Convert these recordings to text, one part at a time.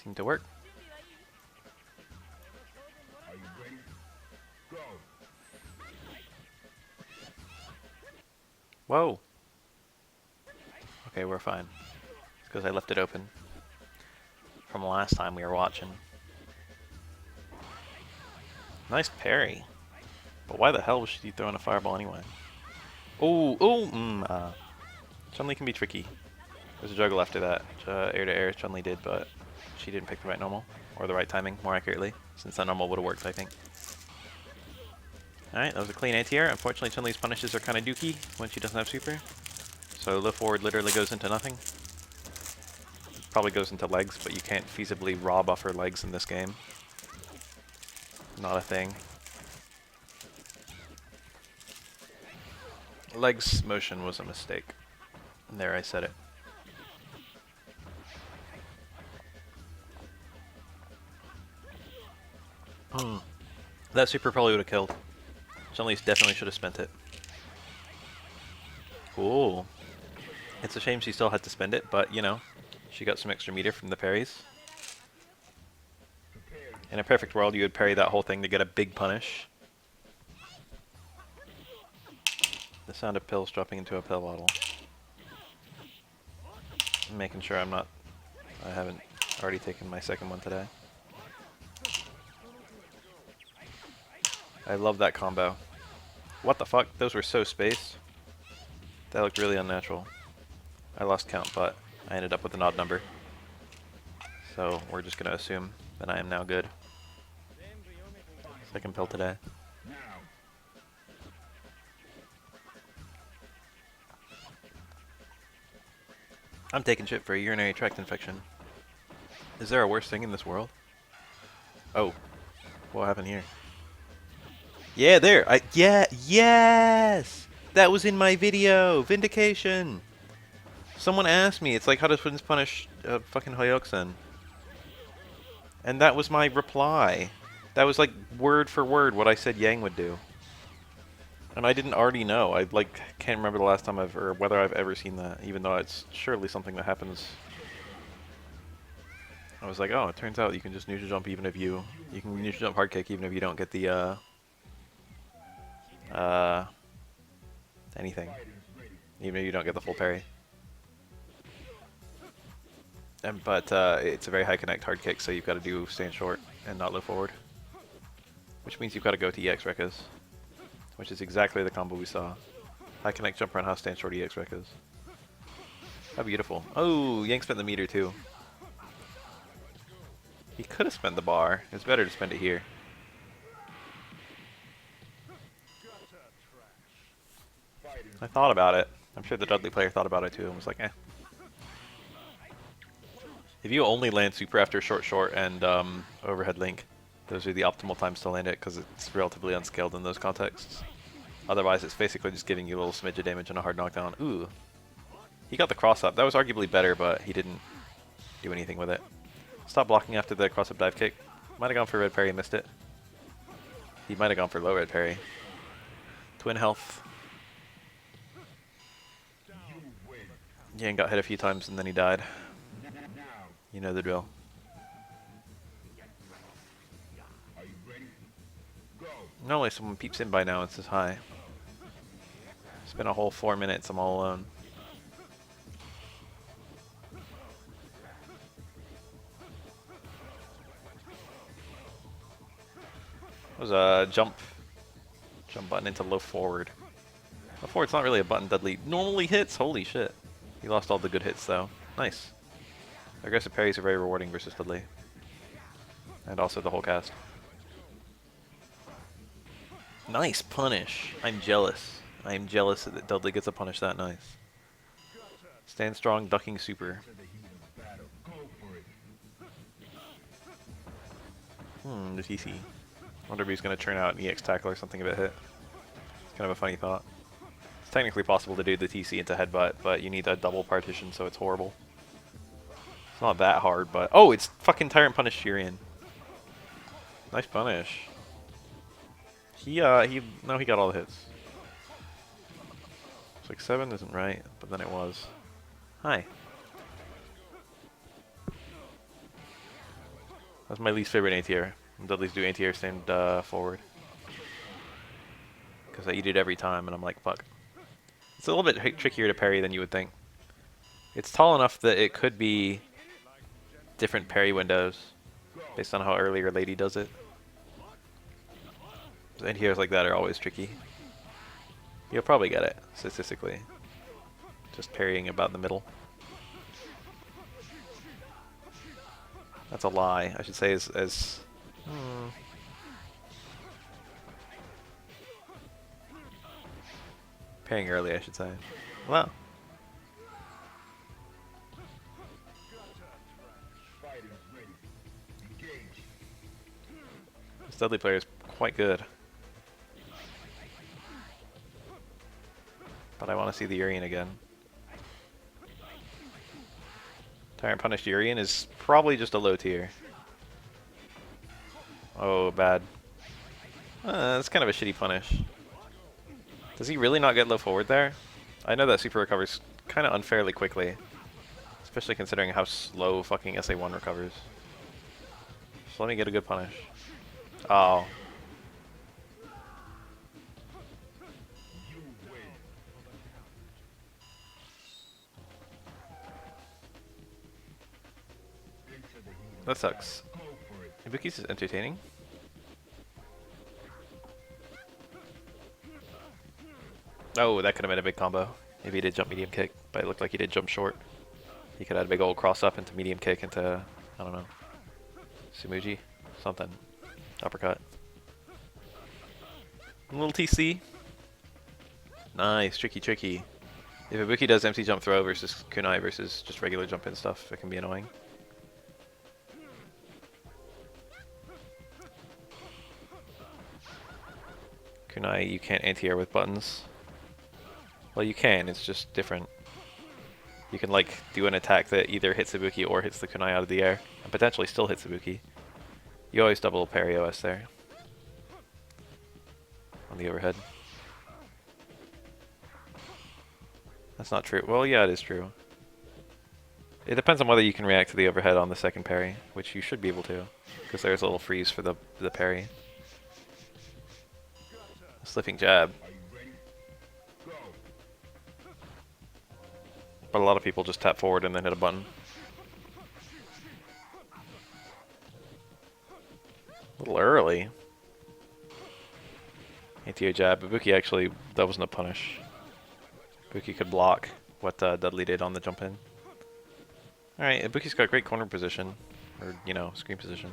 Seemed to work. Whoa. Okay, we're fine. It's because I left it open from the last time we were watching. Nice parry. But why the hell was she throwing a fireball anyway? Chun-Li can be tricky. There's a juggle after that. Air to air, Chun-Li did, but she didn't pick the right normal. Or the right timing, more accurately. Since that normal would have worked, I think. Alright, that was a clean anti-air. Unfortunately, Chun-Li's punishes are kind of dookie when she doesn't have super. So low forward literally goes into nothing. Probably goes into legs, but you can't feasibly raw buff her legs in this game. Not a thing. Legs motion was a mistake. And there, I said it. That super probably would have killed. Chun-Li definitely should have spent it. Cool. It's a shame she still had to spend it, but, you know, she got some extra meter from the parries. In a perfect world, you would parry that whole thing to get a big punish. The sound of pills dropping into a pill bottle. I'm making sure I haven't already taken my second one today. I love that combo. What the fuck? Those were so spaced. That looked really unnatural. I lost count, but I ended up with an odd number. So we're just gonna assume that I am now good. Second pill today. I'm taking shit for a urinary tract infection. Is there a worse thing in this world? Oh. What happened here? Yeah, there! Yes! That was in my video! Vindication! Someone asked me, it's like, how does Twins punish fucking Hoyoksen? And that was my reply. That was like word for word what I said Yang would do. And I didn't already know. I like can't remember the last time or whether I've ever seen that, even though it's surely something that happens. I was like, oh, it turns out you can just neutral jump even if you can neutral jump hard kick even if you don't get the anything. Even if you don't get the full parry. But it's a very high connect hard kick, so you've got to do stand short and not low forward. Which means you've got to go to EX Rekkas. Which is exactly the combo we saw. High connect jump roundhouse stand short EX Rekkas. How beautiful. Oh, Yang spent the meter too. He could have spent the bar. It's better to spend it here. I thought about it. I'm sure the Dudley player thought about it too and was like, eh. If you only land super after short and overhead link, those are the optimal times to land it because it's relatively unscaled in those contexts. Otherwise, it's basically just giving you a little smidge of damage and a hard knockdown. Ooh. He got the cross up. That was arguably better, but he didn't do anything with it. Stop blocking after the cross up dive kick. Might have gone for red parry, missed it. He might have gone for low red parry. Twin health. Yang got hit a few times and then he died. You know the drill. Normally someone peeps in by now and says hi. It's been a whole 4 minutes, I'm all alone. It was a jump button into low forward. Low forward's not really a button Dudley normally hits, holy shit. He lost all the good hits though. Nice. Aggressive parries are very rewarding versus Dudley. And also the whole cast. Nice punish. I'm jealous. I am jealous that Dudley gets a punish that nice. Stand strong, ducking super. The TC. Wonder if he's going to turn out an EX tackle or something if it hit. It's kind of a funny thought. It's technically possible to do the TC into headbutt, but you need a double partition, so it's horrible. It's not that hard, but... Oh, it's fucking Tyrant Punish Shirian. Nice punish. No, he got all the hits. It's like 7 isn't right, but then it was. Hi. That's my least favorite anti-air. Dudley's do anti-air stand forward. Because I eat it every time, and I'm like, fuck. It's a little bit trickier to parry than you would think. It's tall enough that it could be different parry windows based on how early or late he does it. Anti-airs like that are always tricky. You'll probably get it, statistically. Just parrying about the middle. That's a lie. I should say as parrying early, I should say. Well. This Dudley player is quite good. But I want to see the Urian again. Tyrant Punished Urian is probably just a low tier. Oh, bad. That's kind of a shitty punish. Does he really not get low forward there? I know that super recovers kind of unfairly quickly. Especially considering how slow fucking SA1 recovers. So let me get a good punish. Oh. That sucks. Ibuki's is entertaining. Oh, that could have been a big combo. Maybe he did jump medium kick, but it looked like he did jump short. He could have had a big old cross up into medium kick into, I don't know, Sumuji? Something. Uppercut. A little TC. Nice, tricky. If Ibuki does empty jump throw versus kunai versus just regular jump in stuff, it can be annoying. Kunai, you can't anti-air with buttons. Well, you can, it's just different. You can, like, do an attack that either hits Ibuki or hits the kunai out of the air, and potentially still hits Ibuki. You always double parry OS there. On the overhead. That's not true. Well, yeah, it is true. It depends on whether you can react to the overhead on the second parry, which you should be able to, because there's a little freeze for the parry. Slipping jab. But a lot of people just tap forward and then hit a button. A little early. Anti-air jab. Ibuki actually, that wasn't a punish. Ibuki could block what Dudley did on the jump in. Alright, Ibuki's got great corner position. Or, you know, screen position.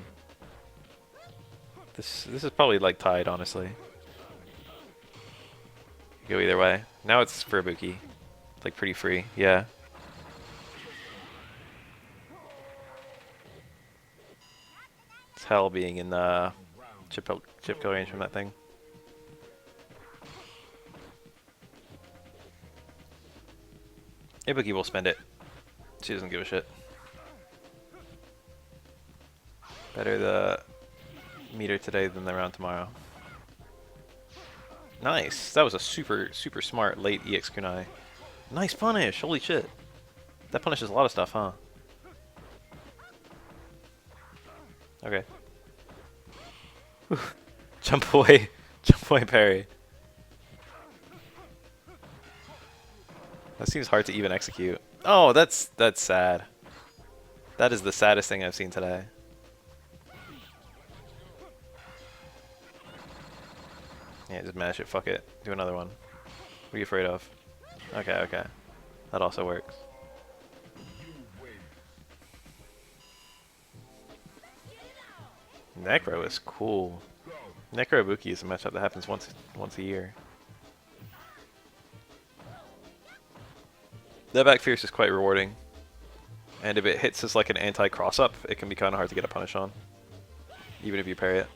This is probably like tied, honestly. Go either way. Now it's for Ibuki. It's like pretty free, yeah. It's hell being in the chip kill range from that thing. Ibuki will spend it. She doesn't give a shit. Better the meter today than the round tomorrow. Nice. That was a super smart late EX kunai. Nice punish. Holy shit. That punishes a lot of stuff, huh? Okay. Jump away. Jump away parry. That seems hard to even execute. Oh, that's sad. That is the saddest thing I've seen today. Yeah, just mash it. Fuck it. Do another one. What are you afraid of? Okay. That also works. Necro is cool. Necro Ibuki is a matchup that happens once a year. That back fierce is quite rewarding. And if it hits as like an anti-cross up, it can be kind of hard to get a punish on. Even if you parry it.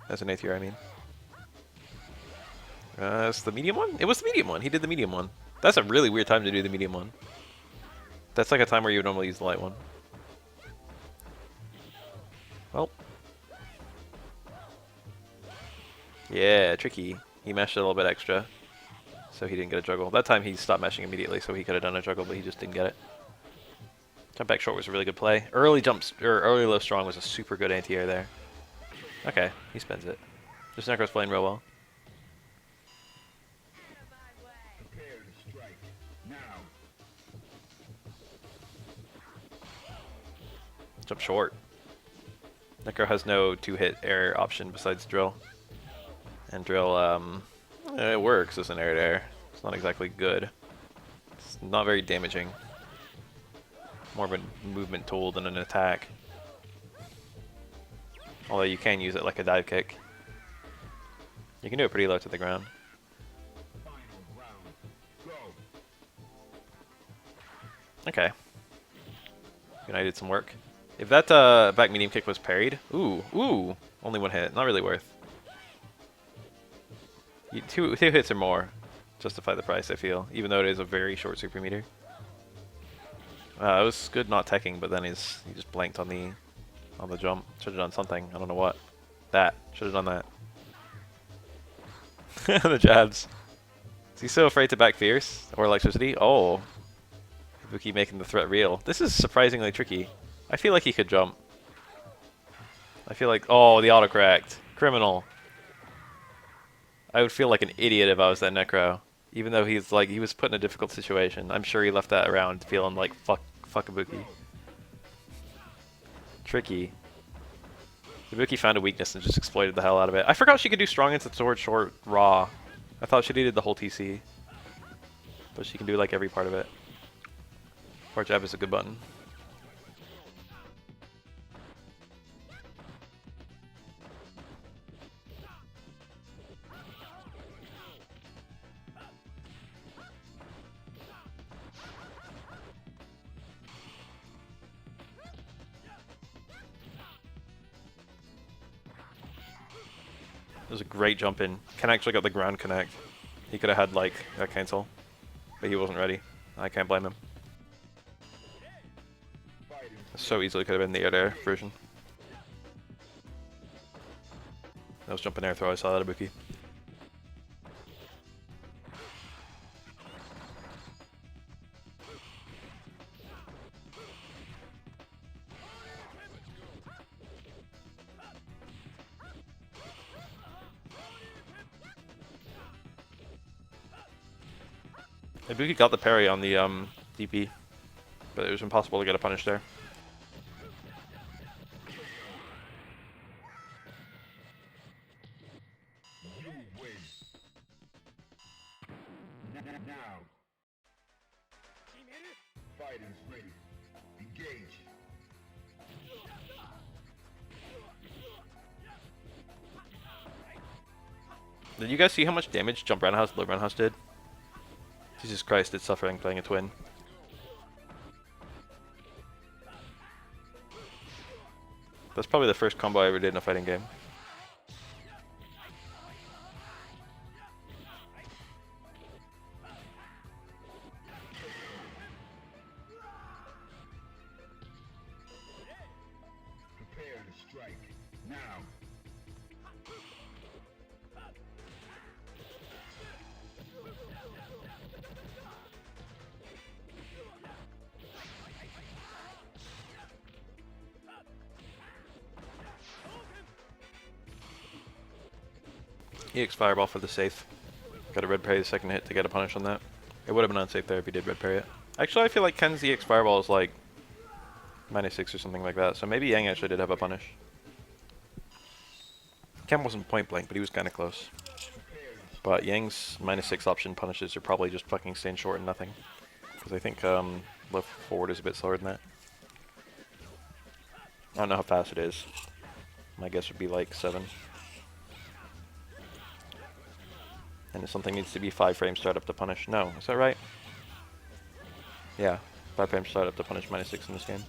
As an ATR, I mean. It's the medium one? It was the medium one. He did the medium one. That's a really weird time to do the medium one. That's like a time where you would normally use the light one. Well. Yeah, tricky. He mashed it a little bit extra. So he didn't get a juggle. That time he stopped mashing immediately, so he could have done a juggle, but he just didn't get it. Jump back short was a really good play. Early jumps, or early low strong was a super good anti-air there. Okay, he spins it. This Necro's playing real well. Jump short. Necro has no two-hit air option besides drill. And drill, it works as an air to air. It's not exactly good. It's not very damaging. More of a movement tool than an attack. Although you can use it like a dive kick. You can do it pretty low to the ground. Okay. United some work. If that back medium kick was parried, ooh, only one hit, not really worth. Two hits or more justify the price, I feel, even though it is a very short super meter. It was good not teching, but then he just blanked on the jump. Should have done something. I don't know what. That should have done that. The jabs. Is he so afraid to back fierce or electricity? Oh, Ibuki making the threat real. This is surprisingly tricky. I feel like he could jump. I feel like, oh, the autocorrect. Criminal. I would feel like an idiot if I was that Necro. Even though he was put in a difficult situation. I'm sure he left that around feeling like, fuck Ibuki. Tricky. Ibuki found a weakness and just exploited the hell out of it. I forgot she could do strong into sword short raw. I thought she needed the whole TC. But she can do like every part of it. Part jab is a good button. It was a great jump in. Ken actually got the ground connect. He could have had like a cancel, but he wasn't ready. I can't blame him. So easily could have been the air version. That was jumping air throw. I saw that Ibuki. Ibuki got the parry on the DP, but it was impossible to get a punish there. Did you guys see how much damage Jump Roundhouse, Low Roundhouse did? Jesus Christ, it's suffering playing a twin. That's probably the first combo I ever did in a fighting game. Prepare to strike now. EX Fireball for the safe. Got a red parry the second hit to get a punish on that. It would have been unsafe there if he did red parry it. Actually, I feel like Ken's EX Fireball is like -6 or something like that, so maybe Yang actually did have a punish. Ken wasn't point blank, but he was kind of close. But Yang's -6 option punishes are probably just fucking staying short and nothing. Because I think left forward is a bit slower than that. I don't know how fast it is. My guess would be like 7. And if something needs to be 5 frames startup to punish. No, is that right? Yeah, 5 frames startup to punish -6 in this game.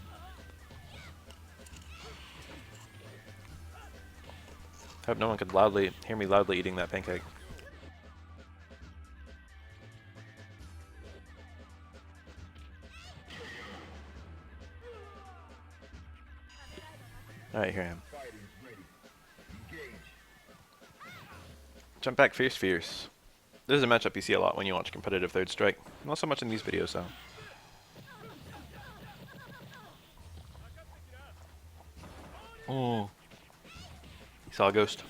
I hope no one could hear me loudly eating that pancake. Alright, here I am. Jump back fierce. This is a matchup you see a lot when you watch competitive third strike. Not so much in these videos though. Oh. You saw a ghost.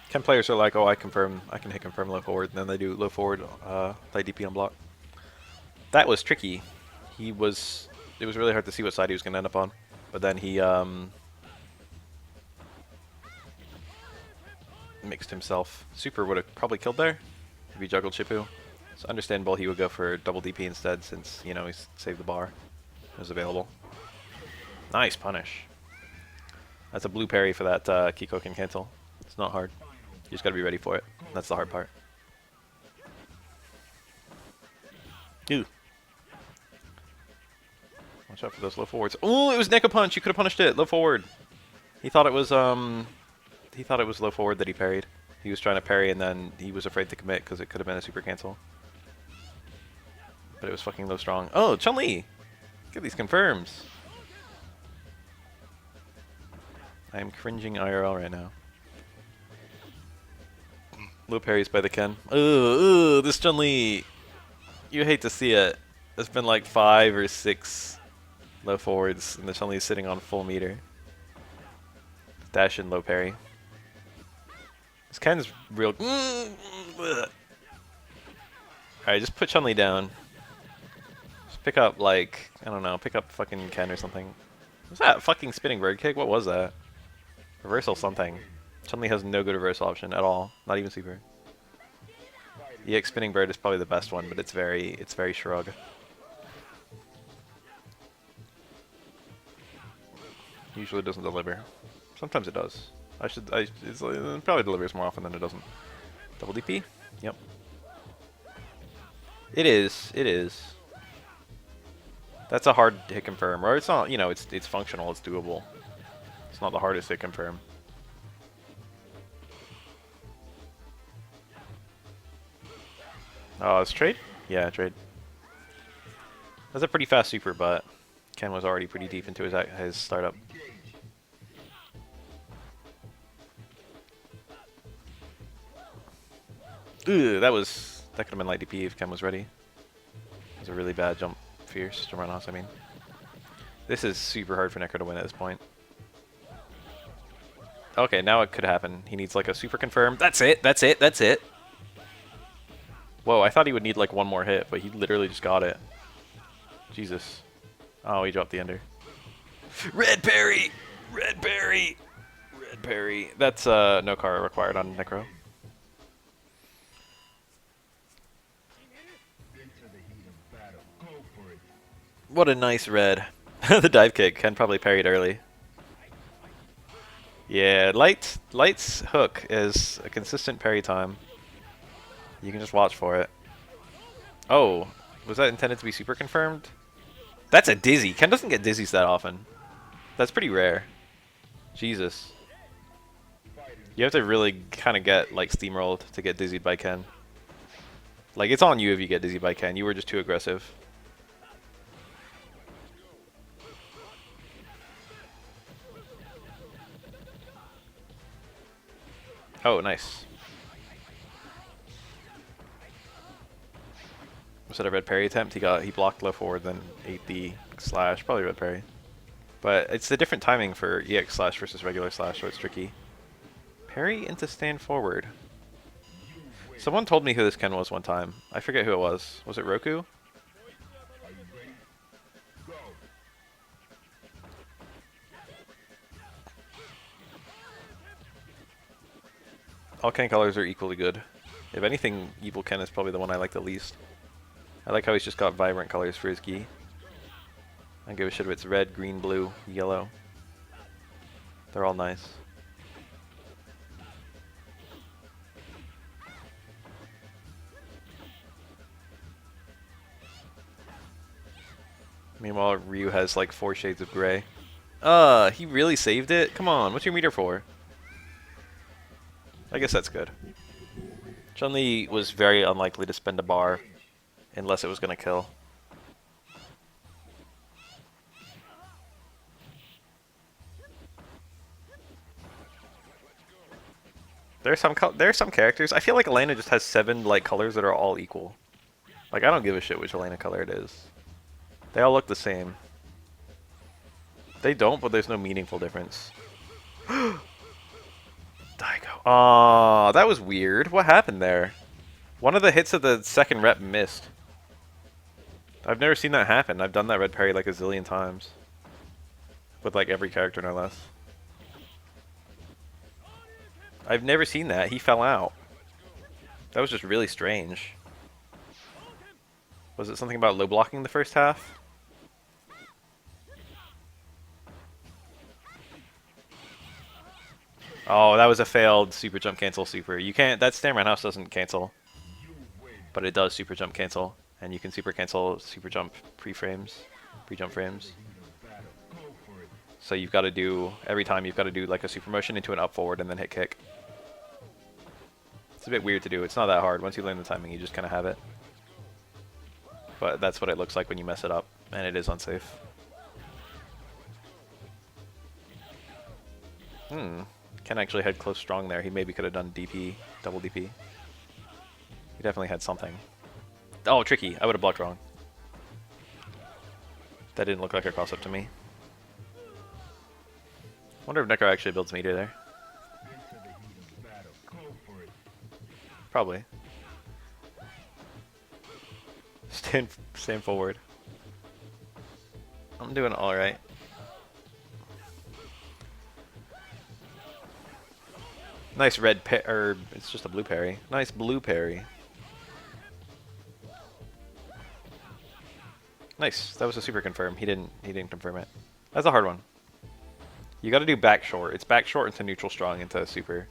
Ken players are like, oh, I can hit confirm low forward, and then they do low forward, play DP on block. That was tricky. It was really hard to see what side he was going to end up on. But then he, mixed himself. Super would have probably killed there if he juggled Chippu. It's understandable he would go for double DP instead since, you know, he's saved the bar. It was available. Nice punish. That's a blue parry for that Kiko can cancel. It's not hard. You just gotta be ready for it. That's the hard part. Ew. Watch out for those low forwards. Oh, it was Neko Punch. You could have punished it. Low forward. He thought it was low forward that he parried. He was trying to parry and then he was afraid to commit because it could have been a super cancel. But it was fucking low strong. Oh, Chun-Li! Get these confirms. I am cringing IRL right now. Low parries by the Ken. Ugh, this Chun-Li. You hate to see it. There's been like 5 or 6 low forwards and the Chun-Li is sitting on full meter. Dash and low parry. This Ken's real. Alright, just put Chun-Li down. Just pick up, like, I don't know, pick up fucking Ken or something. Was that fucking spinning bird kick? What was that? Reversal something. Chun-Li has no good reversal option at all. Not even super. EX spinning bird is probably the best one, but it's very shrug. Usually doesn't deliver. Sometimes it does. It probably delivers more often than it doesn't. Double DP? Yep. It is. That's a hard hit confirm. Or it's not, you know, it's functional, it's doable. It's not the hardest hit confirm. Oh, it's trade? Yeah, trade. That's a pretty fast super, but Ken was already pretty deep into his startup. Ugh, that could have been light DP if Ken was ready. It was a really bad jump fierce to run off, I mean. This is super hard for Necro to win at this point. Okay, now it could happen. He needs like a super confirm. That's it! Whoa, I thought he would need like one more hit, but he literally just got it. Jesus. Oh, he dropped the ender. Red parry! Red parry! Red parry. That's no car required on Necro. What a nice red. The dive kick. Ken probably parried early. Yeah, Light's hook is a consistent parry time. You can just watch for it. Oh, was that intended to be super confirmed? That's a dizzy. Ken doesn't get dizzies that often. That's pretty rare. Jesus. You have to really kind of get like steamrolled to get dizzied by Ken. Like, it's on you if you get dizzied by Ken. You were just too aggressive. Oh, nice. Was that a red parry attempt? He blocked low forward, then ate the slash. Probably red parry. But it's a different timing for EX slash versus regular slash, so it's tricky. Parry into stand forward. Someone told me who this Ken was one time. I forget who it was. Was it Roku? All Ken colors are equally good. If anything, Evil Ken is probably the one I like the least. I like how he's just got vibrant colors for his gi. I don't give a shit if it's red, green, blue, yellow. They're all nice. Meanwhile, Ryu has like 4 shades of gray. He really saved it? Come on, what's your meter for? I guess that's good. Chun-Li was very unlikely to spend a bar unless it was going to kill. There are some characters. I feel like Elena just has 7 like colors that are all equal. Like, I don't give a shit which Elena color it is. They all look the same. They don't, but there's no meaningful difference. Daigo. Aw, that was weird. What happened there? One of the hits of the second rep missed. I've never seen that happen. I've done that red parry like a zillion times. With like every character, no less. I've never seen that. He fell out. That was just really strange. Was it something about low blocking the first half? Oh, that was a failed super jump cancel super. You can't, that Stamina House doesn't cancel. But it does super jump cancel. And you can super cancel super jump pre-frames, pre-jump frames. So you've got to do, every time you've got to do like a super motion into an up forward and then hit kick. It's a bit weird to do. It's not that hard. Once you learn the timing, you just kind of have it. But that's what it looks like when you mess it up, and it is unsafe. Ken actually had close strong there. He maybe could have done DP, double DP. He definitely had something. Oh, tricky. I would have blocked wrong. That didn't look like a cross-up to me. Wonder if Necro actually builds meter there. Probably. Stand forward. I'm doing alright. Nice red or it's just a blue parry. Nice blue parry. Nice. That was a super confirm. He didn't confirm it. That's a hard one. You got to do back short. It's back short into neutral strong into super.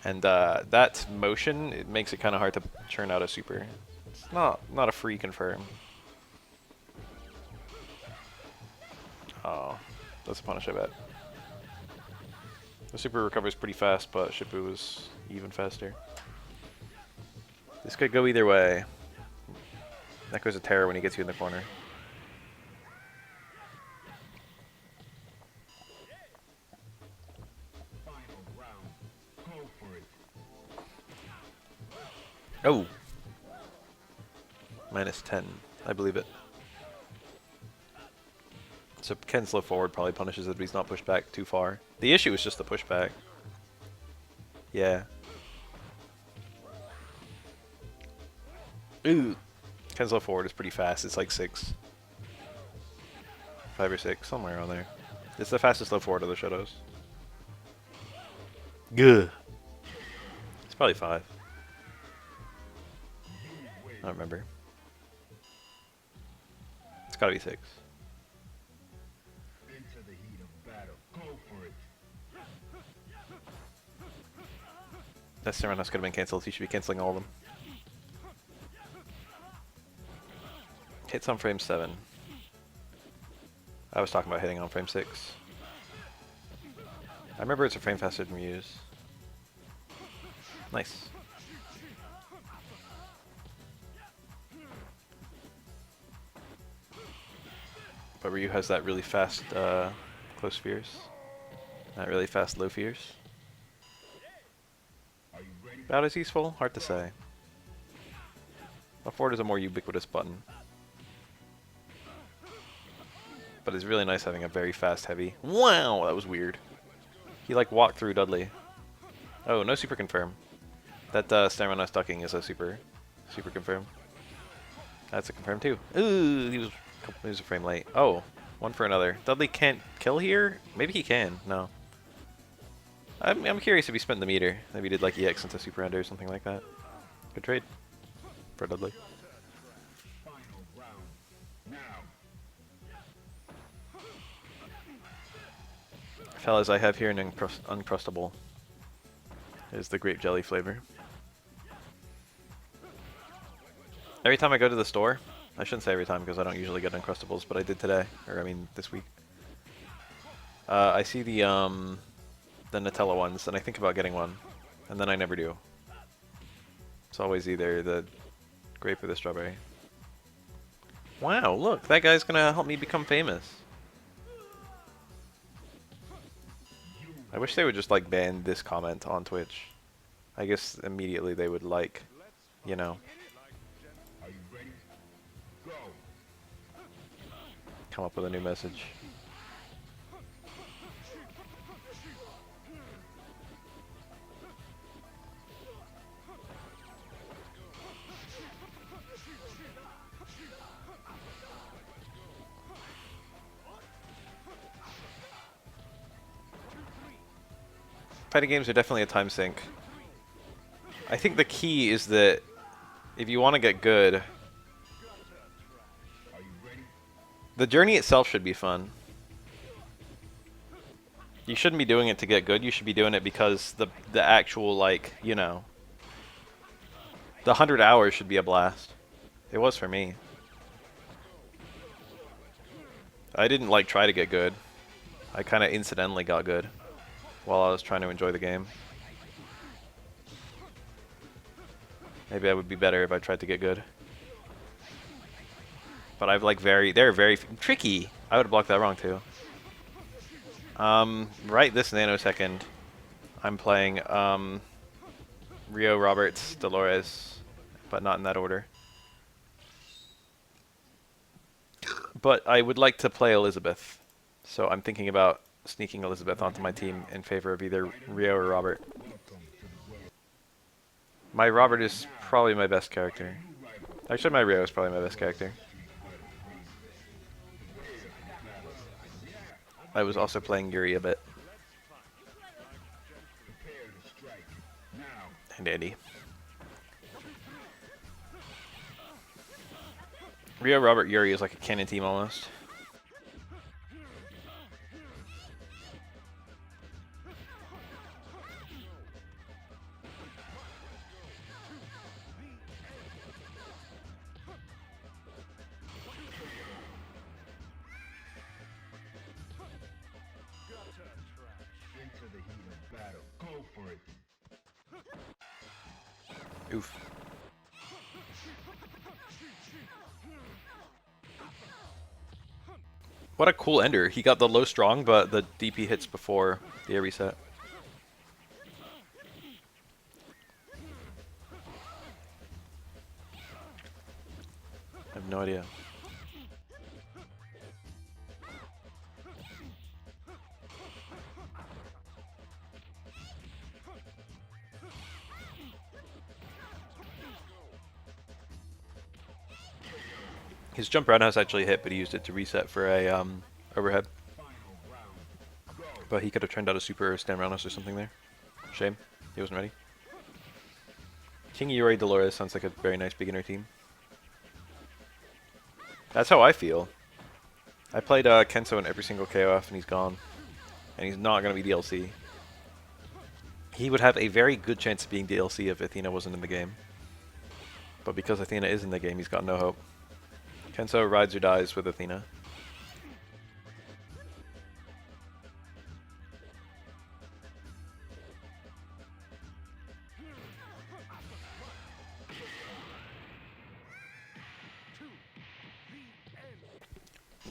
And that motion, it makes it kind of hard to churn out a super. It's not a free confirm. Oh, that's a punish, I bet. The super recovers pretty fast, but Shippu was even faster. This could go either way. That goes a terror when he gets you in the corner. Oh! Minus 10. I believe it. So Ken's slow forward probably punishes it, but he's not pushed back too far. The issue is just the pushback. Yeah. Ooh! Ken's slow forward is pretty fast. It's like 6. 5 or 6, somewhere around there. It's the fastest slow forward of the Shadows. Good. It's probably 5. I don't remember. It's gotta be 6. That Serenos could have been cancelled. He should be cancelling all of them. Hits on frame 7. I was talking about hitting on frame 6. I remember it's a frame faster than Ryu's. Nice. But Ryu has that really fast close fierce. That really fast low fierce. About as useful? Hard to say. But forward is a more ubiquitous button. But it's really nice having a very fast heavy. Wow, that was weird. He like walked through Dudley. Oh, no super confirm. That stamina ducking is a super confirm. That's a confirm too. Ooh, he was a frame late. Oh, one for another. Dudley can't kill here? Maybe he can. No. I'm curious if he spent the meter. Maybe he did like EX into super under or something like that. Good trade for Dudley. Fellas, I have here an Uncrustable. It's the grape jelly flavor. Every time I go to the store, I shouldn't say every time because I don't usually get Uncrustables, but I did today, or I mean this week. I see the Nutella ones, and I think about getting one, and then I never do. It's always either the grape or the strawberry. Wow, look, that guy's gonna help me become famous. I wish they would just like ban this comment on Twitch. I guess immediately they would like, you know. Come up with a new message. Fighting games are definitely a time sink. I think the key is that if you want to get good, Are you ready? the journey itself should be fun. You shouldn't be doing it to get good. You should be doing it because the actual, like, you know, the 100 hours should be a blast. It was for me. I didn't like try to get good. I kind of incidentally got good while I was trying to enjoy the game. Maybe I would be better if I tried to get good. But I've like they're very tricky. I would have blocked that wrong too. Right this nanosecond, I'm playing Rio, Roberts, Dolores, but not in that order. But I would like to play Elizabeth, so I'm thinking about sneaking Elizabeth onto my team in favor of either Rio or Robert. My Robert is probably my best character. Actually, my Rio is probably my best character. I was also playing Yuri a bit. Prepare to strike. Now. And Andy. Rio, Robert, Yuri is like a canon team almost. Into the heat of battle. Go for it. Oof. What a cool ender. He got the low strong, but the DP hits before the air reset. I have no idea. His jump roundhouse actually hit, but he used it to reset for a overhead. But he could have turned out a super stand roundhouse or something there. Shame. He wasn't ready. King Yuri Dolores sounds like a very nice beginner team. That's how I feel. I played Kenso in every single KOF and he's gone. And he's not going to be DLC. He would have a very good chance of being DLC if Athena wasn't in the game. But because Athena is in the game, he's got no hope. Kenso rides or dies with Athena.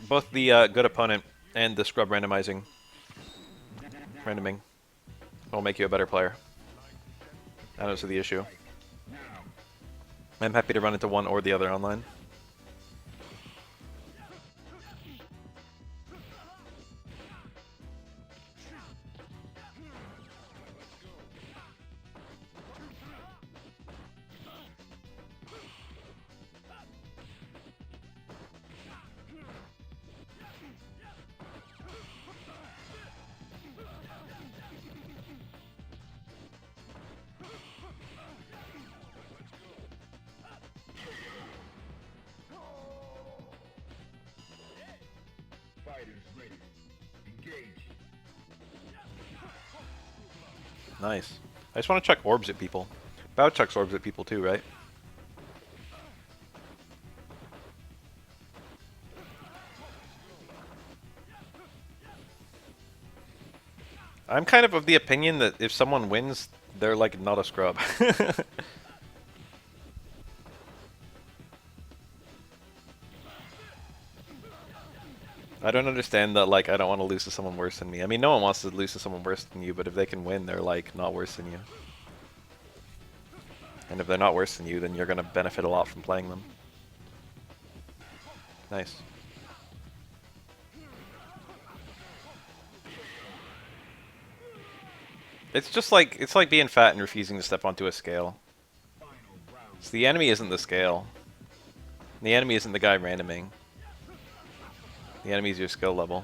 Both the good opponent and the scrub randoming will make you a better player. I don't see the issue. I'm happy to run into one or the other online. Fighters ready. Engage. Nice. I just want to chuck orbs at people. Bao chucks orbs at people too, right? I'm kind of the opinion that if someone wins, they're like not a scrub. I don't understand that, like, I don't want to lose to someone worse than me. I mean, no one wants to lose to someone worse than you, but if they can win, they're, like, not worse than you. And if they're not worse than you, then you're going to benefit a lot from playing them. Nice. It's just like, it's like being fat and refusing to step onto a scale. So the enemy isn't the scale. The enemy isn't the guy randoming. The enemy is your skill level.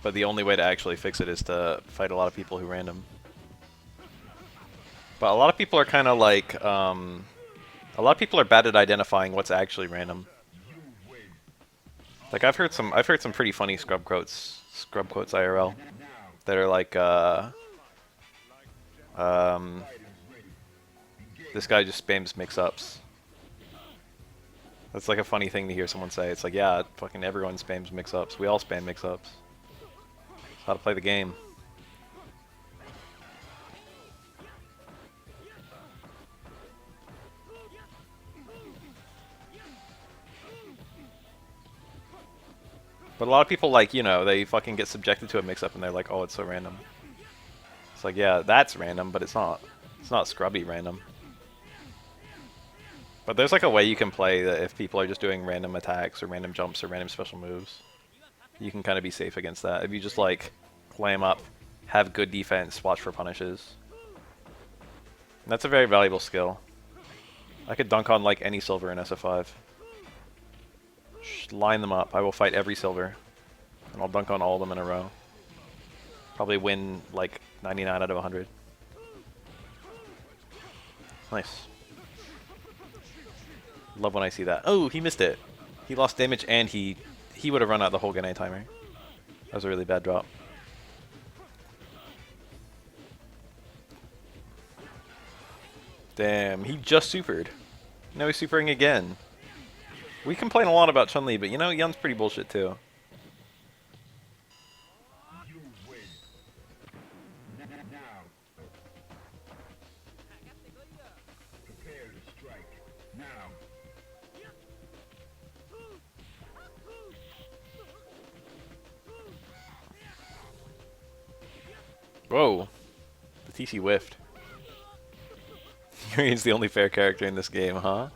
But the only way to actually fix it is to fight a lot of people who random. But a lot of people are kind of like, a lot of people are bad at identifying what's actually random. Like I've heard some pretty funny scrub quotes IRL that are like, this guy just spams mix-ups. That's like a funny thing to hear someone say. It's like, yeah, fucking everyone spams mix-ups. We all spam mix-ups. It's how to play the game. But a lot of people, like, you know, they fucking get subjected to a mix-up and they're like, oh, it's so random. It's like, yeah, that's random, but it's not. It's not scrubby random. But there's like a way you can play that if people are just doing random attacks or random jumps or random special moves, you can kind of be safe against that. If you just like clam up, have good defense, watch for punishes. And that's a very valuable skill. I could dunk on like any silver in SF5. Just line them up. I will fight every silver. And I'll dunk on all of them in a row. Probably win like 99 out of 100. Nice. Love when I see that. Oh, he missed it. He lost damage and he would have run out the whole Gane timer. That was a really bad drop. Damn, he just supered. Now he's supering again. We complain a lot about Chun-Li, but you know, Yun's pretty bullshit too. Whoa. The TC whiffed. Urian's the only fair character in this game, huh?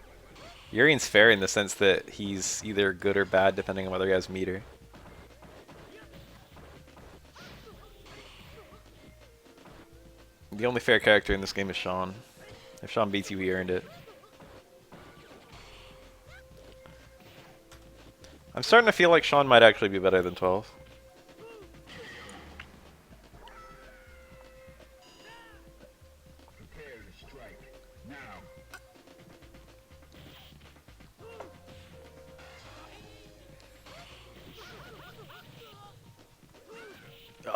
Urian's fair in the sense that he's either good or bad depending on whether he has meter. The only fair character in this game is Sean. If Sean beats you, he earned it. I'm starting to feel like Sean might actually be better than 12.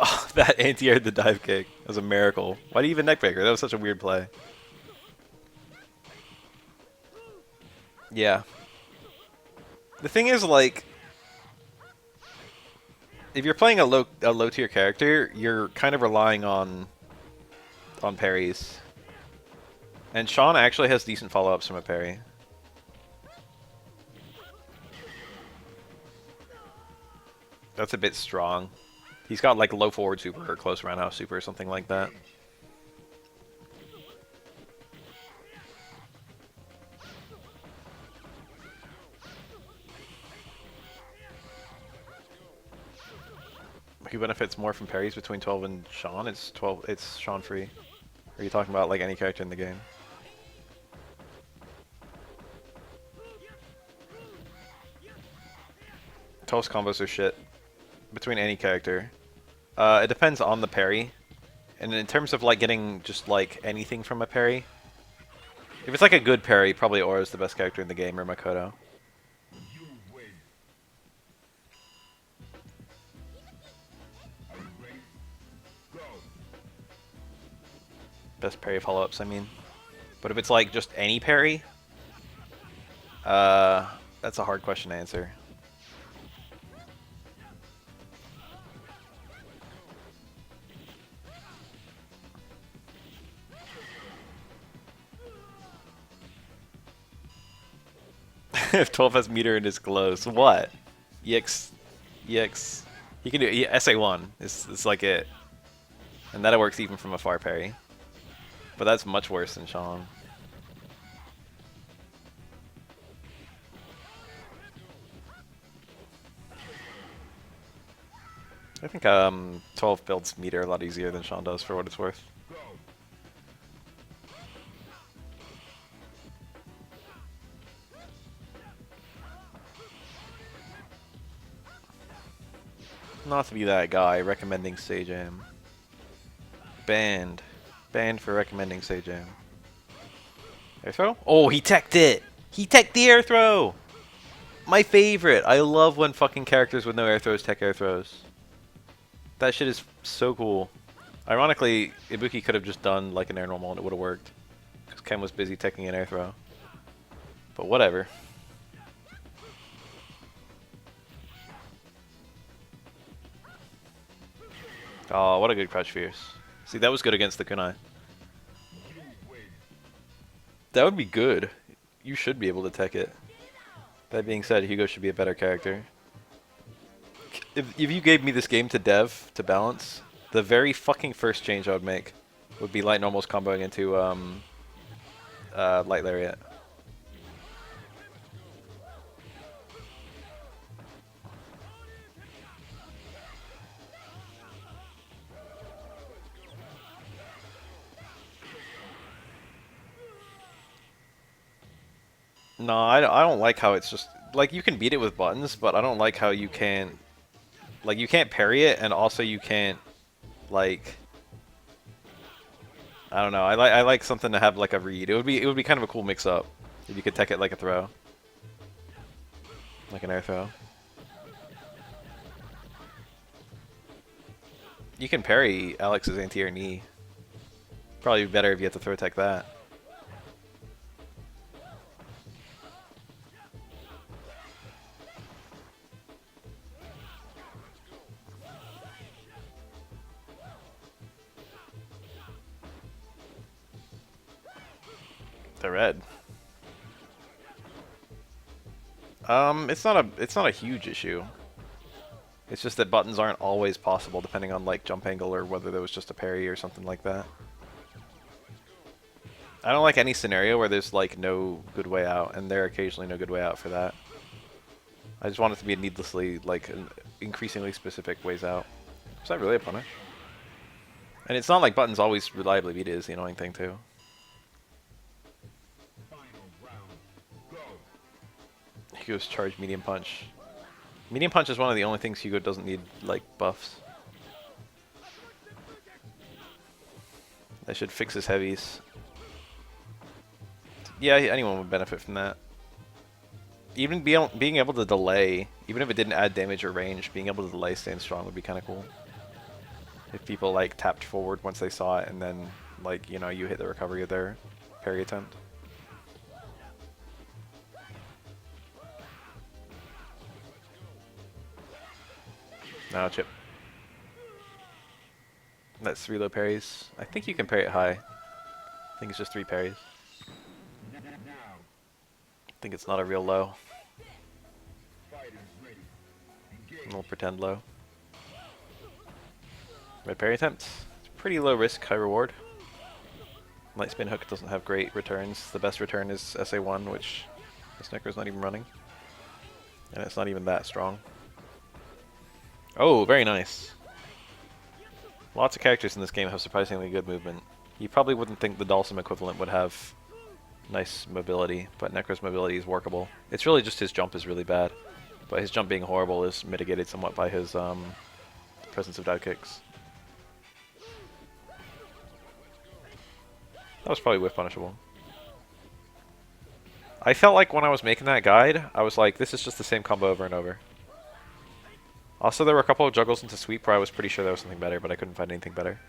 Oh, that anti-aired the dive kick. That was a miracle. Why do you even neckbreaker? That was such a weird play. Yeah. The thing is, like, if you're playing a low tier character, you're kind of relying on parries. And Sean actually has decent follow-ups from a parry. That's a bit strong. He's got like low forward super or close roundhouse super or something like that. Who benefits more from parries between 12 and Sean? It's 12. It's Sean free. Are you talking about like any character in the game? Toast combos are shit between any character. It depends on the parry, and in terms of like getting just like anything from a parry, if it's like a good parry, probably Aura's the best character in the game, or Makoto. Best parry follow-ups, I mean. But if it's like just any parry, that's a hard question to answer. If 12 has meter and is close, what? EX. He can do SA1. It's like it. And that works even from a far parry. But that's much worse than Sean. I think 12 builds meter a lot easier than Sean does for what it's worth. Not to be that guy recommending Sajam. Banned. Banned for recommending Sajam. Air throw? Oh, he teched it! He teched the air throw! My favorite! I love when fucking characters with no air throws tech air throws. That shit is so cool. Ironically, Ibuki could have just done like an air normal and it would have worked. Because Ken was busy teching an air throw. But whatever. Oh, what a good crouch fierce. See, that was good against the kunai. That would be good. You should be able to tech it. That being said, Hugo should be a better character. If you gave me this game to dev, to balance, the very fucking first change I would make would be light normals comboing into light lariat. No, I don't like how it's just like you can beat it with buttons, but I don't like how you can't you can't parry it, and also you can't like I don't know. I like something to have like a read. It would be kind of a cool mix up if you could tech it like a throw, like an air throw. You can parry Alex's anti-air knee. Probably be better if you have to throw tech that. The red. It's not a huge issue. It's just that buttons aren't always possible depending on like jump angle or whether there was just a parry or something like that. I don't like any scenario where there's like no good way out, and there are occasionally no good way out for that. I just want it to be needlessly like increasingly specific ways out. Is that really a punish? And it's not like buttons always reliably beat it is the annoying thing too. Hugo's charge medium punch. Medium punch is one of the only things Hugo doesn't need like buffs. That should fix his heavies. Yeah, anyone would benefit from that. Even being able to delay, even if it didn't add damage or range, being able to delay staying strong would be kind of cool. If people like tapped forward once they saw it, and then like you hit the recovery of their parry attempt. No, chip. That's 3 low parries. I think you can parry it high. I think it's just 3 parries. I think it's not a real low. We'll pretend low. Red parry attempt. It's pretty low risk, high reward. Light spin hook doesn't have great returns. The best return is SA1, which the Snicker's not even running. And it's not even that strong. Oh, very nice. Lots of characters in this game have surprisingly good movement. You probably wouldn't think the Dalsum equivalent would have nice mobility, but Necro's mobility is workable. It's really just his jump is really bad. But his jump being horrible is mitigated somewhat by his presence of dive kicks. That was probably whiff punishable. I felt like when I was making that guide, I was like, this is just the same combo over and over. Also, there were a couple of juggles into sweep where I was pretty sure there was something better, but I couldn't find anything better.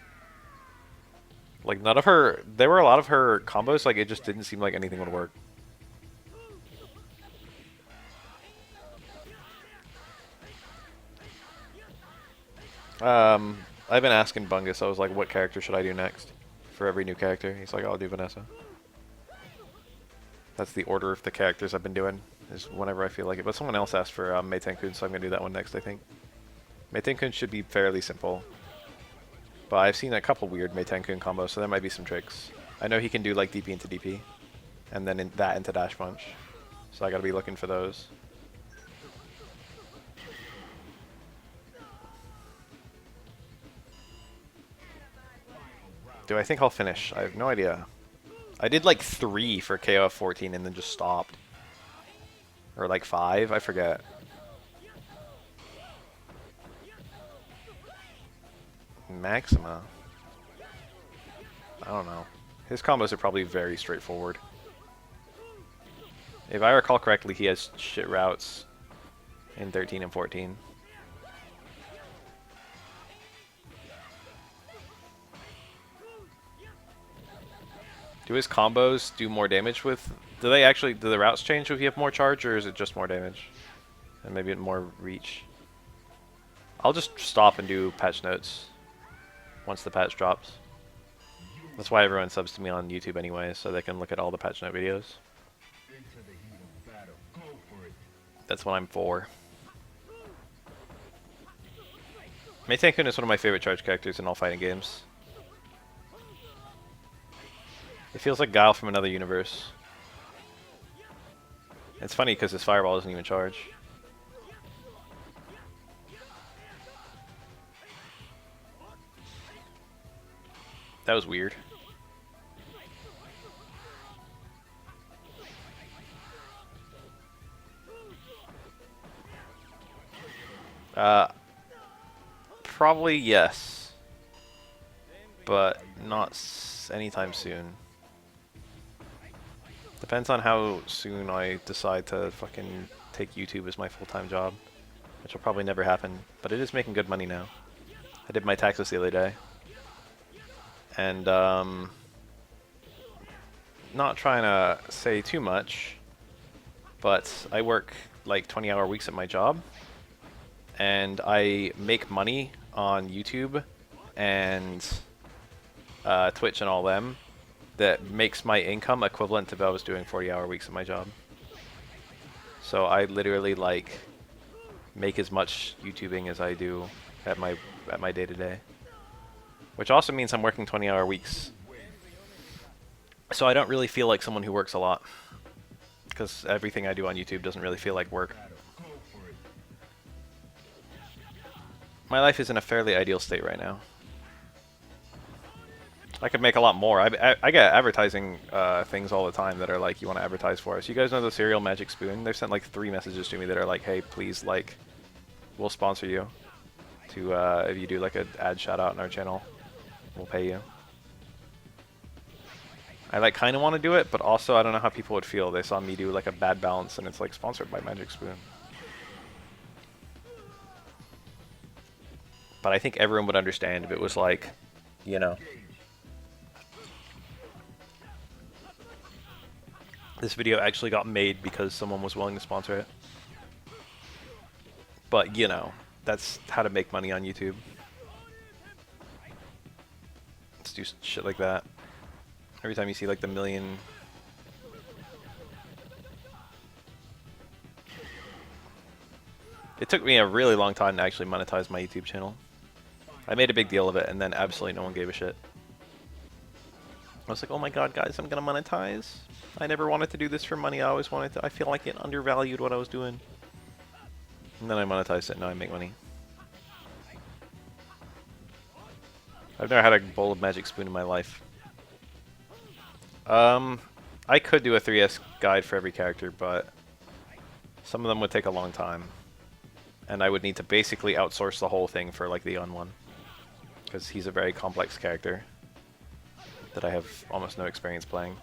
Like, none of her... There were a lot of her combos, like, it just didn't seem like anything would work. I've been asking Bungus, I was like, what character should I do next? For every new character. He's like, I'll do Vanessa. That's the order of the characters I've been doing, is whenever I feel like it. But someone else asked for Mei-Ten-Kun, so I'm going to do that one next, I think. Mei-Ten-Kun should be fairly simple. But I've seen a couple weird Mei-Ten-Kun combos, so there might be some tricks. I know he can do like DP into DP, and then that into dash punch. So I gotta be looking for those. Do I think I'll finish? I have no idea. I did like 3 for KO of 14 and then just stopped. Or like 5, I forget. Maxima. I don't know. His combos are probably very straightforward. If I recall correctly, he has shit routes in 13 and 14. Do his combos do more damage with... Do the routes change if you have more charge, or is it just more damage? And maybe more reach? I'll just stop and do patch notes once the patch drops. That's why everyone subs to me on YouTube anyway, so they can look at all the patch note videos. That's what I'm for. Mei Tankun is one of my favorite charge characters in all fighting games. It feels like Guile from another universe. It's funny because his fireball doesn't even charge. That was weird. Probably yes. But not anytime soon. Depends on how soon I decide to fucking take YouTube as my full-time job. Which will probably never happen. But it is making good money now. I did my taxes the other day. And, not trying to say too much, but I work like 20-hour weeks at my job. And I make money on YouTube and Twitch and all them that makes my income equivalent to if I was doing 40-hour weeks at my job. So I literally like make as much YouTubing as I do at my day-to-day. Which also means I'm working 20-hour weeks. So I don't really feel like someone who works a lot. Because everything I do on YouTube doesn't really feel like work. My life is in a fairly ideal state right now. I could make a lot more. I get advertising things all the time that are like, you want to advertise for us. You guys know the cereal Magic Spoon? They've sent like 3 messages to me that are like, hey, please, like, we'll sponsor you. To if you do like an ad shout out on our channel, we'll pay you. I like kind of want to do it, but also I don't know how people would feel. They saw me do like a Bad Balance and it's like sponsored by Magic Spoon. But I think everyone would understand if it was like, you know, this video actually got made because someone was willing to sponsor it. But, you know, that's how to make money on YouTube. Let's do shit like that. Every time you see like the million... It took me a really long time to actually monetize my YouTube channel. I made a big deal of it, and then absolutely no one gave a shit. I was like, oh my god, guys, I'm gonna monetize. I never wanted to do this for money. I always wanted to. I feel like it undervalued what I was doing. And then I monetized it, and now I make money. I've never had a bowl of Magic Spoon in my life. I could do a 3S guide for every character, but some of them would take a long time. And I would need to basically outsource the whole thing for like the Yun one. Because he's a very complex character that I have almost no experience playing.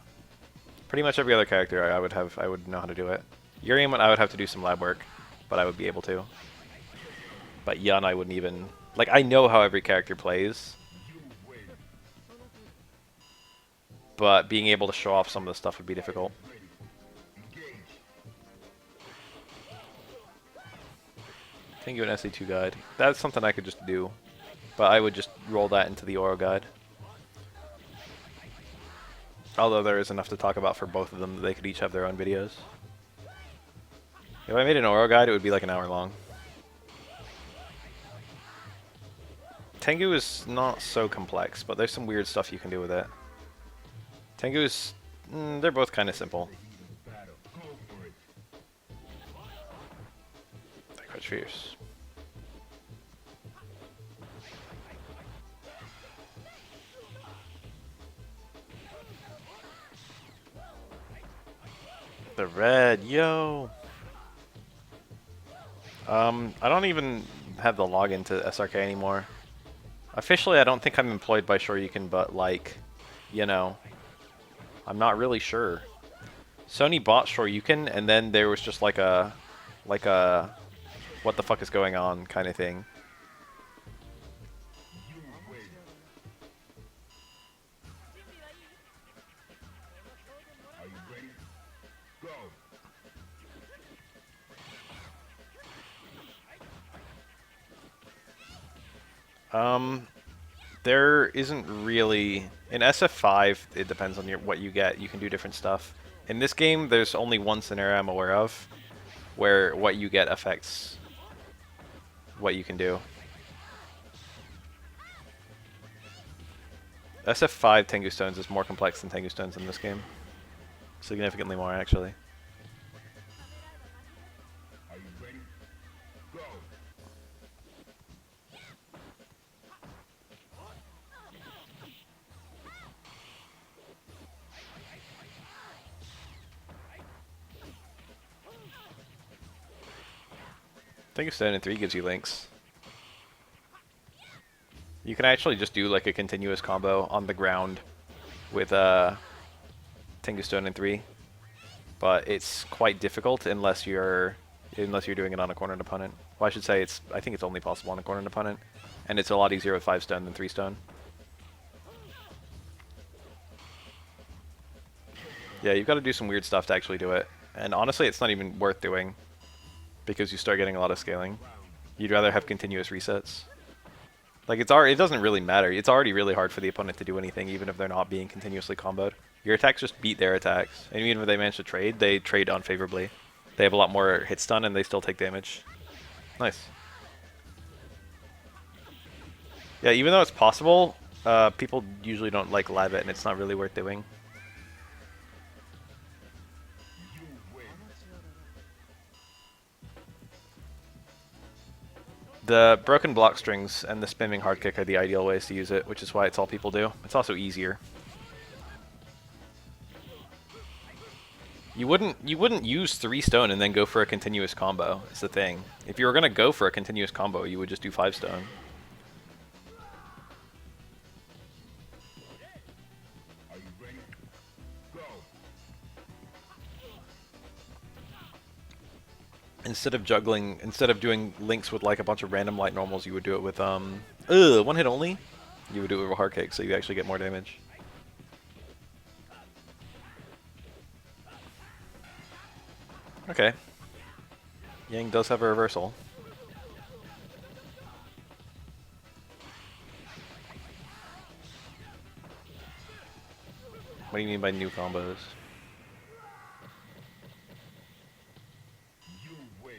Pretty much every other character I would know how to do it. Urium I would have to do some lab work, but I would be able to. But Yun I wouldn't even... Like, I know how every character plays. But being able to show off some of the stuff would be difficult. Thank you, an SA2 guide. That's something I could just do. But I would just roll that into the Oro guide. Although there is enough to talk about for both of them that they could each have their own videos. If I made an Oro guide, it would be like an hour long. Tengu is not so complex, but there's some weird stuff you can do with it. Tengu is... they're both kind of simple. They're quite fierce. The red, yo! I don't even have the login to SRK anymore. Officially, I don't think I'm employed by Shoryuken, but like, you know, I'm not really sure. Sony bought Shoryuken, and then there was just like a, what the fuck is going on kind of thing. You win. Are you ready? Go. There isn't really in SF5. It depends on what you get. You can do different stuff. In this game, there's only one scenario I'm aware of where what you get affects what you can do. SF5 Tengu Stones is more complex than Tengu Stones in this game. Significantly more, actually. Are you ready? Go. Tengu Stone in 3 gives you links. You can actually just do like a continuous combo on the ground with Tengu Stone in 3. But it's quite difficult unless you're doing it on a cornered opponent. Well, I should say I think it's only possible on a cornered opponent, and it's a lot easier with 5 stone than 3 stone. Yeah, you've got to do some weird stuff to actually do it, and honestly, it's not even worth doing because you start getting a lot of scaling. You'd rather have continuous resets. Like it doesn't really matter. It's already really hard for the opponent to do anything, even if they're not being continuously comboed. Your attacks just beat their attacks, and even if they manage to trade, they trade unfavorably. They have a lot more hit stun, and they still take damage. Nice. Yeah, even though it's possible, people usually don't like live it, and it's not really worth doing. You win. The broken block strings and the spamming hard kick are the ideal ways to use it, which is why it's all people do. It's also easier. You wouldn't use 3 stone and then go for a continuous combo. Is the thing. If you were gonna go for a continuous combo, you would just do 5 stone. Are you ready? Go. Instead of doing links with like a bunch of random light normals, you would do it with one hit only. You would do it with a hard kick, so you actually get more damage. Okay. Yang does have a reversal. What do you mean by new combos? You win.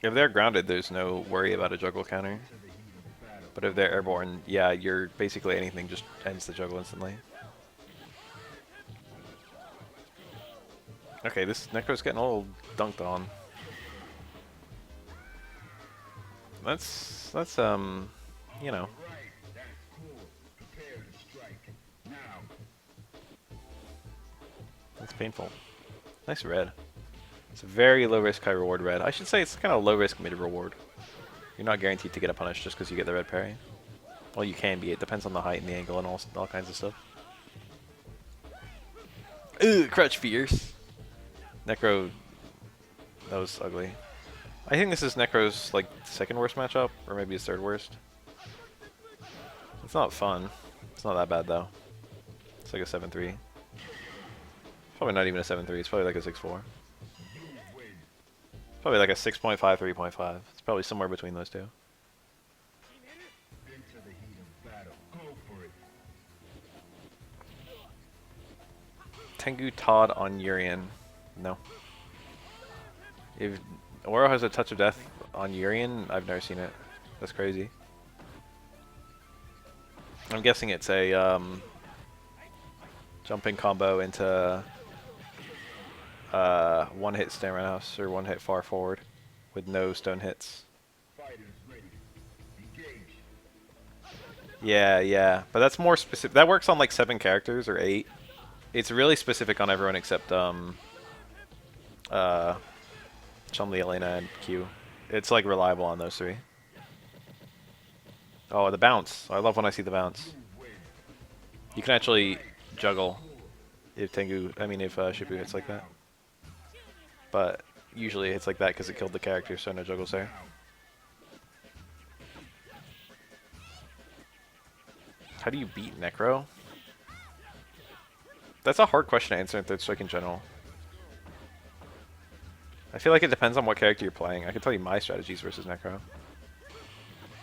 If they're grounded, there's no worry about a juggle counter. To the heat of battle. But if they're airborne, yeah, you're basically anything just ends the juggle instantly. Okay, this Necro's getting a little dunked on. That's you know. Right. That's cool. Prepare to strike. Now. That's painful. Nice red. It's a very low risk, high reward red. I should say it's kind of low risk, mid reward. You're not guaranteed to get a punish just because you get the red parry. Well, you can be. It depends on the height and the angle and all kinds of stuff. Ooh, crutch fierce. Necro. That was ugly. I think this is Necro's like second worst matchup, or maybe his third worst. It's not fun. It's not that bad though. It's like a 7-3. Probably not even a 7-3. It's probably like a 6-4. You win. Probably like a 6.5, 3.5. It's probably somewhere between those two. Into the heat of battle. Go for it. Tengu Todd on Urian. No. If Oro has a touch of death on Urian, I've never seen it. That's crazy. I'm guessing it's a jumping combo into one hit stand roundhouse or one hit far forward with no stone hits. Fighters ready. Engage. Yeah, but that's more specific. That works on like 7 characters or 8. It's really specific on everyone except Chumley, Elena, and Q. It's like reliable on those 3. Oh, the bounce. I love when I see the bounce. You can actually juggle if Shifu hits like that. But usually it's like that because it killed the character, so no juggles there. How do you beat Necro? That's a hard question to answer in Third Strike in general. I feel like it depends on what character you're playing. I can tell you my strategies versus Necro.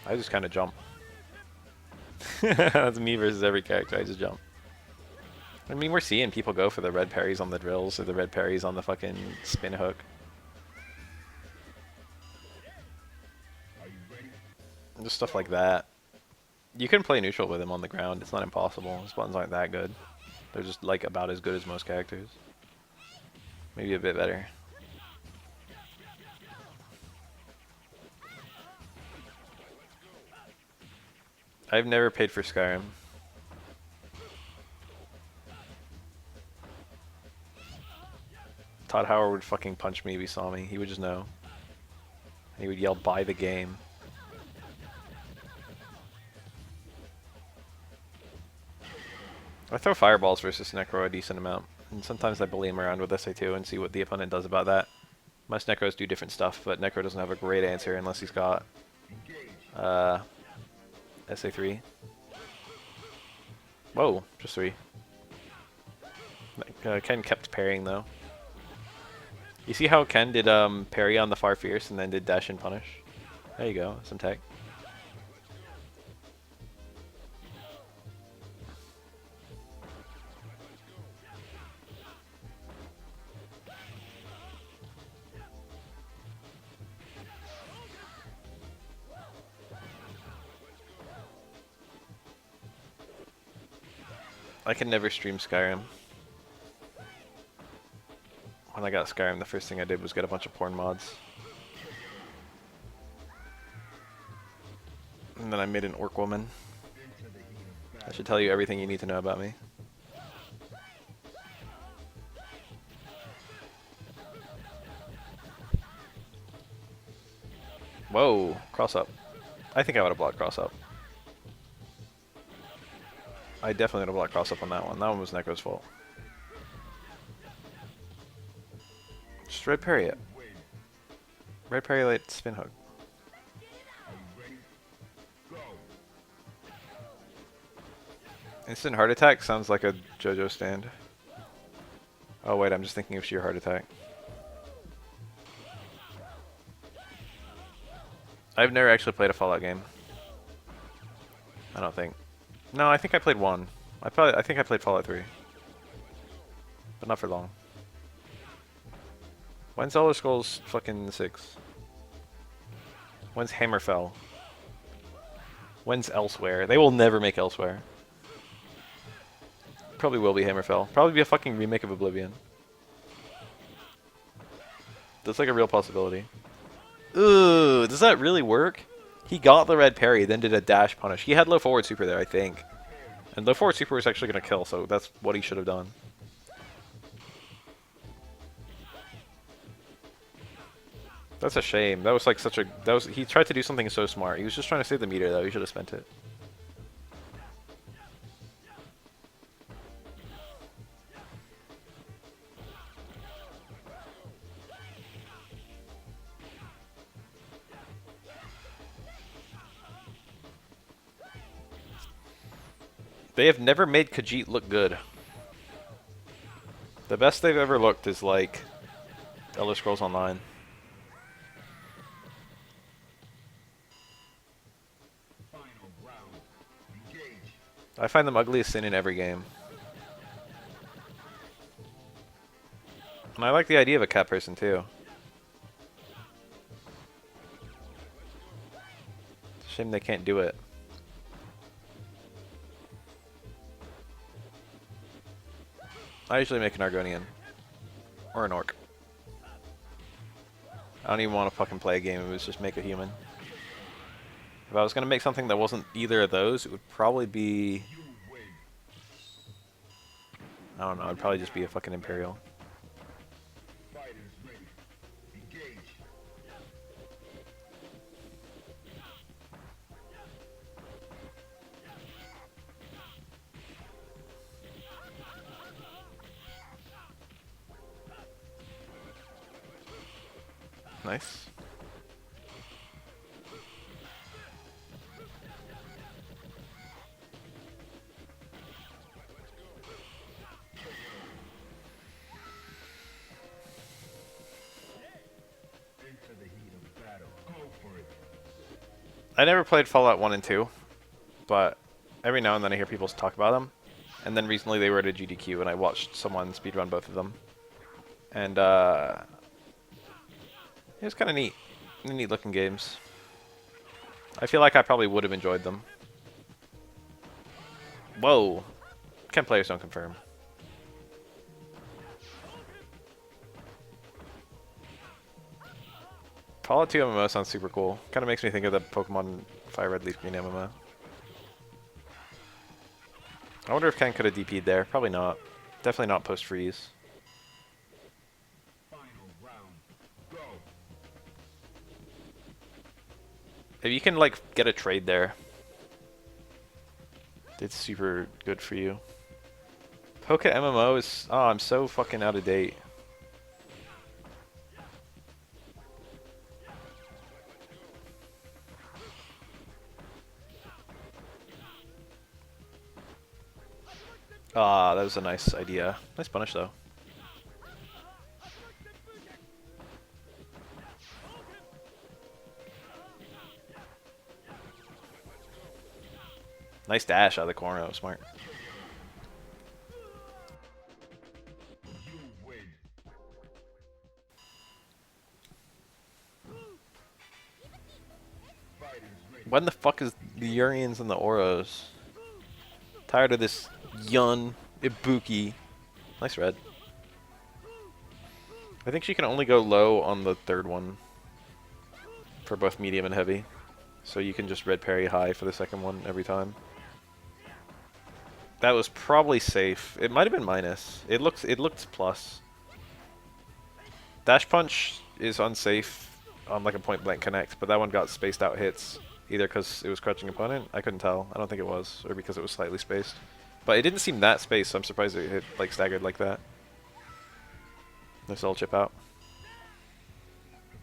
I just kind of jump. That's me versus every character. I just jump. I mean, we're seeing people go for the red parries on the drills or the red parries on the fucking spin hook. Just stuff like that. You can play neutral with him on the ground. It's not impossible. His buttons aren't that good. They're just like about as good as most characters. Maybe a bit better. I've never paid for Skyrim. Todd Howard would fucking punch me if he saw me. He would just know. And he would yell, "Buy the game." I throw fireballs versus Necro a decent amount. And sometimes I bully him around with SA2 and see what the opponent does about that. Most Necros do different stuff, but Necro doesn't have a great answer unless he's got SA3. Whoa, just 3. Ken kept parrying though. You see how Ken did parry on the Far Fierce and then did dash and punish? There you go, some tech. I can never stream Skyrim. When I got Skyrim, the first thing I did was get a bunch of porn mods. And then I made an orc woman. I should tell you everything you need to know about me. Whoa, cross up. I think I would have blocked cross up. I definitely would have blocked cross up on that one. That one was Necro's fault. Just red parry it. Red parry light spin hook. Instant heart attack sounds like a JoJo stand. Oh wait, I'm just thinking of sheer heart attack. I've never actually played a Fallout game. I don't think. No, I think I played one. I think I played Fallout 3. But not for long. When's Elder Scrolls fucking 6? When's Hammerfell? When's Elsewhere? They will never make Elsewhere. Probably will be Hammerfell. Probably be a fucking remake of Oblivion. That's like a real possibility. Ooh, does that really work? He got the red parry, then did a dash punish. He had low forward super there, I think. And low forward super was actually going to kill, so that's what he should have done. That's a shame. That was like such a... He tried to do something so smart. He was just trying to save the meter, though. He should have spent it. They have never made Khajiit look good. The best they've ever looked is like Elder Scrolls Online. I find them ugly as sin in every game. And I like the idea of a cat person too. It's a shame they can't do it. I usually make an Argonian. Or an orc. I don't even want to fucking play a game, it was just make a human. If I was going to make something that wasn't either of those, it would probably be... I don't know, it'd probably just be a fucking Imperial. Nice. Into the heat of battle. Go for it. I never played Fallout 1 and 2, but every now and then I hear people talk about them. And then recently they were at a GDQ and I watched someone speedrun both of them. And it was kind of neat. Neat looking games. I feel like I probably would have enjoyed them. Whoa. Can players don't confirm. Fallout 2 MMO sounds super cool. Kind of makes me think of the Pokemon Fire Red Leaf Green MMO. I wonder if Ken could have DP'd there. Probably not. Definitely not post-freeze. Final round. Go. If you can, like, get a trade there, it's super good for you. Poke MMO is... Oh, I'm so fucking out of date. Ah, that was a nice idea. Nice punish, though. Nice dash out of the corner. That was smart. You win. Fighters ready. When the fuck is the Urians and the Oros? Tired of this Yun, Ibuki. Nice red. I think she can only go low on the third one. For both medium and heavy. So you can just red parry high for the second one every time. That was probably safe. It might have been minus. It looked plus. Dash punch is unsafe on like a point blank connect, but that one got spaced out hits. Either because it was crouching opponent, I couldn't tell. I don't think it was, or because it was slightly spaced. But it didn't seem that spaced, so I'm surprised it hit like staggered like that. Nice little chip out.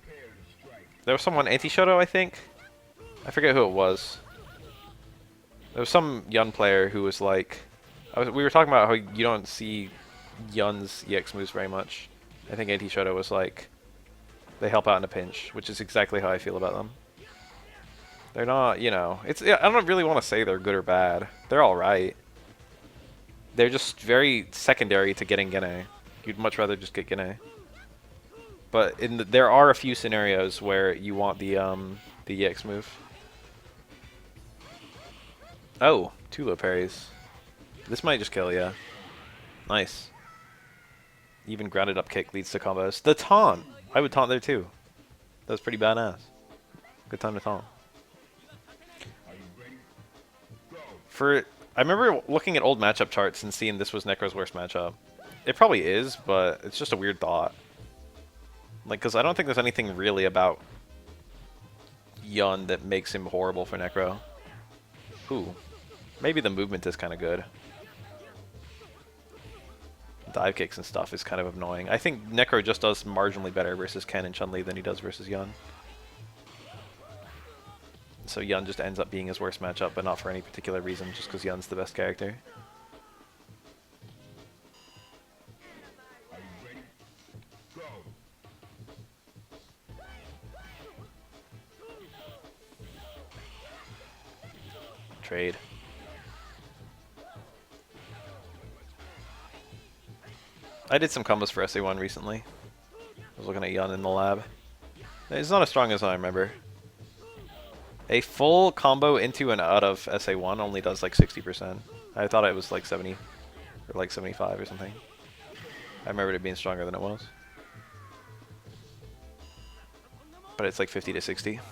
Prepare to strike. There was someone anti-Shoto, I think. I forget who it was. There was some Yun player who was like, we were talking about how you don't see Yun's EX moves very much. I think anti-Shoto was like, they help out in a pinch, which is exactly how I feel about them. They're not, you know, I don't really want to say they're good or bad. They're alright. They're just very secondary to getting Gene. You'd much rather just get Gene. But there are a few scenarios where you want the EX move. Oh, 2 low parries. This might just kill, yeah. Nice. Even grounded up kick leads to combos. The taunt! I would taunt there too. That was pretty badass. Good time to taunt. Are you ready? I remember looking at old matchup charts and seeing this was Necro's worst matchup. It probably is, but it's just a weird thought. Like, because I don't think there's anything really about Yun that makes him horrible for Necro. Ooh. Maybe the movement is kind of good. Dive kicks and stuff is kind of annoying. I think Necro just does marginally better versus Ken and Chun-Li than he does versus Yun. So Yun just ends up being his worst matchup, but not for any particular reason, just because Yun's the best character. Are you ready? Go. Trade. I did some combos for SA1 recently. I was looking at Yun in the lab. It's not as strong as I remember. A full combo into and out of SA1 only does like 60%. I thought it was like 70 or like 75 or something. I remembered it being stronger than it was. But it's like 50 to 60. Go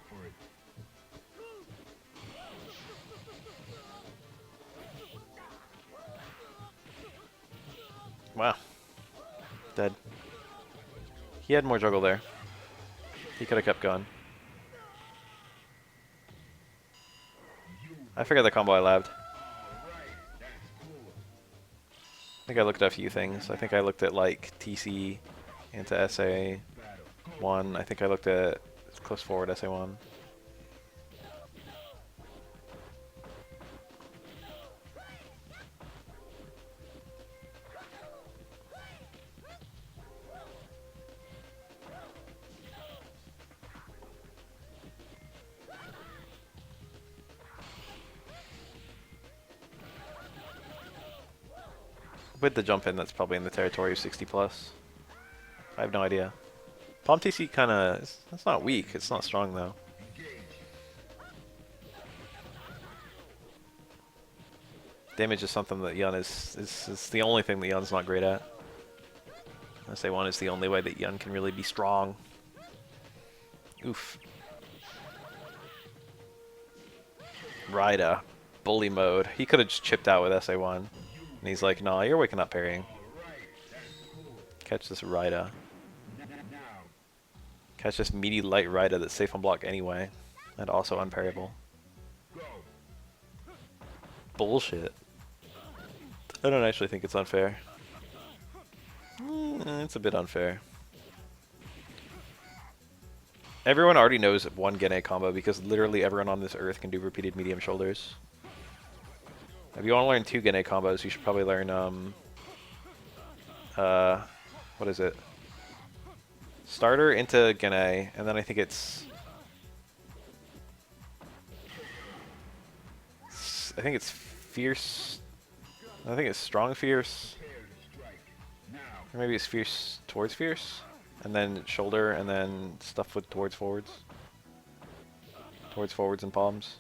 for it. Wow. Dead. He had more juggle there. He could have kept going. I forgot the combo I labbed. Alright, that's cool. I think I looked at a few things. I think I looked at like TC into SA. Battle. 1. I think I looked at close forward SA1. With the jump in, that's probably in the territory of 60 plus. I have no idea. Palm TC kind of, it's not weak, it's not strong though. Damage is something that Yun is the only thing that Yun's not great at. SA1 is the only way that Yun can really be strong. Oof. Rida. Bully mode. He could have just chipped out with SA1. And he's like, nah, you're waking up parrying. Catch this Rida. Catch this meaty light Rida that's safe on block anyway. And also unparryable. Bullshit. I don't actually think it's unfair. It's a bit unfair. Everyone already knows one Gene combo because literally everyone on this earth can do repeated medium shoulders. If you want to learn 2 Gene combos, you should probably learn, what is it? Starter into Gene, and then I think it's Fierce. I think it's Strong Fierce. Or maybe it's Fierce towards Fierce. And then shoulder, and then stuff with towards forwards. Towards forwards and palms.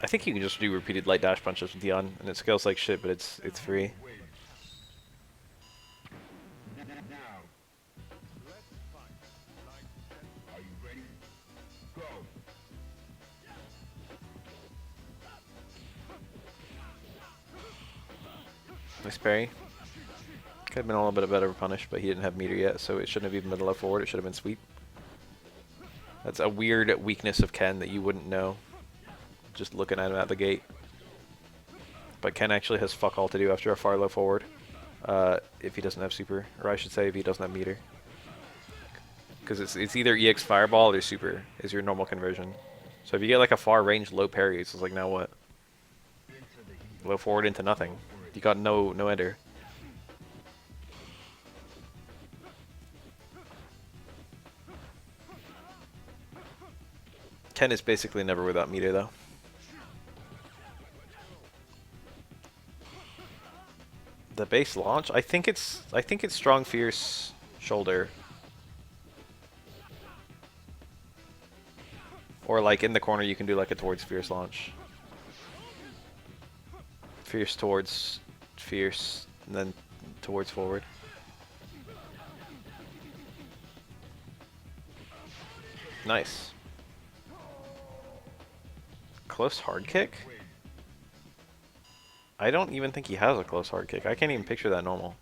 I think you can just do repeated light dash punches with Dion, and it scales like shit, but it's free. Nice parry. Could have been a little bit better punish, but he didn't have meter yet, so it shouldn't have even been left forward, it should have been sweep. That's a weird weakness of Ken that you wouldn't know just looking at him at the gate. But Ken actually has fuck all to do after a far low forward. If he doesn't have super, or I should say if he doesn't have meter. Because it's either EX Fireball or super is your normal conversion. So if you get like a far range low parry, it's like now what? Low forward into nothing. You got no ender. Ken is basically never without meter though. The base launch? I think it's strong fierce shoulder. Or like in the corner you can do like a towards fierce launch. Fierce towards fierce and then towards forward. Nice. Close hard kick? I don't even think he has a close hard kick. I can't even picture that normal.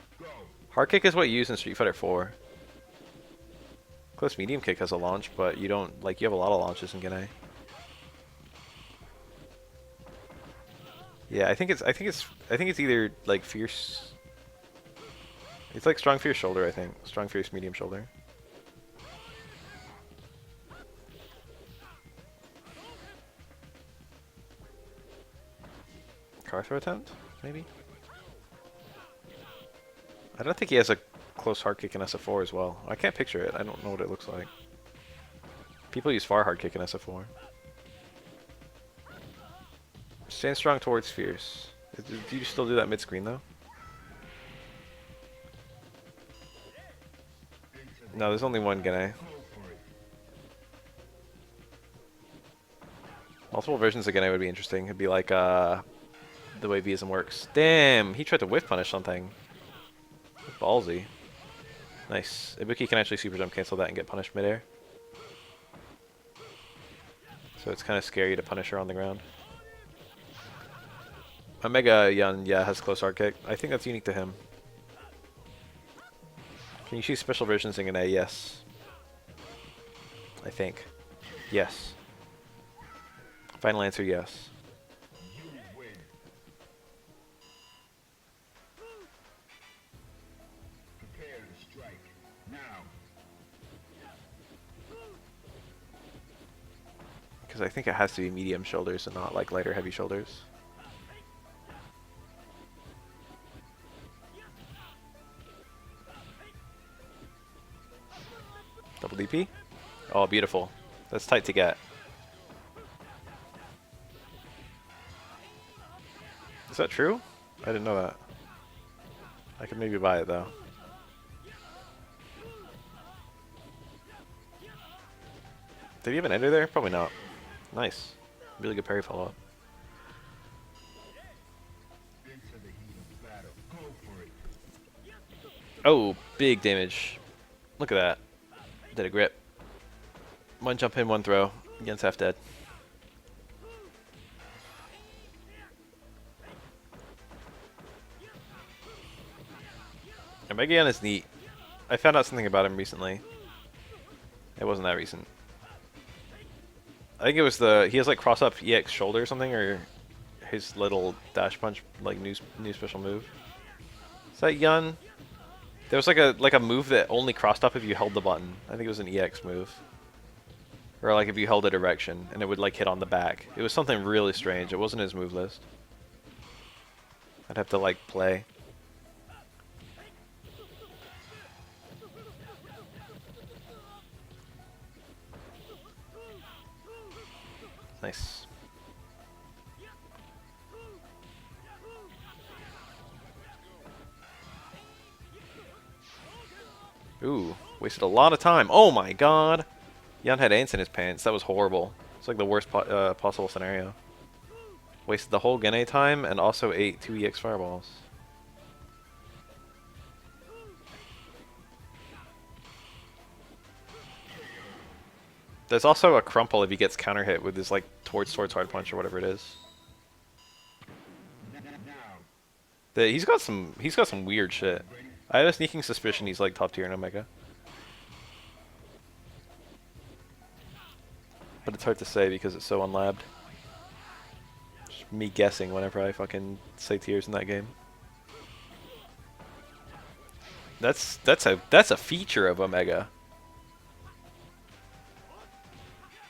Hard kick is what you use in Street Fighter 4. Close medium kick has a launch, but you don't like you have a lot of launches in Gene. Yeah, I think it's either like fierce. It's like strong fierce shoulder, I think. Strong fierce medium shoulder. Car throw attempt, maybe? I don't think he has a close hard kick in SF4 as well. I can't picture it. I don't know what it looks like. People use far hard kick in SF4. Stand strong towards fierce. Do you still do that mid-screen though? No, there's only one Gene. Multiple versions of Gene would be interesting. It'd be like the way Vism works. Damn, he tried to whiff punish something. Ballsy. Nice. Ibuki can actually super jump cancel that and get punished midair. So it's kind of scary to punish her on the ground. Omega Yun, yeah, has close hard kick. I think that's unique to him. Can you choose special versions in an A? Yes. I think. Yes. Final answer, yes. You win. Prepare to strike. Now. Because I think it has to be medium shoulders and not like lighter heavy shoulders. Double DP? Oh, beautiful. That's tight to get. Is that true? I didn't know that. I could maybe buy it though. Did he have an ender there? Probably not. Nice. Really good parry follow-up. Into the heat of battle. Go for it. Oh, big damage. Look at that. Did a grip. One jump in, one throw. Against half dead. And Megayan is neat. I found out something about him recently. It wasn't that recent. I think it was he has like cross up EX shoulder or something, or his little dash punch, like new special move. Is that Yun? There was like a move that only crossed up if you held the button. I think it was an EX move. Or like if you held a direction and it would like hit on the back. It was something really strange. It wasn't his move list. I'd have to like play. Nice. Ooh, wasted a lot of time. Oh my god! Yun had ants in his pants. That was horrible. It's like the worst possible scenario. Wasted the whole Gene time and also ate 2 EX fireballs. There's also a crumple if he gets counter hit with his like towards hard punch or whatever it is. Now. He's got some weird shit. I have a sneaking suspicion he's like top tier in Omega. But it's hard to say because it's so unlabbed. Just me guessing whenever I fucking say tiers in that game. That's a feature of Omega.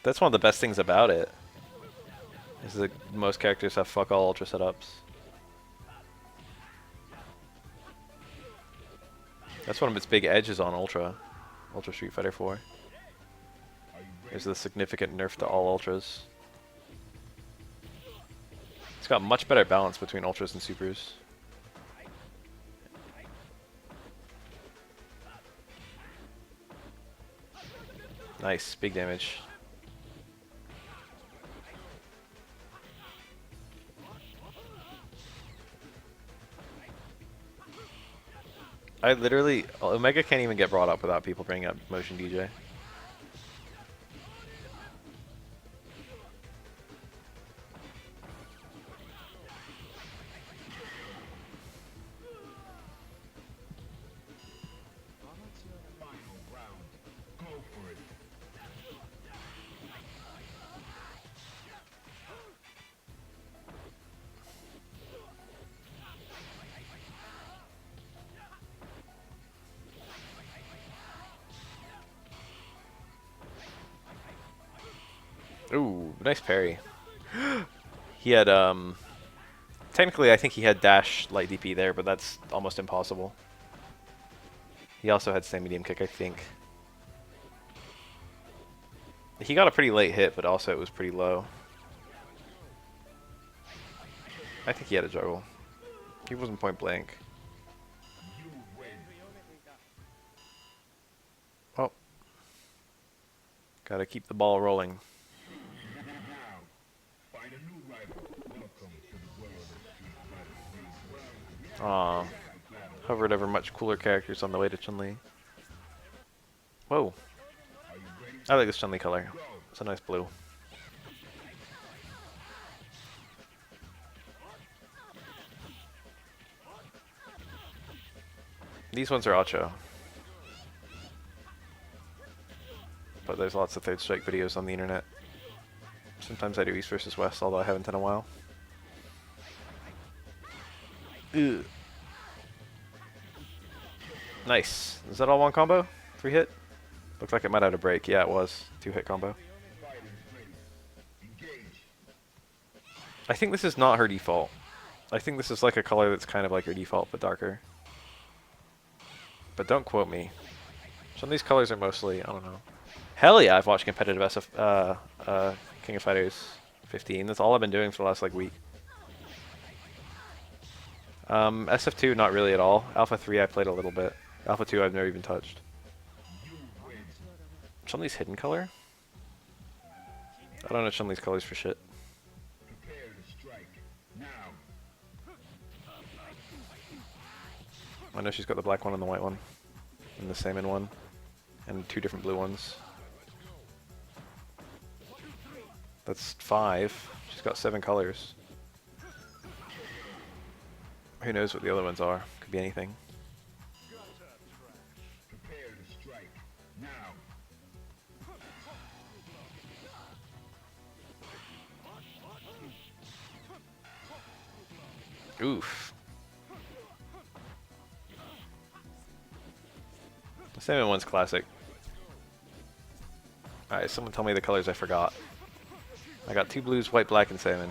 That's one of the best things about it. Is that most characters have fuck all ultra setups. That's one of its big edges on Ultra Street Fighter 4. There's a significant nerf to all ultras. It's got much better balance between ultras and supers. Nice, big damage. I literally, Omega can't even get brought up without people bringing up Motion DJ. Final round. Go for it. Ooh, nice parry. He had, technically I think he had dash light DP there, but that's almost impossible. He also had same medium kick, I think. He got a pretty late hit, but also it was pretty low. I think he had a juggle. He wasn't point blank. You win. Oh. Gotta keep the ball rolling. Now. Find a new rival. Welcome to the world of Street Fighter 3. Aw. Hovered over much cooler characters on the way to Chun-Li. Whoa. Are you ready? I like this Chun-Li color. It's a nice blue. These ones are Acho. But there's lots of Third Strike videos on the internet. Sometimes I do East versus West, although I haven't in a while. Ugh. Nice. Is that all one combo? 3 hit? Looked like it might have a break. Yeah, it was. 2-hit combo. I think this is not her default. I think this is like a color that's kind of like her default, but darker. But don't quote me. Some of these colors are mostly, I don't know. Hell yeah, I've watched competitive King of Fighters 15. That's all I've been doing for the last like week. SF2, not really at all. Alpha 3, I played a little bit. Alpha 2, I've never even touched. Some of these hidden color? I don't know some of these colors for shit. I know she's got the black one and the white one. And the salmon one. And 2 different blue ones. That's 5. She's got 7 colors. Who knows what the other ones are? Could be anything. Oof. The salmon one's classic. Alright, someone tell me the colors I forgot. I got 2 blues, white, black, and salmon.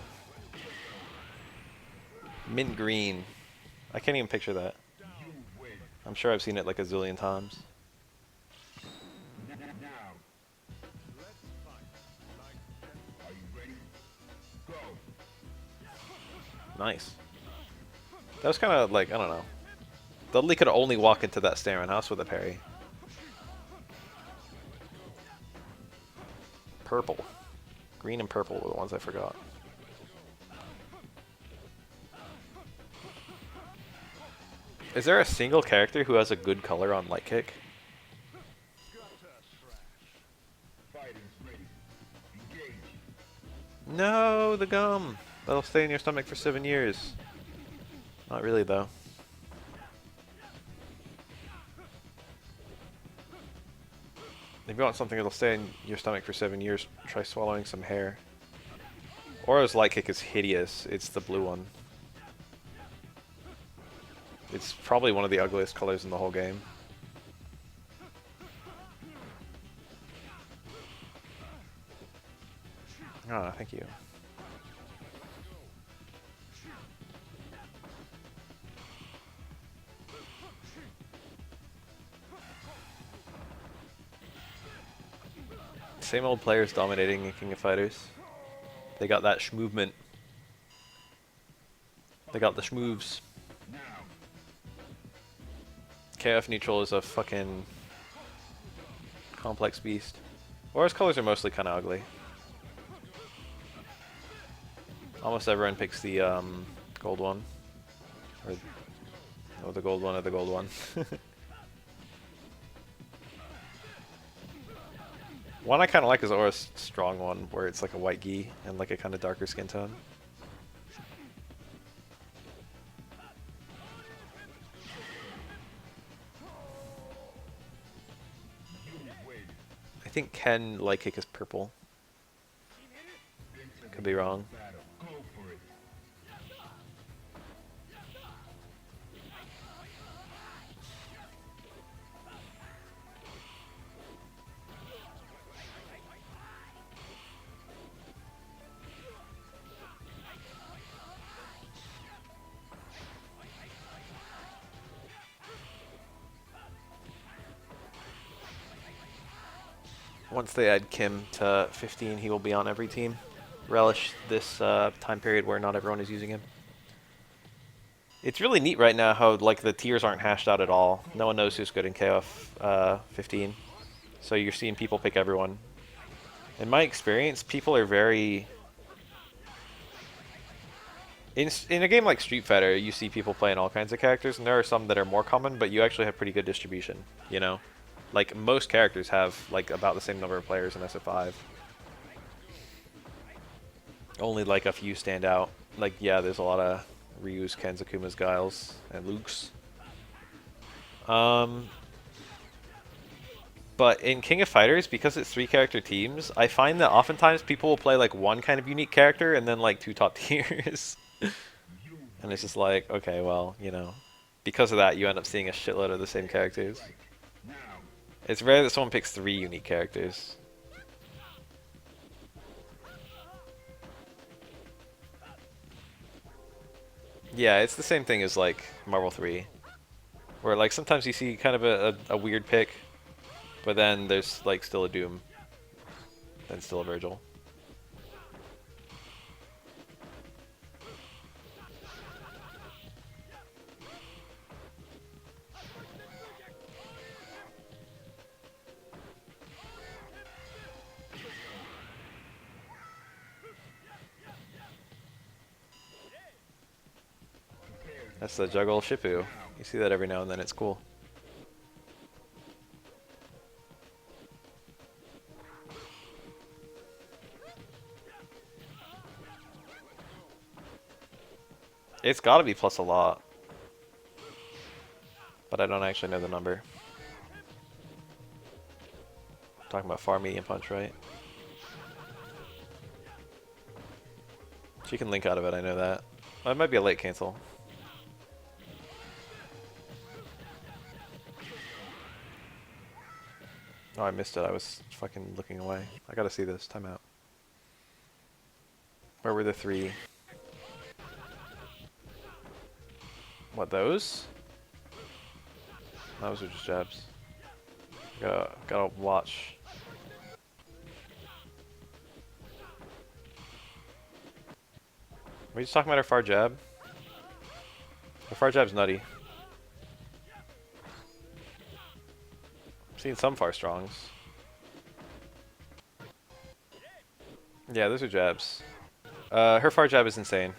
Mint green. I can't even picture that. I'm sure I've seen it like a zillion times. Nice. That was kind of like, I don't know. Dudley could only walk into that staring house with a parry. Purple. Green and purple were the ones I forgot. Is there a single character who has a good color on light kick? No, the gum! That'll stay in your stomach for 7 years. Not really, though. If you want something that'll stay in your stomach for 7 years, try swallowing some hair. Aura's light kick is hideous. It's the blue one. It's probably one of the ugliest colors in the whole game. Ah, thank you. Same old players dominating in King of Fighters. They got that schmovement. They got the schmoves. KF neutral is a fucking complex beast. Aura's colors are mostly kind of ugly. Almost everyone picks the gold one. Or the gold one or the gold one. One I kind of like is Aura's strong one, where it's like a white gi and like a kind of darker skin tone. I think Ken light kick is purple. Could be wrong. Once they add Kim to 15, he will be on every team. Relish this time period where not everyone is using him. It's really neat right now how like the tiers aren't hashed out at all. No one knows who's good in KOF 15. So you're seeing people pick everyone. In my experience, people are very... In a game like Street Fighter, you see people playing all kinds of characters, and there are some that are more common, but you actually have pretty good distribution, you know? Like, most characters have, like, about the same number of players in SF5. Only, like, a few stand out. Like, yeah, there's a lot of Ryu's, Kens, Akuma's, Guiles, and Luke's. Um, but in King of Fighters, because it's 3 character teams, I find that oftentimes people will play like one kind of unique character and then like 2 top tiers. You And it's win. just like, okay, well, you know, because of that, you end up seeing a shitload of the same characters. Strike. Now. It's rare that someone picks 3 unique characters. Yeah, it's the same thing as like Marvel 3, where like sometimes you see kind of a weird pick, but then there's like still a Doom, then still a Virgil. Prepare to That's the strike. juggle Shippu. Now. You see that every now and then, it's cool. It's gotta be plus a lot, but I don't actually know the number. Talking about far medium punch, right? She can link out of it, I know that. Oh, it might be a late cancel. Oh, I missed it. I was fucking looking away. I gotta see this. Timeout. Where were the 3? What, those? Those are just jabs. Gotta watch. Are we just talking about her far jab? Her far jab's nutty. I've seen some far strongs. Yeah, those are jabs. Her far jab is insane.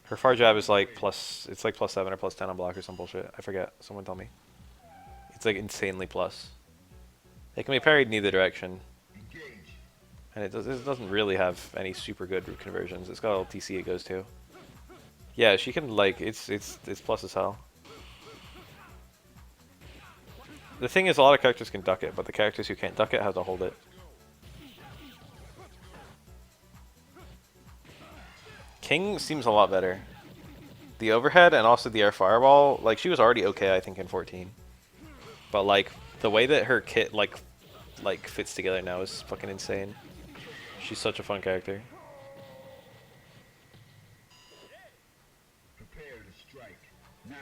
Her far jab is like plus, it's like plus 7 or plus 10 on block or some bullshit. I forget. Someone tell me. It's like insanely plus. It can be parried in either direction. Engage. And it doesn't really have any super good root conversions. It's got LTC it goes to. Yeah, she can like, it's plus as hell. The thing is, a lot of characters can duck it, but the characters who can't duck it have to hold it. King seems a lot better. The overhead and also the air fireball, like she was already okay, I think, in 14. But like the way that her kit like fits together now is fucking insane. She's such a fun character. Prepare to strike. Now.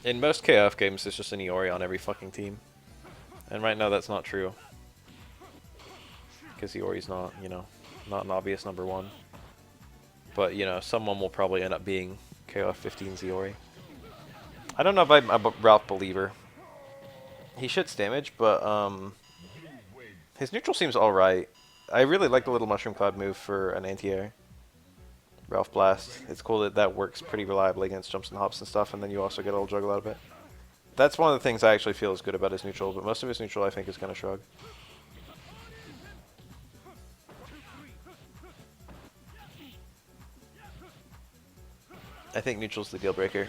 In most KF games, there's just an Iori on every fucking team. And right now that's not true. Because Iori's not, you know, not an obvious number 1. But, you know, someone will probably end up being KF 15's Iori. I don't know if I'm a Ralph believer. He shits damage, but You win. his neutral seems alright. I really like the little Mushroom Cloud move for an anti-air. Ralph Blast. It's cool that that works pretty reliably against jumps and hops and stuff, and then you also get a little juggle out of it. That's one of the things I actually feel is good about his neutral, but most of his neutral I think is kind of shrug. I think neutral's the deal breaker.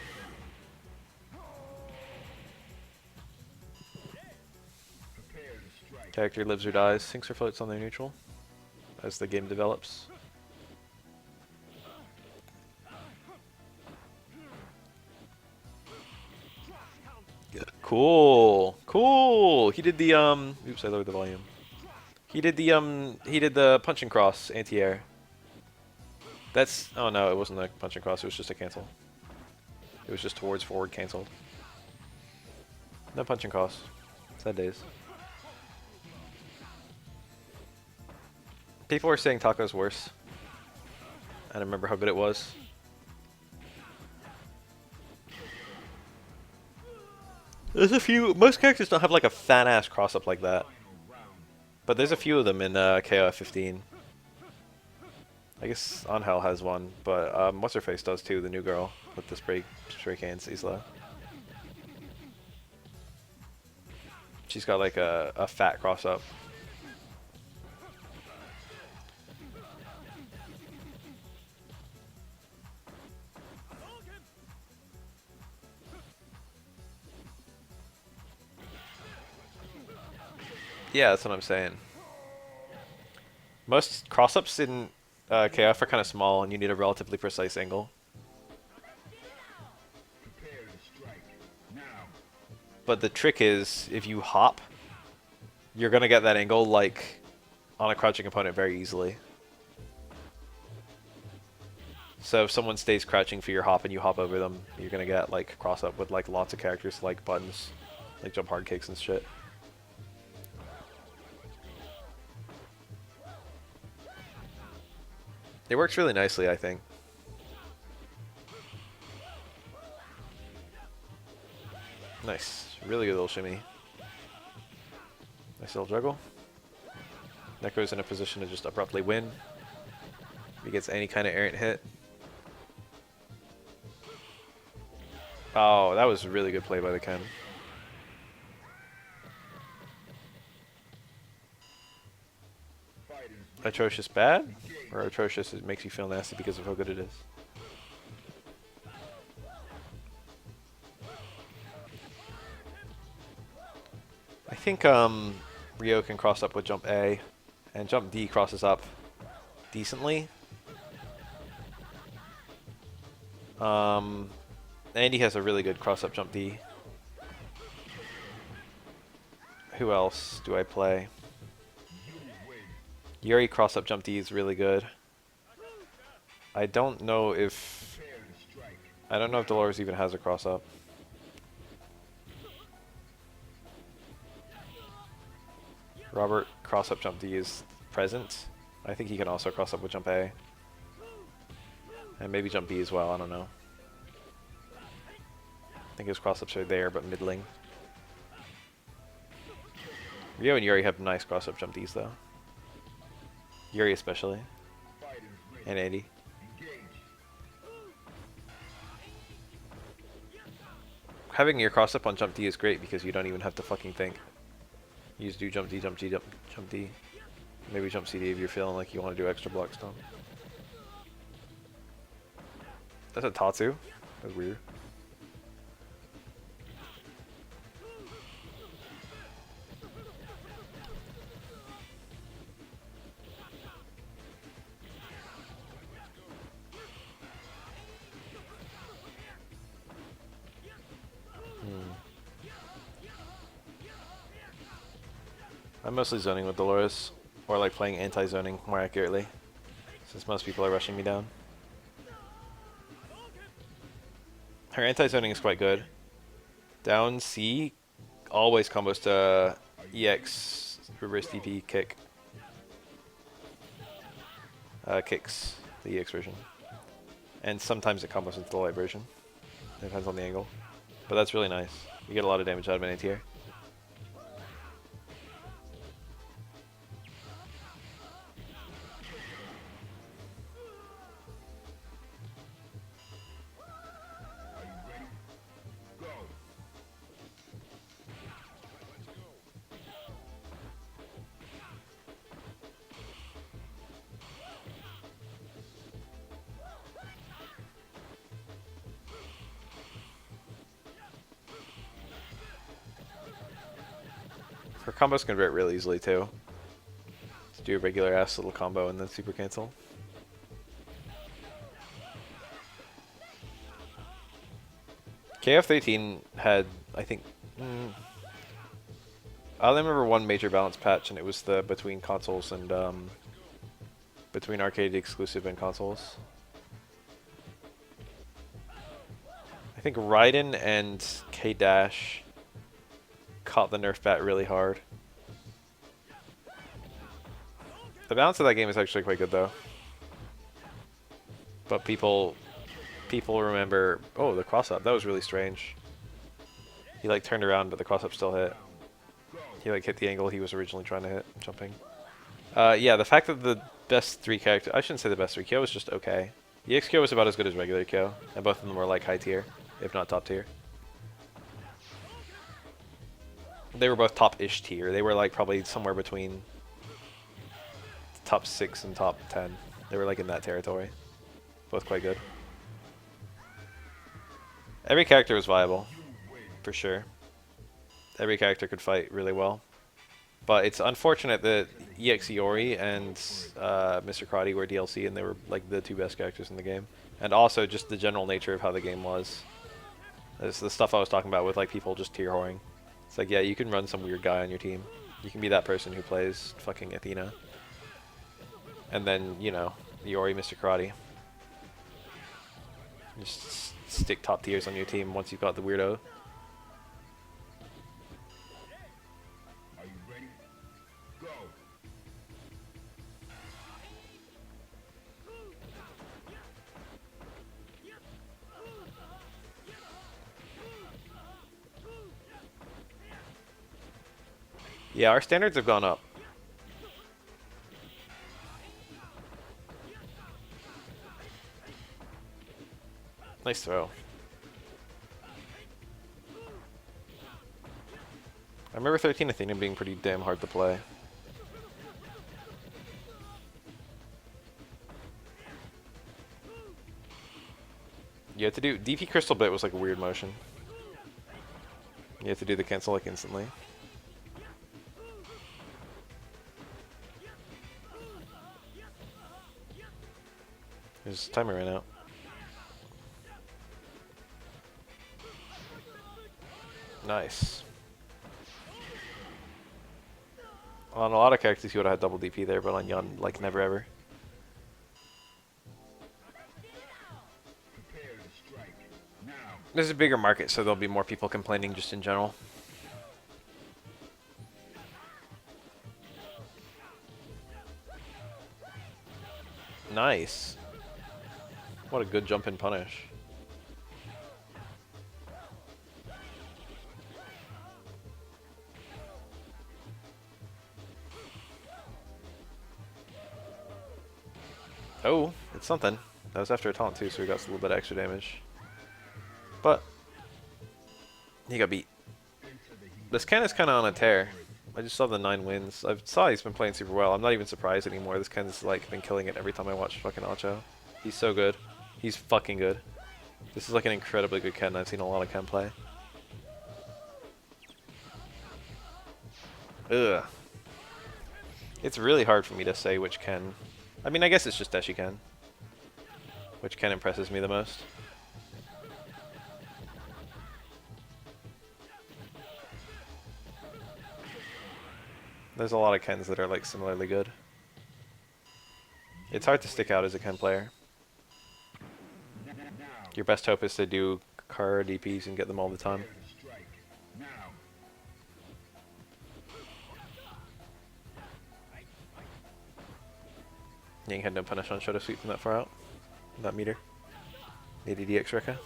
Prepare to strike. Character lives or dies, sinks or floats on their neutral as the game develops. Cool. Cool. He did the oops, I lowered the volume. He did the punch and cross anti-air. That's oh no, it wasn't a punch and cross, it was just a cancel. It was just towards forward canceled. No punch and cross. Sad days. People were saying Taco's worse. I don't remember how good it was. There's a few. Most characters don't have like a fat ass cross up like that. But there's a few of them in KOF 15. I guess Angel has one, but what's her face does too, the new girl with the spray cans, Isla. She's got like a fat cross up. Yeah, that's what I'm saying. Most cross-ups in KF are kind of small, and you need a relatively precise angle. Prepare to strike. Now. But the trick is, if you hop, you're gonna get that angle like on a crouching opponent very easily. So if someone stays crouching for your hop and you hop over them, you're gonna get like cross-up with like lots of characters like buttons, like jump hard kicks and shit. It works really nicely, I think. Nice. Really good little shimmy. Nice little juggle. Necro's in a position to just abruptly win. If he gets any kind of errant hit. Oh, that was a really good play by the Ken. Atrocious bad? Or atrocious it makes you feel nasty because of how good it is? I think Rio can cross up with jump A, and jump D crosses up decently. Andy has a really good cross up jump D. Who else do I play? Yuri cross up jump D is really good. I don't know if Dolores even has a cross up. Robert cross up jump D is present. I think he can also cross up with jump A. And maybe jump B as well, I don't know. I think his cross ups are there, but middling. Rio and Yuri have nice cross up jump Ds though. Yuri especially. And Andy. Having your cross up on jump D is great because you don't even have to fucking think. You just do jump D, jump D, jump D. Maybe jump CD if you're feeling like you want to do extra block stun. That's a Tatsu. That's weird. I'm mostly zoning with Dolores, or like playing anti-zoning more accurately, since most people are rushing me down. Her anti-zoning is quite good. Down C always combos to EX reverse DP kick. Kicks the EX version. And sometimes it combos with the light version. Depends on the angle. But that's really nice. You get a lot of damage out of an anti-air. Her combos convert real easily too. Just do a regular ass little combo and then super cancel. KF13 had, I think, I only remember one major balance patch, and it was the between consoles and between arcade exclusive and consoles. I think Raiden and K-Dash caught the nerf bat really hard. The balance of that game is actually quite good though. But people remember, oh, the cross up, that was really strange. He like turned around but the cross up still hit. He like hit the angle he was originally trying to hit, jumping. Yeah, the fact that the best three characters, I shouldn't say the best three, Kyo was just okay. EX Kyo was about as good as regular Kyo, and both of them were like high tier, if not top tier. They were both top-ish tier. They were like probably somewhere between top 6 and top 10. They were like in that territory. Both quite good. Every character was viable, for sure. Every character could fight really well. But it's unfortunate that EX Iori and Mr. Karate were DLC and they were like the two best characters in the game. And also just the general nature of how the game was. It's the stuff I was talking about with like people just tier whoring. It's like, yeah, you can run some weird guy on your team. You can be that person who plays fucking Athena. And then, you know, Iori, Mr. Karate. Just stick top tiers on your team once you've got the weirdo. Are you ready? Go. Yeah, our standards have gone up. Nice throw. I remember 13 Athena being pretty damn hard to play. You had to do... DP Crystal Bit was like a weird motion. You have to do the cancel like instantly. His timer ran out. Nice. On a lot of characters you would have had double DP there, but on Yun, like never ever. Prepare to strike. Now. There's a bigger market, so there'll be more people complaining just in general. Nice. What a good jump and punish. Oh, it's something. That was after a taunt too, so we got a little bit of extra damage. But he got beat. This Ken is kind of on a tear. I just saw the 9 wins. I saw he's been playing super well. I'm not even surprised anymore. This Ken's like been killing it every time I watch fucking Acho. He's so good. He's fucking good. This is like an incredibly good Ken. I've seen a lot of Ken play. Ugh. It's really hard for me to say which Ken. I mean, I guess it's just Deshi Ken. Which Ken impresses me the most. There's a lot of Kens that are like similarly good. It's hard to stick out as a Ken player. Your best hope is to do car DPs and get them all the time. Yang had no punish on Shadow Sweep from that far out. That meter. Needed DX Rekka.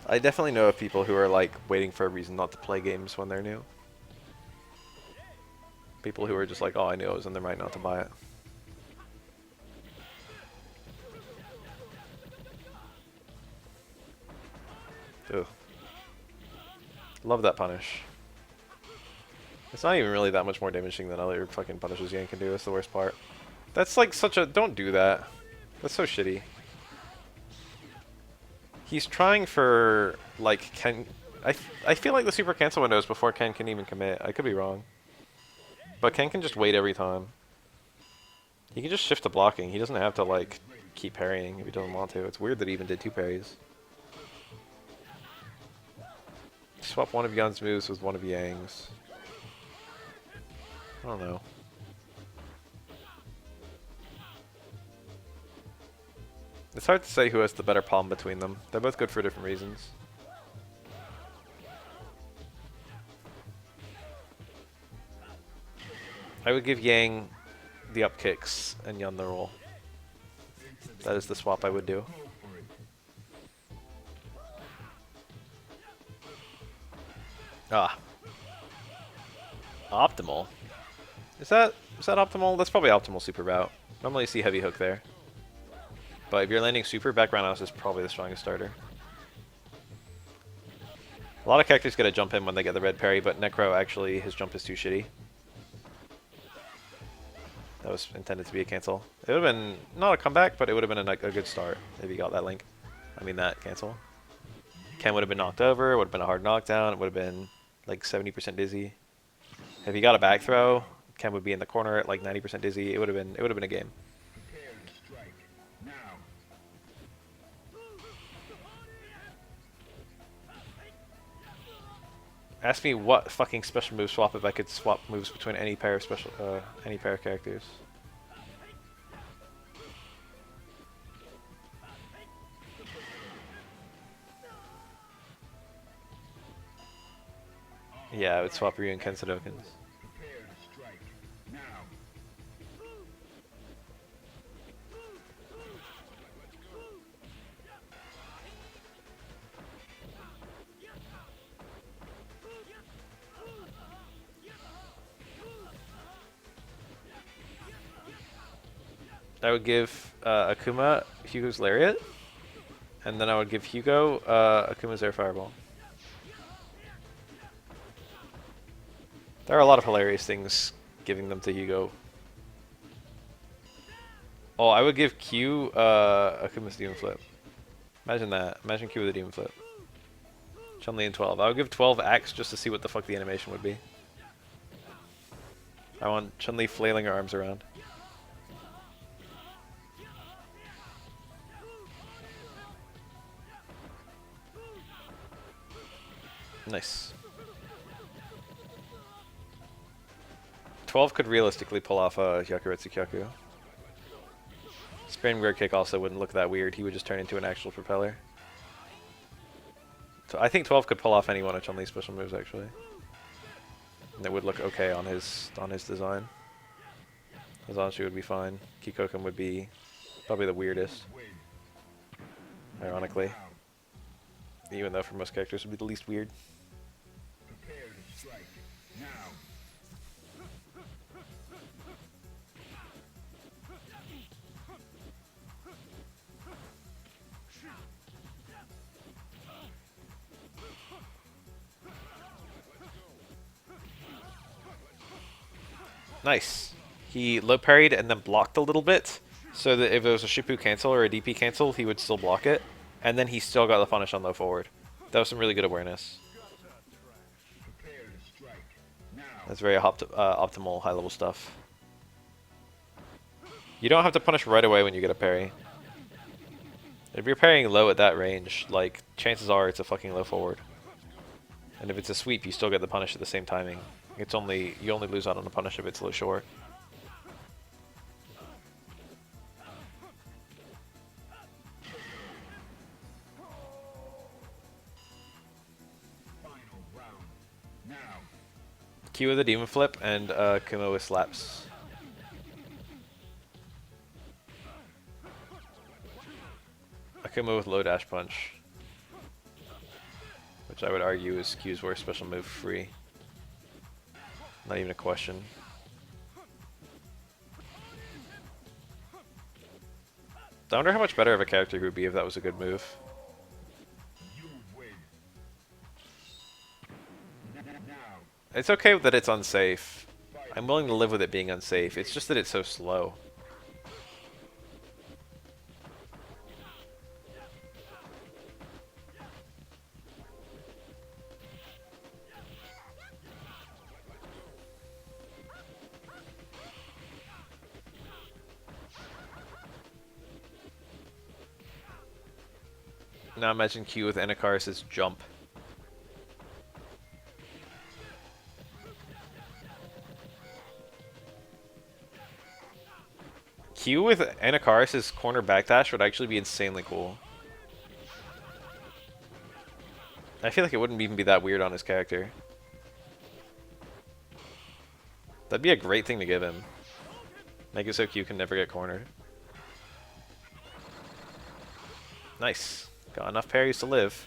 I definitely know of people who are like waiting for a reason not to play games when they're new. People who are just like, oh, I knew it was in their mind not to buy it. Ugh. Love that punish. It's not even really that much more damaging than other fucking punishes Yang can do. That's the worst part. That's like such a... Don't do that. That's so shitty. He's trying for, like, Ken... I feel like the super cancel window is before Ken can even commit. I could be wrong. But Ken can just wait every time. He can just shift to blocking. He doesn't have to, like, keep parrying if he doesn't want to. It's weird that he even did 2 parries. Swap one of Yun's moves with one of Yang's. I don't know. It's hard to say who has the better palm between them. They're both good for different reasons. I would give Yang the up kicks and Yun the roll. That is the swap I would do. Ah, optimal. Is that optimal? That's probably optimal super bout. Normally you see heavy hook there. But if you're landing super, back roundhouse is probably the strongest starter. A lot of characters get a jump in when they get the red parry, but Necro actually, his jump is too shitty. That was intended to be a cancel. It would have been, not a comeback, but it would have been a good start if he got that link. I mean that cancel. Ken would have been knocked over, would have been a hard knockdown, it would have been like 70% dizzy. If he got a back throw, Ken would be in the corner at like 90% dizzy. It would have been a game. Prepare to strike. Now. Ask me what fucking special move swap if I could swap moves between any pair of any pair of characters. Yeah, I would swap Ryu and Ken Sadokins. Prepare to strike. Now. I would give Akuma Hugo's Lariat, and then I would give Hugo Akuma's Air Fireball. There are a lot of hilarious things giving them to Hugo. Oh, I would give Q Akuma's Demon Flip. Imagine that. Imagine Q with a Demon Flip. Chun-Li in 12. I would give 12 Axe just to see what the fuck the animation would be. I want Chun-Li flailing her arms around. Nice. 12 could realistically pull off a Hyakuretsu Kyaku. Spin rear kick also wouldn't look that weird. He would just turn into an actual propeller. So I think 12 could pull off any one of Chun-Li's special moves actually. And it would look okay on his design. Azanshi would be fine. Kikoken would be probably the weirdest. Ironically. Even though for most characters would be the least weird. Prepare to strike. Now. Nice. He low parried and then blocked a little bit, so that if it was a Shippu cancel or a DP cancel, he would still block it, and then he still got the punish on low forward. That was some really good awareness. Prepare to strike. Now. That's very optimal high level stuff. You don't have to punish right away when you get a parry. If you're parrying low at that range, like, chances are it's a fucking low forward. And if it's a sweep, you still get the punish at the same timing. You only lose out on the punish if it's low short. Final round. Now. Q with a demon flip and Kuma with slaps. Akuma with low dash punch, which I would argue is Q's worst special move free. Not even a question. I wonder how much better of a character he would be if that was a good move. You win. Now. It's okay that it's unsafe. I'm willing to live with it being unsafe. It's just that it's so slow. Now imagine Q with Anacaris' jump. Q with Anacaris' corner backdash would actually be insanely cool. I feel like it wouldn't even be that weird on his character. That'd be a great thing to give him. Make it so Q can never get cornered. Nice. Got enough parries to live.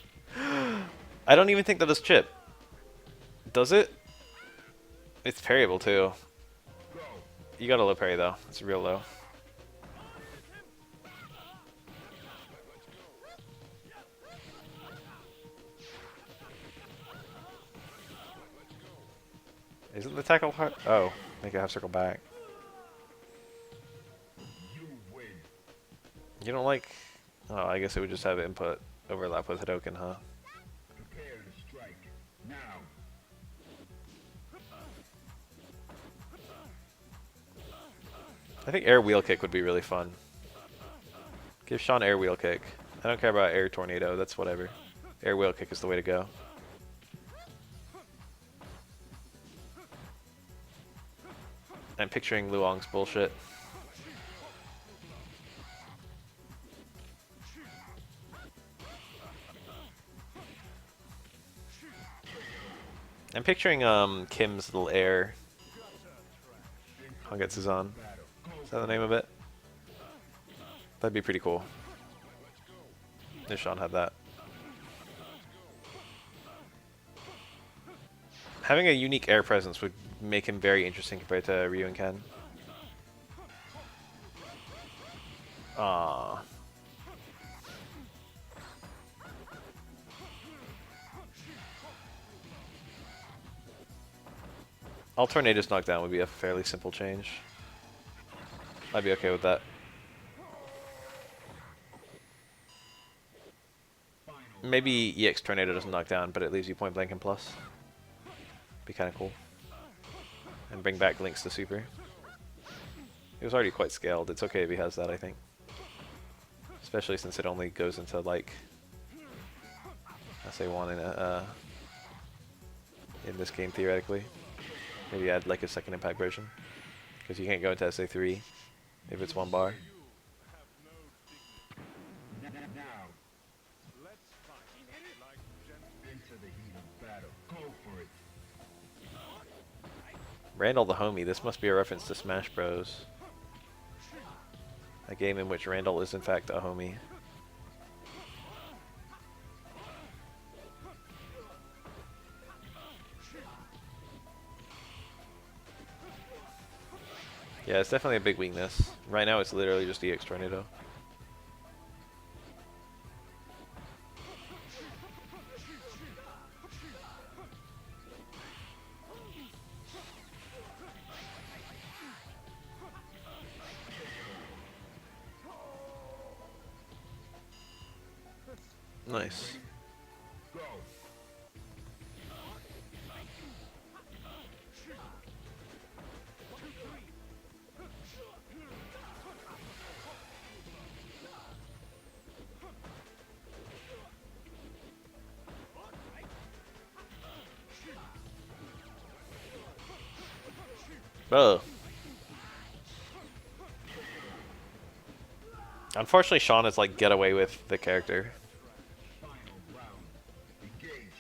I don't even think that is chip. Does it? It's parryable too. Go. You got a low parry though. It's real low. Isn't the tackle hard? Oh, make a half circle back. You win. You don't like... Oh, I guess it would just have input overlap with Hadoken, huh? Prepare to strike. Now. I think air wheel kick would be really fun. Give Sean air wheel kick. I don't care about air tornado, that's whatever. Air wheel kick is the way to go. I'm picturing Luong's bullshit. I'm picturing Kim's little air. Hangetsu's-on. Is that the name of it? That'd be pretty cool. If Sean had that. Having a unique air presence would make him very interesting compared to Ryu and Ken. Aww. All Tornadoes knockdown would be a fairly simple change. I'd be okay with that. Maybe EX Tornado doesn't knock down, but it leaves you point blank and plus. Be kind of cool. And bring back links to super. It was already quite scaled. It's okay if he has that, I think. Especially since it only goes into like SA1 in this game theoretically. Maybe add like a second impact version, because you can't go into SA3 if it's one bar. Now. Into the heat of battle. Go for it. Randall the homie. This must be a reference to Smash Bros. A game in which Randall is in fact a homie. Yeah, it's definitely a big weakness. Right now it's literally just EX Tornado. Nice. Go. Oh. Unfortunately, Sean is like get away with the character. Final round. Engage.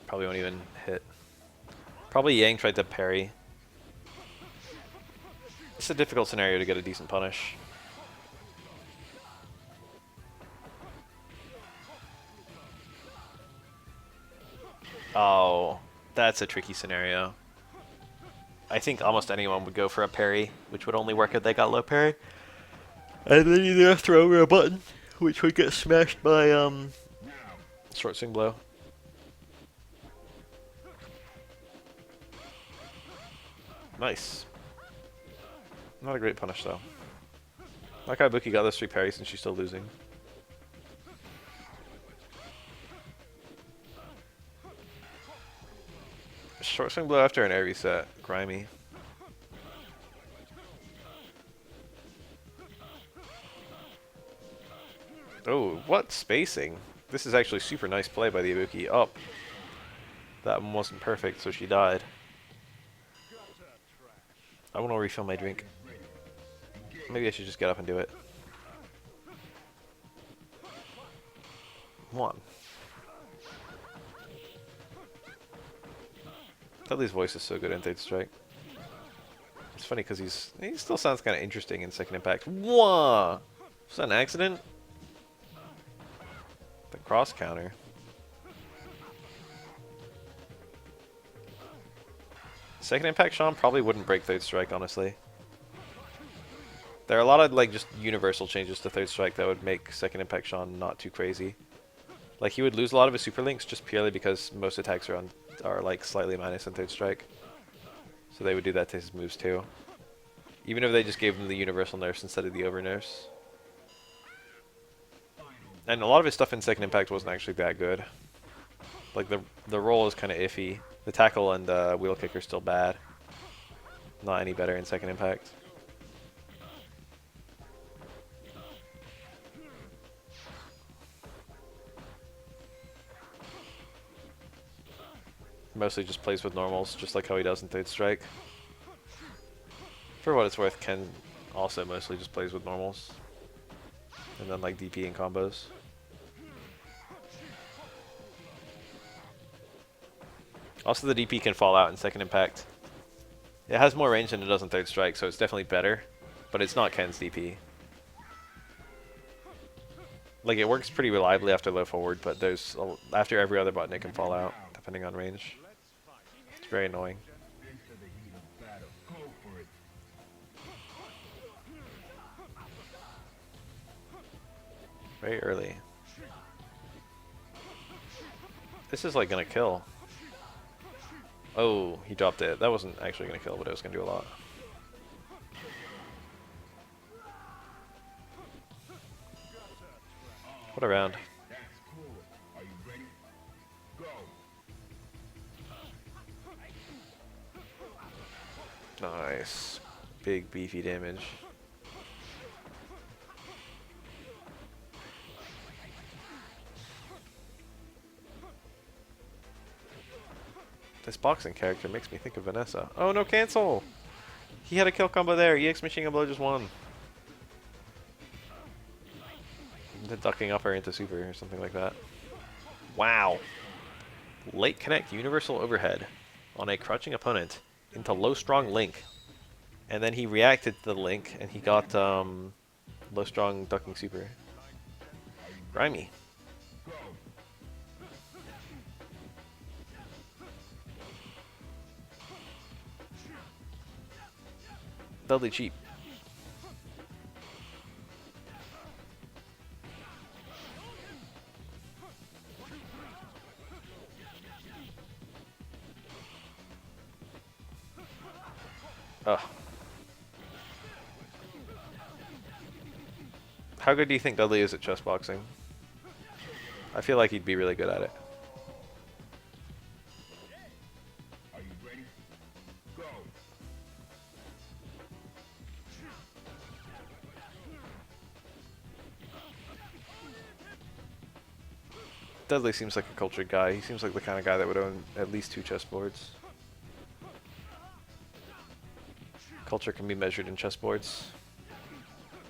Probably won't even hit. Probably Yang tried to parry. It's a difficult scenario to get a decent punish. Oh, that's a tricky scenario. I think almost anyone would go for a parry, which would only work if they got low parry. And then either throw over a button, which would get smashed by Now. short swing blow. Nice. Not a great punish though. Like how Ibuki got those 3 parries and she's still losing. Short swing blow after an air reset. Grimy. Oh, what spacing? This is actually super nice play by the Ibuki. Oh. That one wasn't perfect, so she died. I want to refill my drink. Maybe I should just get up and do it. One. Dudley's voice is so good in Third Strike. It's funny because he still sounds kind of interesting in Second Impact. Whoa! Was that an accident? The Cross counter. Second Impact Sean probably wouldn't break Third Strike, honestly. There are a lot of like just universal changes to Third Strike that would make Second Impact Sean not too crazy. Like he would lose a lot of his super links just purely because most attacks are like slightly minus in Third Strike. So they would do that to his moves too. Even if they just gave him the universal nerfs instead of the over nerfs. And a lot of his stuff in Second Impact wasn't actually that good. Like the roll is kind of iffy. The tackle and the wheel kick are still bad. Not any better in Second Impact. Mostly just plays with normals, just like how he does in Third Strike. For what it's worth, Ken also mostly just plays with normals. And then like DP and combos. Also the DP can fall out in Second Impact. It has more range than it does in Third Strike, so it's definitely better. But it's not Ken's DP. Like it works pretty reliably after low forward, but after every other button it can fall out, depending on range. It's very annoying. Very early. This is like gonna kill. Oh, he dropped it. That wasn't actually gonna kill, but it was gonna do a lot. What a round. Nice. Big beefy damage. This boxing character makes me think of Vanessa. Oh no, cancel! He had a kill combo there. EX Machine Gun Blow just won. The ducking upper into super or something like that. Wow. Late connect universal overhead on a crouching opponent into low strong link. And then he reacted to the link and he got low strong ducking super. Grimy. Dudley cheap. Ugh. How good do you think Dudley is at chess boxing? I feel like he'd be really good at it. Are you ready? Go. Dudley seems like a cultured guy. He seems like the kind of guy that would own at least 2 chessboards. Culture can be measured in chessboards.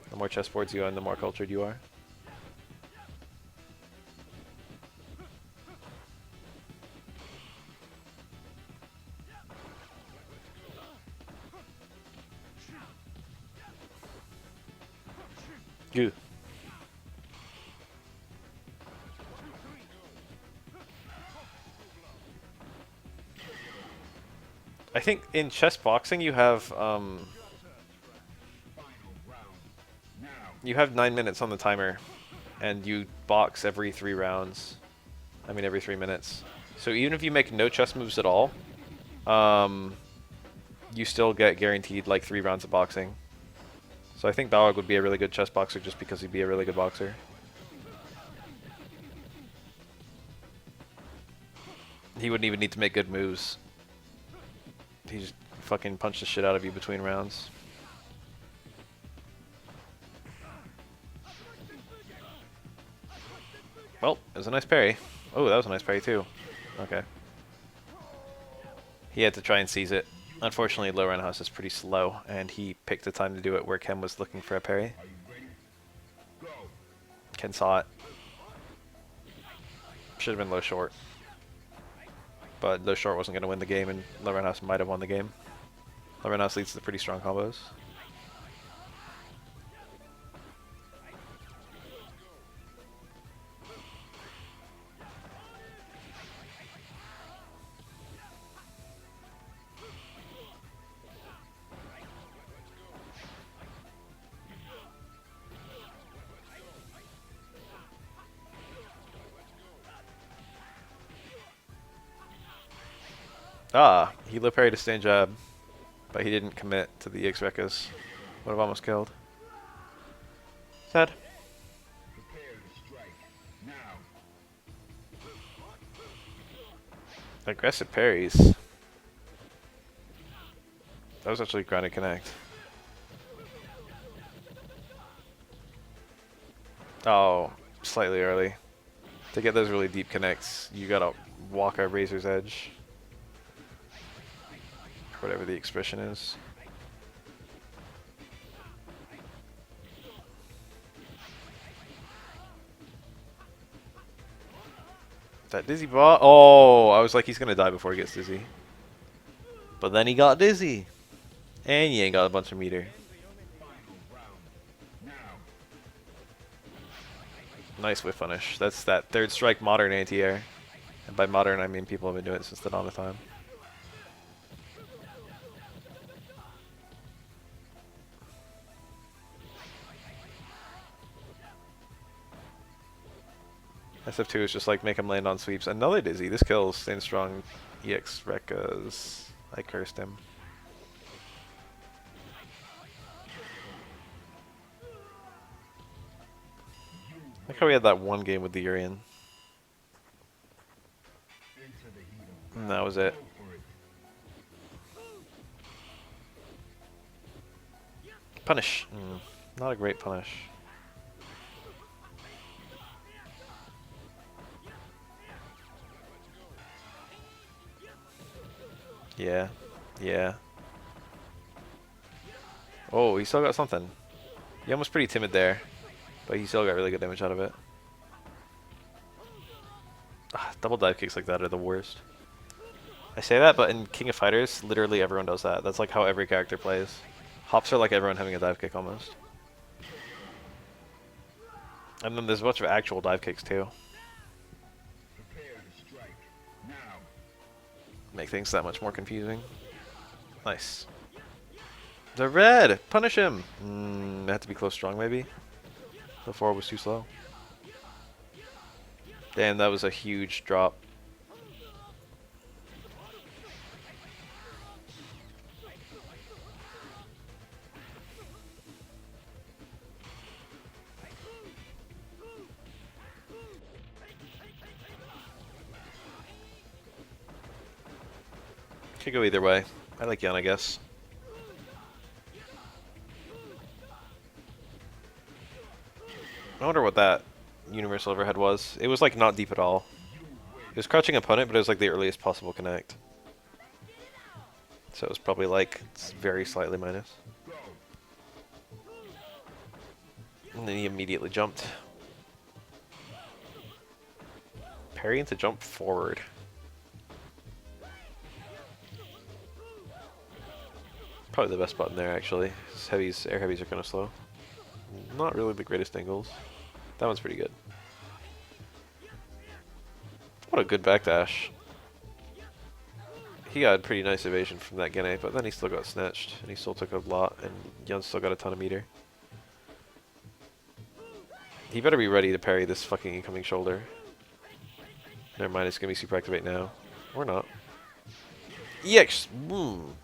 The more chessboards you own, the more cultured you are. Goo. I think in chess boxing you have 9 minutes on the timer, and you box every 3 rounds. I mean every 3 minutes. So even if you make no chess moves at all, you still get guaranteed like 3 rounds of boxing. So I think Balrog would be a really good chess boxer just because he'd be a really good boxer. He wouldn't even need to make good moves. He just fucking punched the shit out of you between rounds. Well, it was a nice parry. Oh, that was a nice parry too. Okay. He had to try and seize it. Unfortunately, low roundhouse is pretty slow, and he picked a time to do it where Ken was looking for a parry. Ken saw it. Should have been low short. But low short wasn't going to win the game, and low roundhouse might have won the game. Low roundhouse leads to pretty strong combos. Ah, he low parried a stand jab, but he didn't commit to the EX Rekkas. Would have almost killed. Sad. Prepare to strike. Now. Aggressive parries. That was actually grounded connect. Oh, slightly early. To get those really deep connects, you gotta walk a razor's edge. Whatever the expression is. That dizzy ball. Oh, I was like, he's gonna die before he gets dizzy. But then he got dizzy. And he ain't got a bunch of meter. Final round. Now. Nice whiff punish. That's that third strike modern anti-air. And by modern, I mean people have been doing it since the dawn of time. SF2 is just like make him land on sweeps. Another dizzy. This kills. Stand strong. EX Rekkas. I cursed him. Like how we had that one game with the Urian. Into the heat of And that was it. Go for it. Punish. Not a great punish. Yeah. Yeah. Oh, he still got something. He was pretty timid there, but he still got really good damage out of it. Double dive kicks like that are the worst. I say that, but in King of Fighters, literally everyone does that. That's like how every character plays. Hops are like everyone having a dive kick almost. And then there's a bunch of actual dive kicks too. Prepare to strike. Now. Make things that much more confusing. Nice. The red! Punish him! It had to be close strong maybe. The forward was too slow. Damn, that was a huge drop. Could go either way. I like Yan, I guess. I wonder what that universal overhead was. It was like not deep at all. It was crouching opponent, but it was like the earliest possible connect. So it was probably like very slightly minus. And then he immediately jumped. Parrying to jump forward. Probably the best button there, actually. Heavies, air heavies are kind of slow. Not really the greatest angles. That one's pretty good. What a good backdash. He got pretty nice evasion from that Gene, but then he still got snatched, and he still took a lot, and Yun still got a ton of meter. He better be ready to parry this fucking incoming shoulder. Never mind, it's gonna be super activate now. Or not. EX! Boom!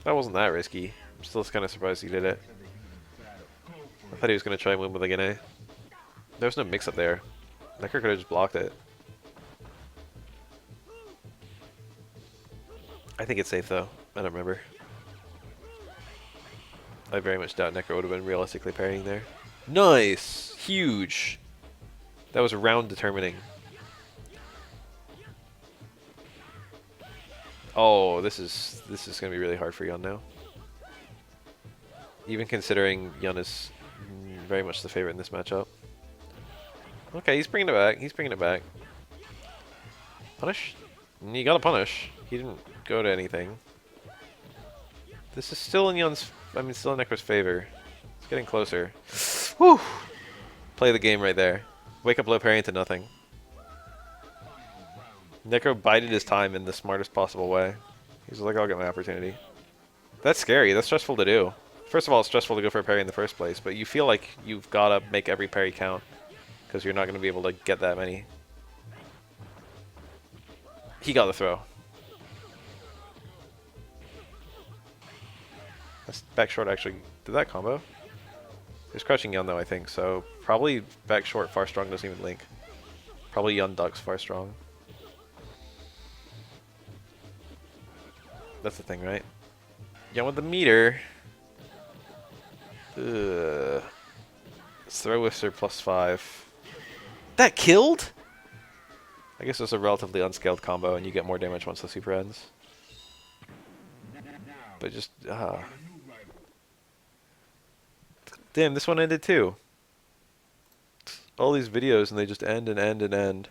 That wasn't that risky. I'm still kind of surprised he did it. I thought he was going to try and win with a Gene. There was no mix-up there. Necker could have just blocked it. I think it's safe, though. I don't remember. I very much doubt Necker would have been realistically parrying there. Nice! Huge! That was round determining. Oh, this is going to be really hard for Yun now. Even considering Yun is very much the favorite in this matchup. Okay, he's bringing it back. He's bringing it back. Punish? You gotta punish. He didn't go to anything. This is still in Yun's... I mean, still in Necro's favor. It's getting closer. Whew! Play the game right there. Wake up low parry into nothing. Necro bided his time in the smartest possible way. He's like, I'll get my opportunity. That's scary. That's stressful to do. First of all, it's stressful to go for a parry in the first place, but you feel like you've got to make every parry count because you're not going to be able to get that many. He got the throw. Back short actually did that combo. There's crouching Yun though, I think, so probably back short far strong doesn't even link. Probably Yun ducks far strong. That's the thing, right? Yun with the meter. Ugh. Let's throw Whifter +5. That killed? I guess it's a relatively unscaled combo and you get more damage once the super ends. But just, damn, this one ended too. All these videos and they just end and end and end.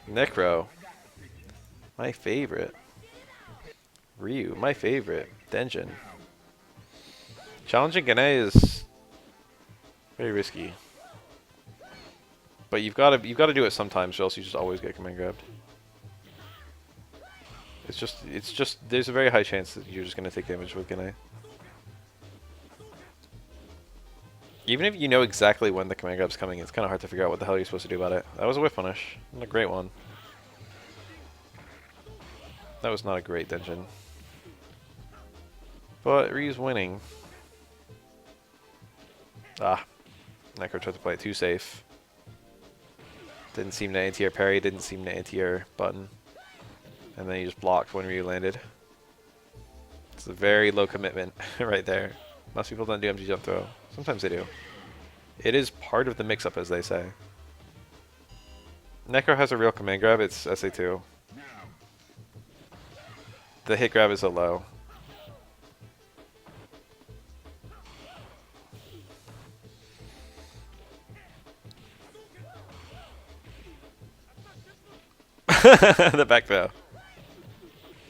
Necro. My favorite. Ryu. My favorite. Denjin. Challenging Gane is very risky. But you've got to do it sometimes or else you just always get command grabbed. It's just there's a very high chance that you're just going to take damage with Gane. Even if you know exactly when the command grab's coming, it's kind of hard to figure out what the hell you're supposed to do about it. That was a whiff punish. Not a great one. That was not a great Denjin. But Ryu's winning. Ah. Necro tried to play it too safe. Didn't seem to anti-air parry, didn't seem to anti-air button. And then he just blocked when Ryu landed. It's a very low commitment right there. Most people don't do MG jump throw. Sometimes they do. It is part of the mix-up, as they say. Necro has a real command grab, it's SA2. The hit grab is a low. The back throw.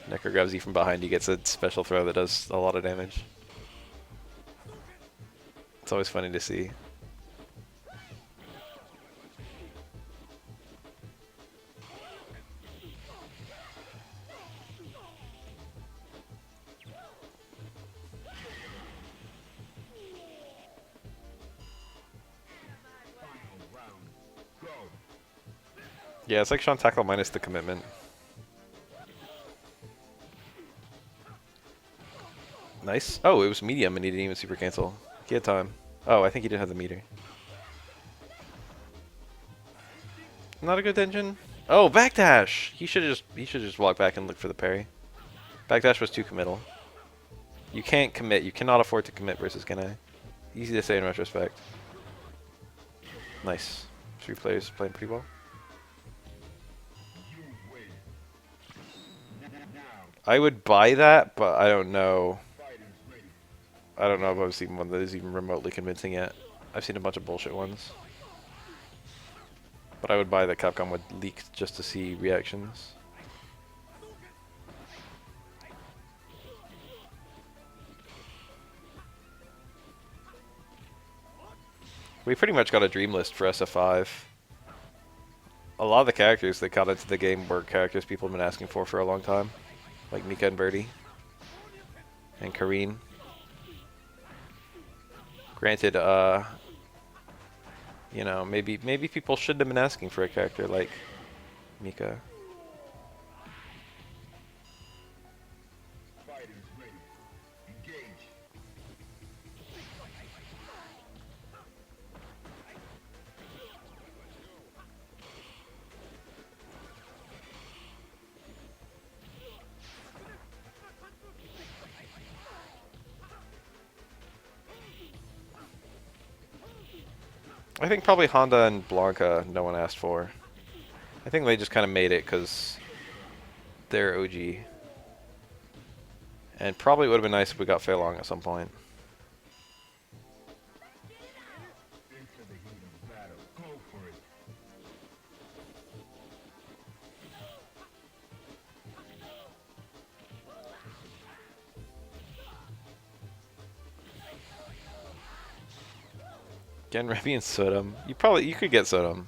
Necro grabs you from behind, he gets a special throw that does a lot of damage. It's always funny to see. Yeah, it's like Sean Tackle minus the commitment. Nice. Oh, it was medium and he didn't even super cancel. He had time. Oh, I think he didn't have the meter. Not a good engine. Oh, backdash! He should just walk back and look for the parry. Backdash was too committal. You can't commit. You cannot afford to commit versus Gane. Easy to say in retrospect. Nice. 3 players playing pretty well. I would buy that, but I don't know. I don't know if I've seen one that is even remotely convincing yet. I've seen a bunch of bullshit ones. But I would buy that Capcom would leak just to see reactions. We pretty much got a dream list for SF5. A lot of the characters that got into the game were characters people have been asking for a long time. Like Mika and Birdie. And Kareen. Granted, you know, maybe people shouldn't have been asking for a character like Mika. I think probably Honda and Blanca no one asked for. I think they just kind of made it because they're OG. And probably would have been nice if we got Fei Long at some point. Gen, Remy, and Sodom. You could get Sodom.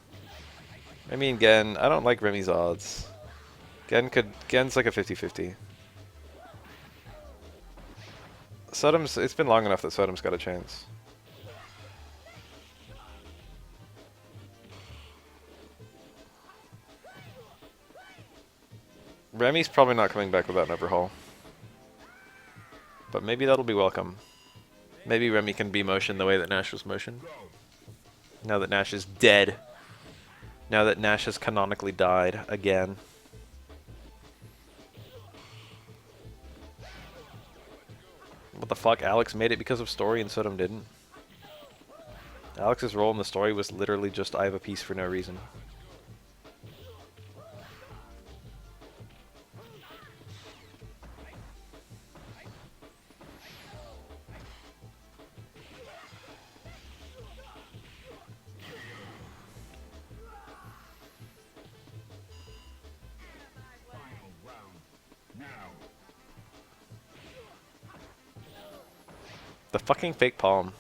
Remy and Gen, I don't like Remy's odds. Gen's like a 50-50. Sodom's. It's been long enough that Sodom's got a chance. Remy's probably not coming back without an overhaul. But maybe that'll be welcome. Maybe Remy can be motion the way that Nash was motion. Now that Nash is dead. Now that Nash has canonically died again. What the fuck? Alex made it because of story and Sodom didn't? Alex's role in the story was literally just I have a piece for no reason. The fucking fake palm.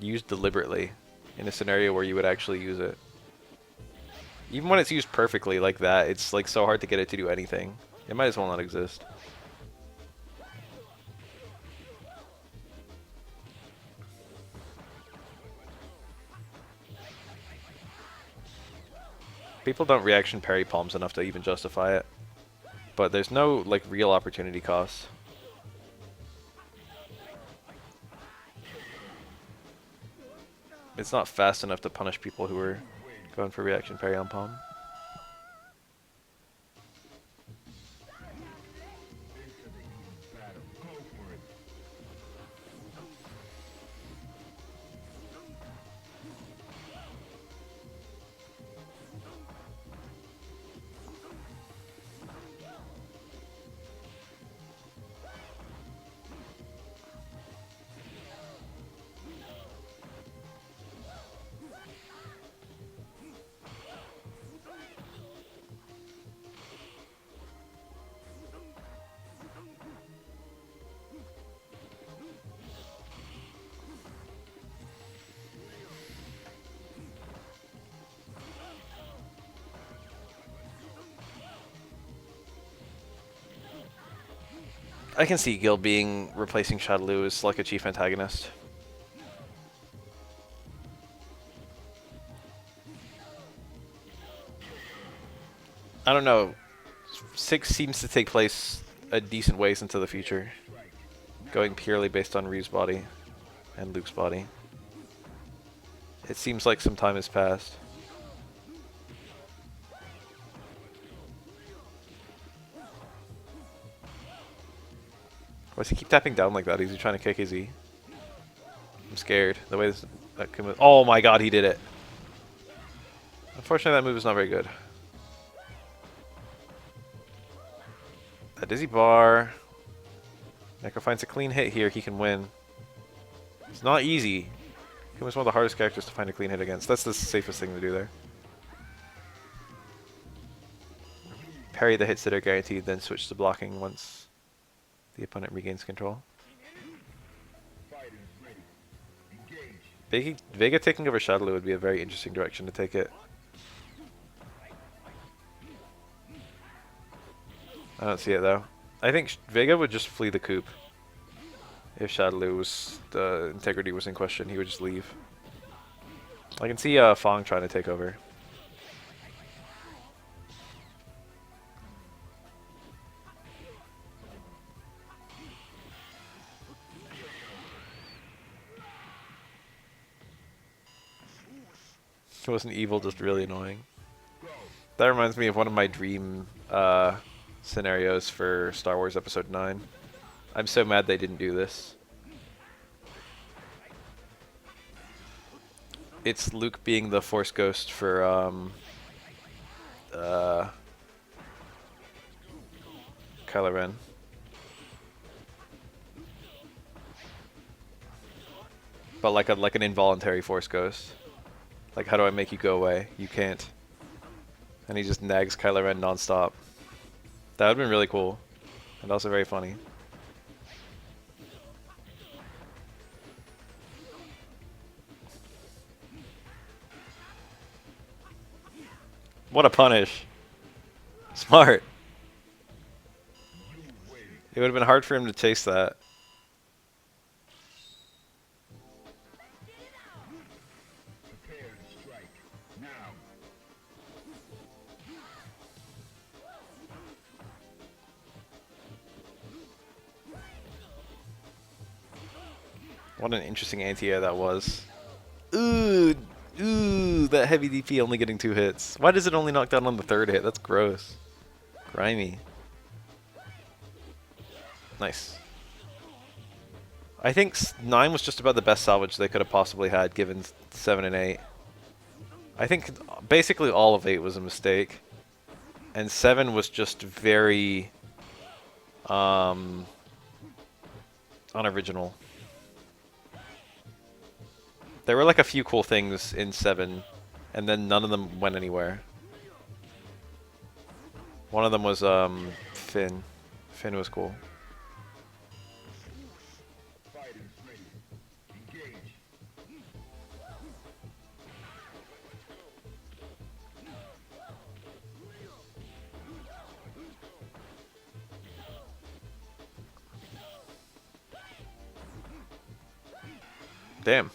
Used deliberately in a scenario where you would actually use it. Even when it's used perfectly like that, it's like so hard to get it to do anything. It might as well not exist. People don't reaction parry palms enough to even justify it. But there's no like real opportunity cost. It's not fast enough to punish people who are going for reaction parry on palm. I can see Gil being replacing Shadaloo as like a chief antagonist. I don't know. 6 seems to take place a decent ways into the future. Going purely based on Ryu's body and Luke's body. It seems like some time has passed. Why does he keep tapping down like that? Is he trying to kick his E? I'm scared. The way that could move. Oh my god, he did it. Unfortunately, that move is not very good. That dizzy bar. Neko finds a clean hit here, he can win. It's not easy. Kuma's one of the hardest characters to find a clean hit against. That's the safest thing to do there. Parry the hits that are guaranteed, then switch to blocking once the opponent regains control. Vega taking over Shadaloo would be a very interesting direction to take it. I don't see it though. I think Vega would just flee the coop. If Shadaloo's integrity was in question, he would just leave. I can see Fong trying to take over. It wasn't evil, just really annoying. That reminds me of one of my dream scenarios for Star Wars Episode 9. I'm so mad they didn't do this. It's Luke being the Force Ghost for Kylo Ren. But like an involuntary Force Ghost. Like, how do I make you go away? You can't. And he just nags Kylo Ren nonstop. That would have been really cool. And also very funny. What a punish. Smart. It would have been hard for him to chase that. Prepare to strike. Now. What an interesting anti-air that was. Ooh, ooh, that heavy DP only getting 2 hits. Why does it only knock down on the 3rd hit? That's gross. Grimy. Nice. I think 9 was just about the best salvage they could have possibly had given 7 and 8. I think basically all of 8 was a mistake. And 7 was just very unoriginal. There were like a few cool things in 7, and then none of them went anywhere. One of them was Finn. Finn was cool. Fighters ready. Engage. Damn.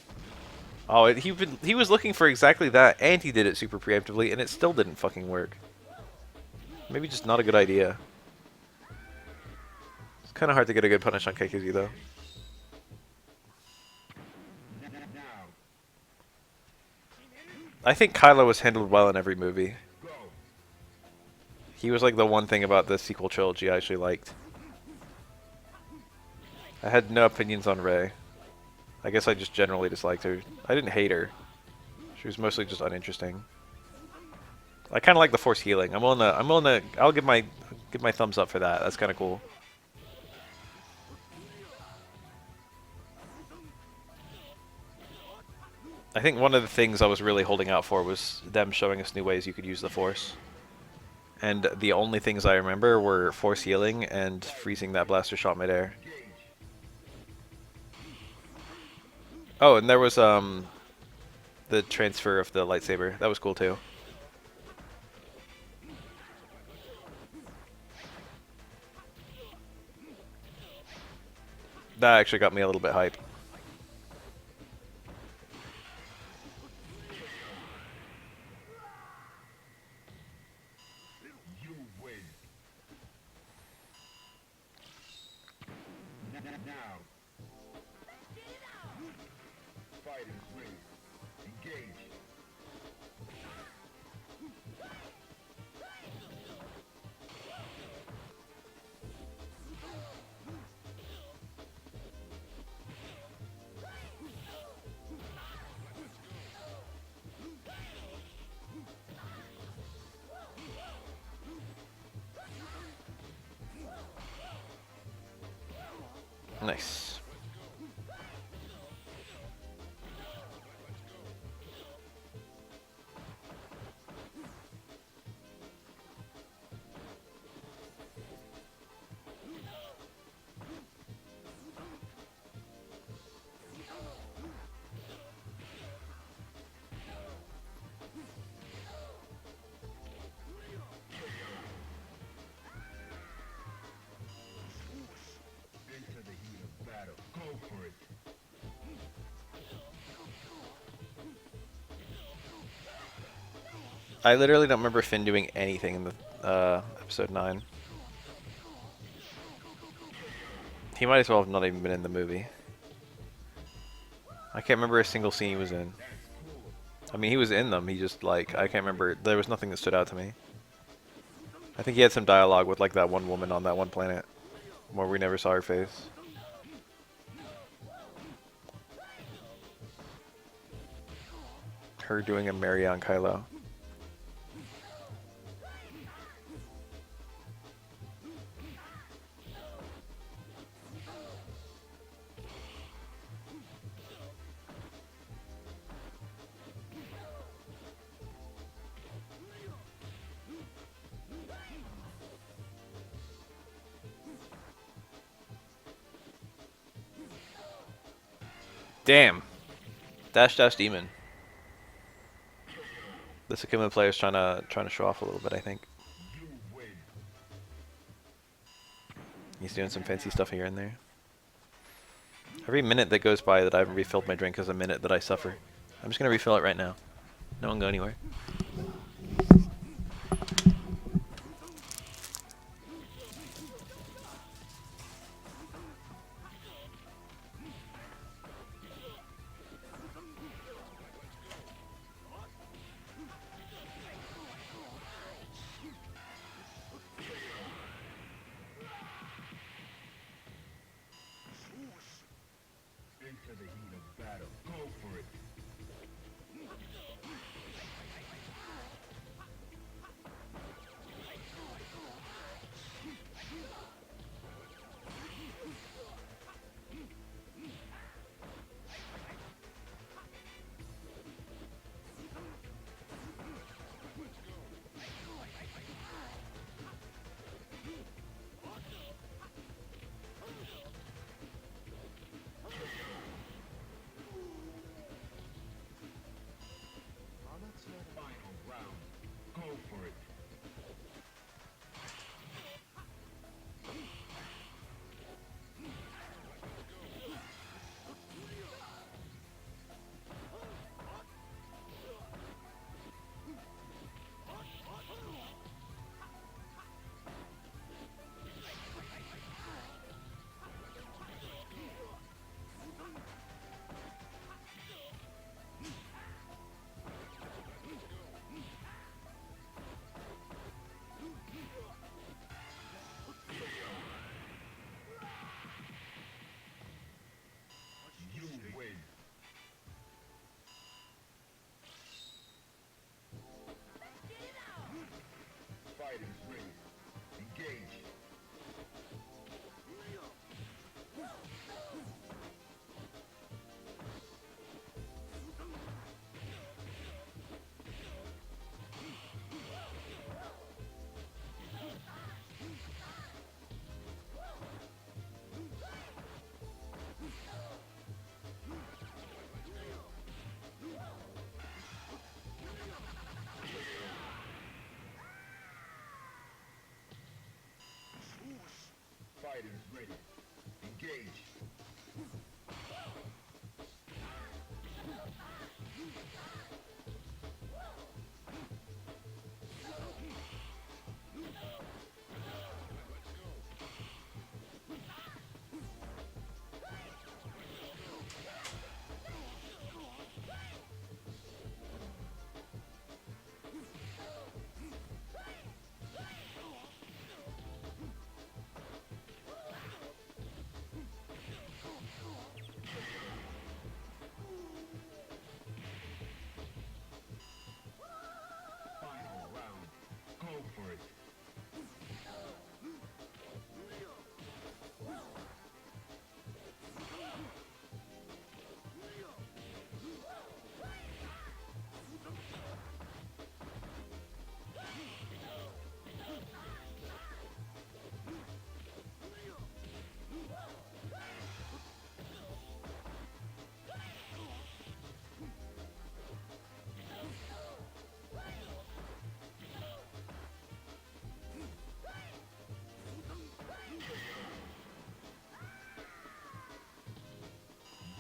Oh, he was looking for exactly that, and he did it super preemptively, and it still didn't fucking work. Maybe just not a good idea. It's kind of hard to get a good punish on KKZ though. Now. I think Kylo was handled well in every movie. Go. He was like the one thing about the sequel trilogy I actually liked. I had no opinions on Rey. I guess I just generally disliked her. I didn't hate her. She was mostly just uninteresting. I kind of like the Force healing. I'll give my thumbs up for that. That's kind of cool. I think one of the things I was really holding out for was them showing us new ways you could use the Force. And the only things I remember were Force healing and freezing that blaster shot midair. Oh, and there was the transfer of the lightsaber. That was cool too. That actually got me a little bit hype. You win. Now. Fighters ready. Engage. Nice. Into the heat of battle. Go for it. I literally don't remember Finn doing anything in the episode 9. He might as well have not even been in the movie. I can't remember a single scene he was in. I mean, he was in them, he just, like, I can't remember. There was nothing that stood out to me. I think he had some dialogue with, like, that one woman on that one planet, where we never saw her face. Her doing a Mary on Kylo. Damn. Dash Dash Demon. The Sakuma player's trying to show off a little bit, I think. You win. He's doing some fancy stuff here and there. Every minute that goes by that I haven't refilled my drink is a minute that I suffer. I'm just gonna refill it right now. No one go anywhere. Into the heat of battle. Go for it. Final round. Go for it. You win. Fighters ready. Engage. Fighters ready. Engage. Final round. Go for it.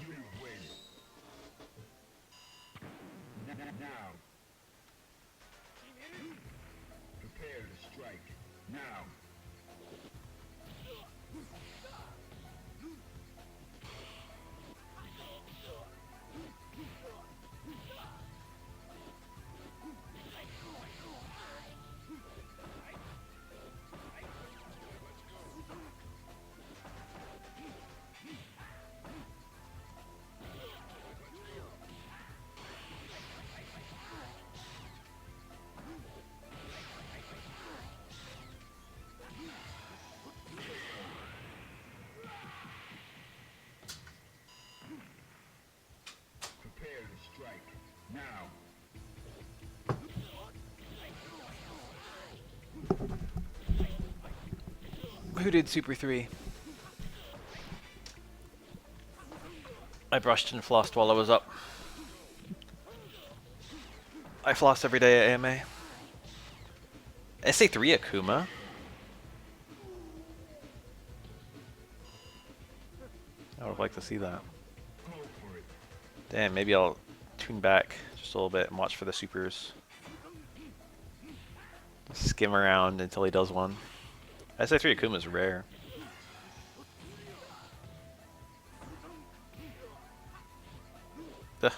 You win. Now. Prepare to strike. Now. Prepare to strike. Now. Who did Super 3? I brushed and flossed while I was up. I floss every day at AMA. SA3 Akuma? would like to see that. Go for it. Damn, maybe I'll tune back just a little bit and watch for the supers. Skim around until he does one. SF3 Akuma is rare. Ugh.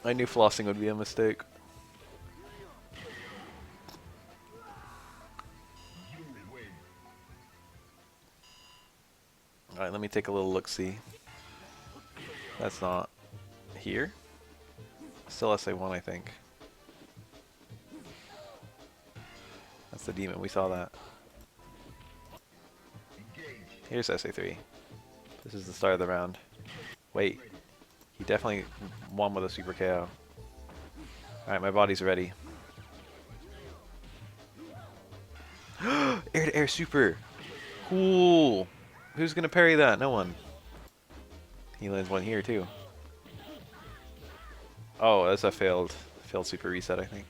I knew flossing would be a mistake. You win. Alright, let me take a little look-see. That's not here. Still SA1, I think. That's the demon, we saw that. Engage. Here's SA3. This is the start of the round. Wait. He definitely won with a super KO. Alright, my body's ready. Air to air super! Cool! Who's gonna parry that? No one. He lands one here too. Oh, that's a failed super reset, I think.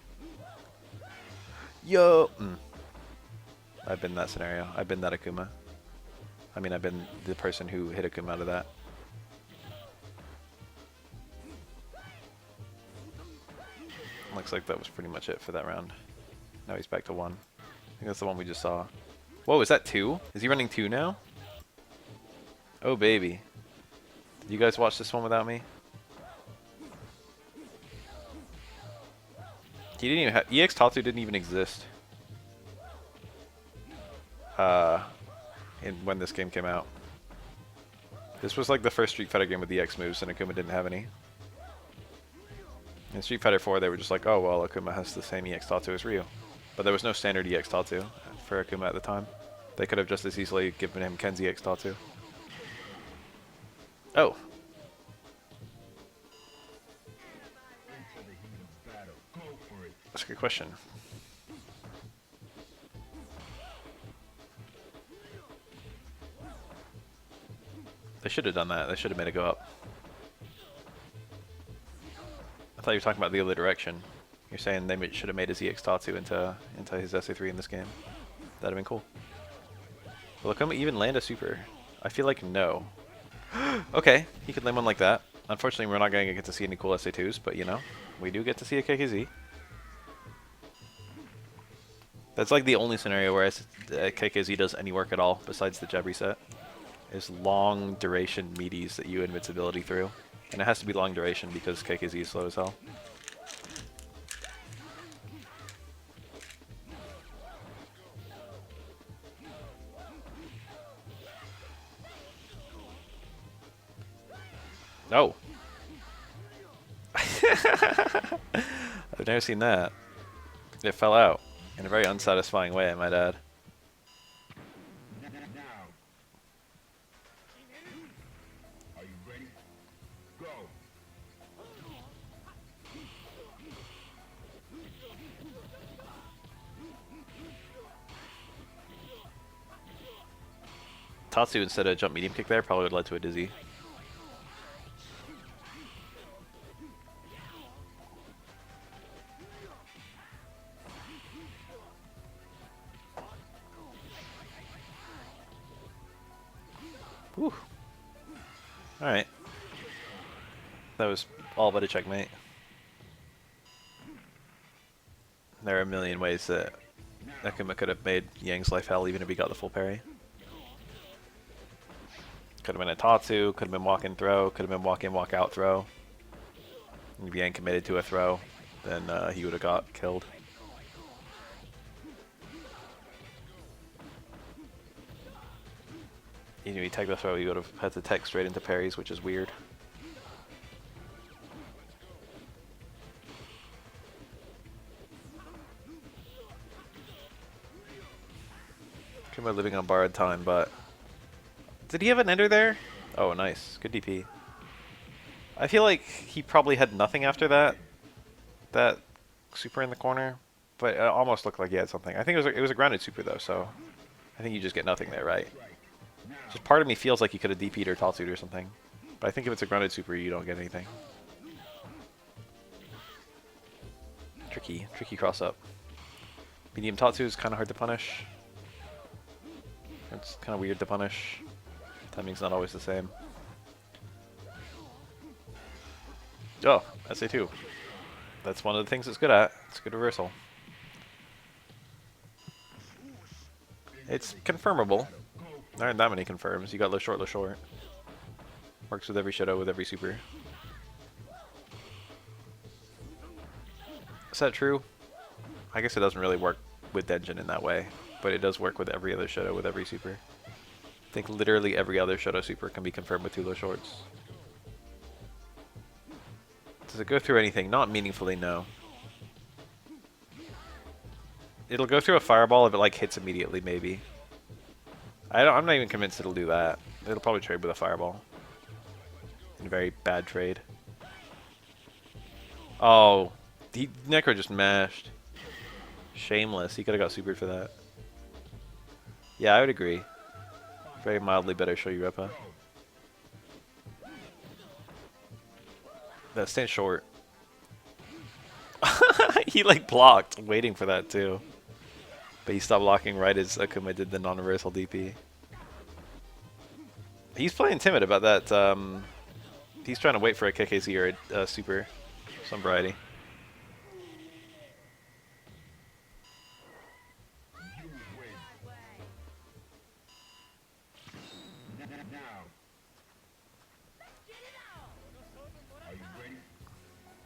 Yo! I've been in that scenario. I've been that Akuma. I mean, I've been the person who hit Akuma out of that. Looks like that was pretty much it for that round. Now he's back to 1. I think that's the one we just saw. Whoa, is that 2? Is he running 2 now? Oh, baby. Did you guys watch this one without me? He didn't even have... EX Tatsu didn't even exist. When this game came out. This was like the first Street Fighter game with EX moves, and Akuma didn't have any. In Street Fighter 4, they were just like, oh, well, Akuma has the same EX Tatsu as Ryu. But there was no standard EX Tatsu for Akuma at the time. They could have just as easily given him Ken's EX Tatsu. Oh. Into the heat of battle. Go for it. That's a good question. They should have done that. They should have made it go up. I thought you were talking about the other direction. You're saying they should have made his EX Tatsu into his SA3 in this game. That'd have been cool. Will Akuma even land a super? I feel like no. Okay, he could land one like that. Unfortunately, we're not going to get to see any cool SA2s, but you know, we do get to see a KKZ. That's like the only scenario where KKZ does any work at all besides the jab reset. Is long duration meaties that you invincibility through. And it has to be long duration because KKZ is slow as hell. No. I've never seen that. It fell out in a very unsatisfying way, I might add. Now. Are you ready? Go. Tatsu instead of jump medium kick there probably would have led to a dizzy. Whew. Alright. That was all but a checkmate. There are a million ways that Akuma could have made Yang's life hell even if he got the full parry. Could have been a Tatsu, could have been walk in throw, could have been walk in, walk out throw. And if Yang committed to a throw, then he would have got killed. Even if he tagged the throw, he would have had to tech straight into parries, which is weird. Kuma living on borrowed time, but... Did he have an ender there? Oh, nice. Good DP. I feel like he probably had nothing after that. That super in the corner. But it almost looked like he had something. I think it was a grounded super, though, so... I think you just get nothing there, right? Just part of me feels like he could have DP'd or Tatsu'd or something. But I think if it's a grounded super, you don't get anything. Tricky cross up. Medium Tatsu is kind of hard to punish. It's kind of weird to punish. Timing's not always the same. Oh, SA2. That's one of the things it's good at. It's a good reversal. It's confirmable. There aren't that many confirms. You got low short, low short. Works with every shadow, with every super. Is that true? I guess it doesn't really work with Denjin in that way, but it does work with every other shadow, with every super. I think literally every other shadow super can be confirmed with 2 low shorts. Does it go through anything? Not meaningfully, no. It'll go through a fireball if it like hits immediately, maybe. I'm not even convinced it'll do that. It'll probably trade with a fireball. In a very bad trade. Oh, Necro just mashed. Shameless. He could have got supered for that. Yeah, I would agree. Very mildly better show you Repa. That stands short. He like blocked, waiting for that too. But he stopped blocking right as Akuma did the non-reversal DP. He's playing timid about that. He's trying to wait for a KKZ or a super, some variety. Are you ready?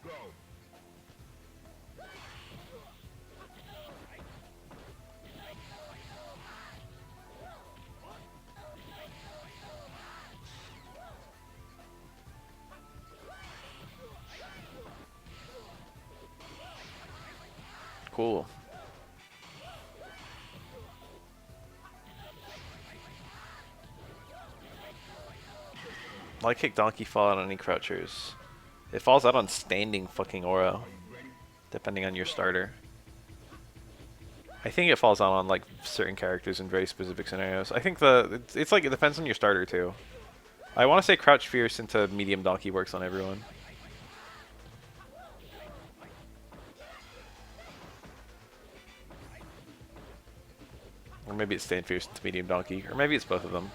Go. Cool. Light kick donkey fall out on any crouchers. It falls out on standing fucking aura, depending on your starter. I think it falls out on like certain characters in very specific scenarios. I think it's like it depends on your starter too. I want to say crouch fierce into medium donkey works on everyone. Or maybe it's stand fierce into medium donkey, or maybe it's both of them.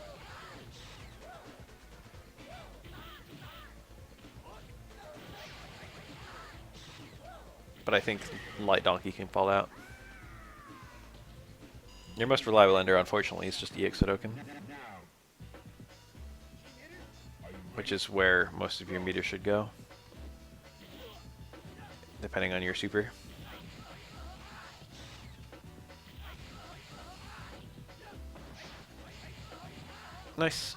But I think light donkey can fall out. Your most reliable ender, unfortunately, is just EX Hadoken, which is where most of your meter should go, depending on your super. Nice.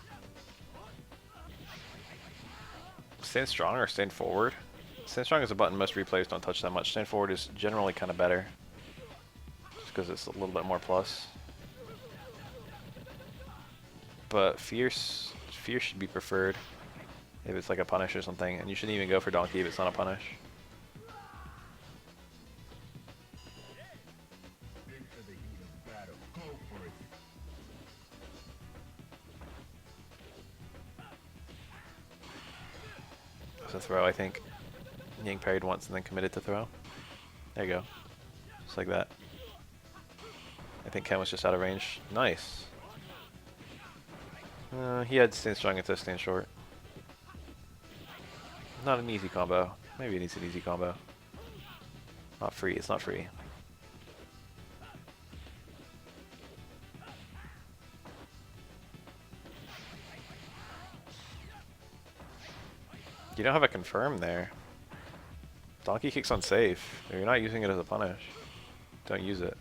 Stand strong or stand forward? Stand strong is a button most replays don't touch that much. Stand forward is generally kind of better, just because it's a little bit more plus. But fierce should be preferred if it's like a punish or something, and you shouldn't even go for donkey if it's not a punish. That's a throw, I think. Yang parried once and then committed to throw. There you go. Just like that. I think Ken was just out of range. Nice. He had stand strong into stand short. Not an easy combo. Maybe it needs an easy combo. Not free. It's not free. You don't have a confirm there. Donkey kick's unsafe. You're not using it as a punish. Don't use it.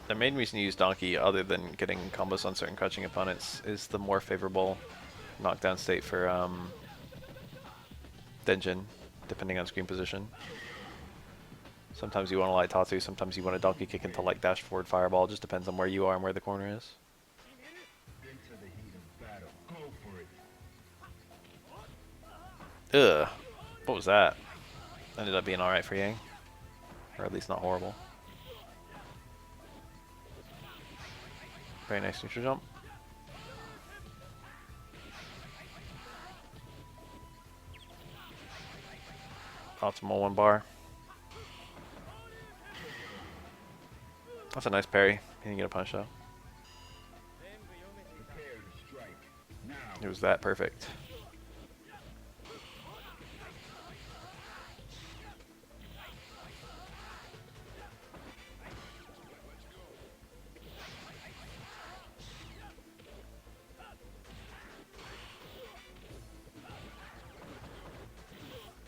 The main reason you use Donkey, other than getting combos on certain crouching opponents, is the more favorable knockdown state for Denjin, depending on screen position. Sometimes you want to light Tatsu, sometimes you want a Donkey kick into like dash forward fireball, just depends on where you are and where the corner is. Go for it. Ugh. What was that? Ended up being alright for Yang. Or at least not horrible. Very nice neutral jump. Optimal 1 bar. That's a nice parry. He didn't get a punish though. Prepare to strike. Now. It was that perfect.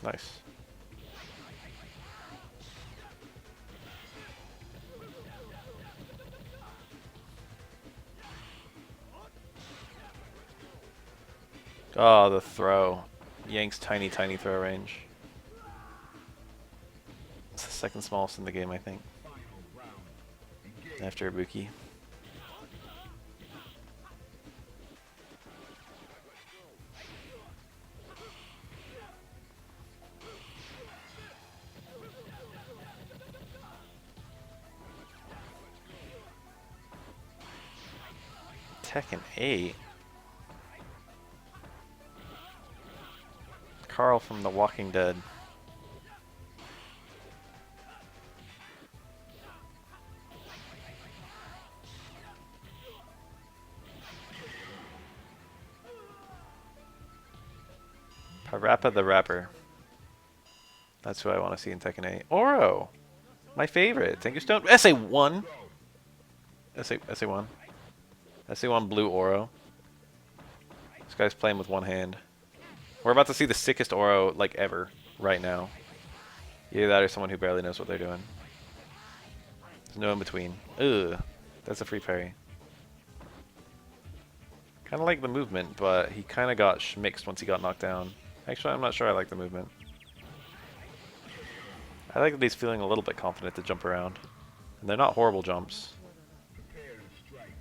Nice. Oh, the throw. Yang's tiny, tiny throw range. It's the second smallest in the game, I think. Final round. Engage. After Ibuki. Tekken 8. Carl from The Walking Dead. Parappa the Rapper. That's who I want to see in Tekken 8. Oro! My favorite. Thank you, Stone. SA1! SA1. SA1 Blue Oro. This guy's playing with one hand. We're about to see the sickest Oro, like, ever, right now. Either that or someone who barely knows what they're doing. There's no in between. Ugh. That's a free parry. Kind of like the movement, but he kind of got schmixed once he got knocked down. Actually, I'm not sure I like the movement. I like that he's feeling a little bit confident to jump around. And they're not horrible jumps. Prepare to strike.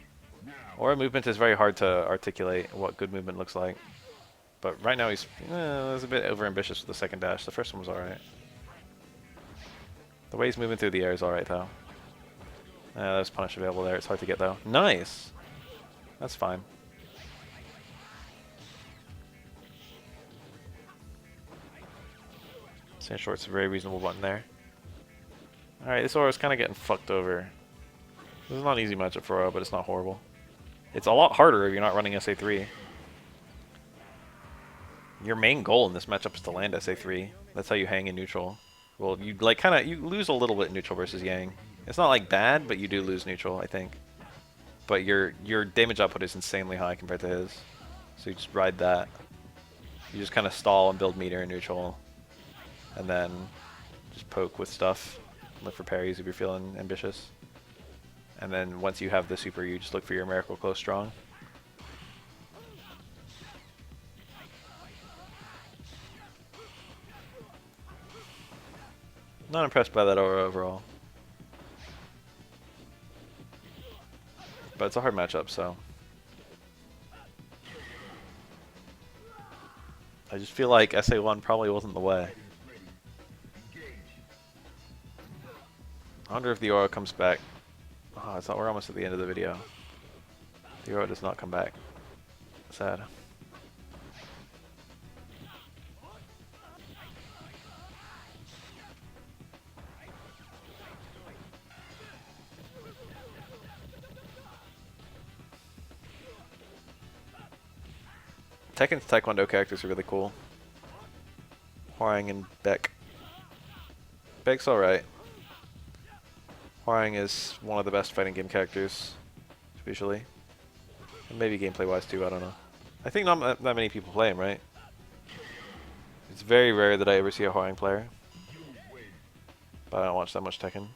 Now. Or movement is very hard to articulate what good movement looks like. But right now he's a bit overambitious with the second dash. The first one was alright. The way he's moving through the air is alright though. There's punish available there. It's hard to get though. Nice! That's fine. Sand short's a very reasonable button there. Alright, this Oro's kind of getting fucked over. This is not an easy matchup for Oro, but it's not horrible. It's a lot harder if you're not running SA3. Your main goal in this matchup is to land SA3. That's how you hang in neutral. Well, you like you lose a little bit in neutral versus Yang. It's not like bad, but you do lose neutral, I think. But your damage output is insanely high compared to his. So you just ride that. You just kind of stall and build meter in neutral. And then just poke with stuff. Look for parries if you're feeling ambitious. And then once you have the super, you just look for your Miracle Close Strong. Not impressed by that Aura overall. But it's a hard matchup, so. I just feel like SA1 probably wasn't the way. I wonder if the Aura comes back. Oh, I thought we're almost at the end of the video. The Aura does not come back. Sad. Tekken's Taekwondo characters are really cool. Hwoarang and Beck. Beck's alright. Hwoarang is one of the best fighting game characters, visually. And maybe gameplay-wise too, I don't know. I think not that many people play him, right? It's very rare that I ever see a Hwoarang player. But I don't watch that much Tekken.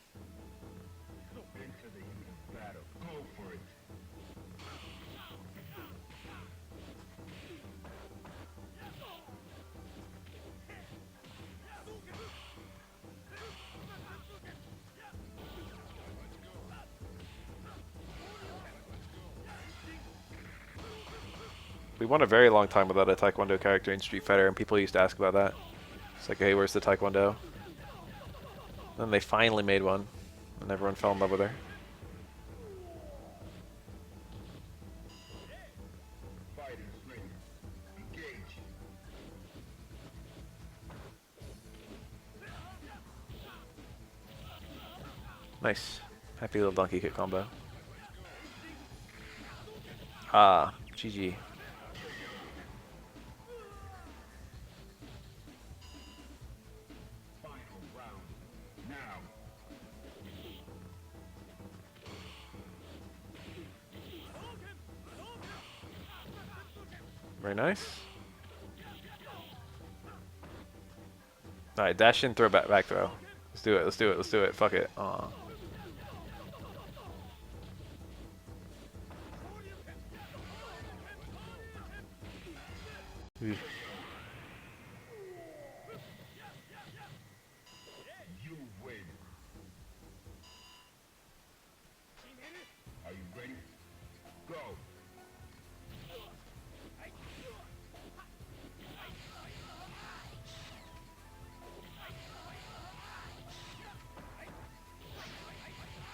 We went a very long time without a Taekwondo character in Street Fighter, and people used to ask about that. It's like, hey, where's the Taekwondo? Then they finally made one, and everyone fell in love with her. Fighters ready. Engage. Nice. Happy little donkey kick combo. Ah, GG. Final round. Now. Very nice. Alright, dash in, throw back throw. Let's do it, let's do it, let's do it. Fuck it. Aw. Oof. You win. Are you ready? Go.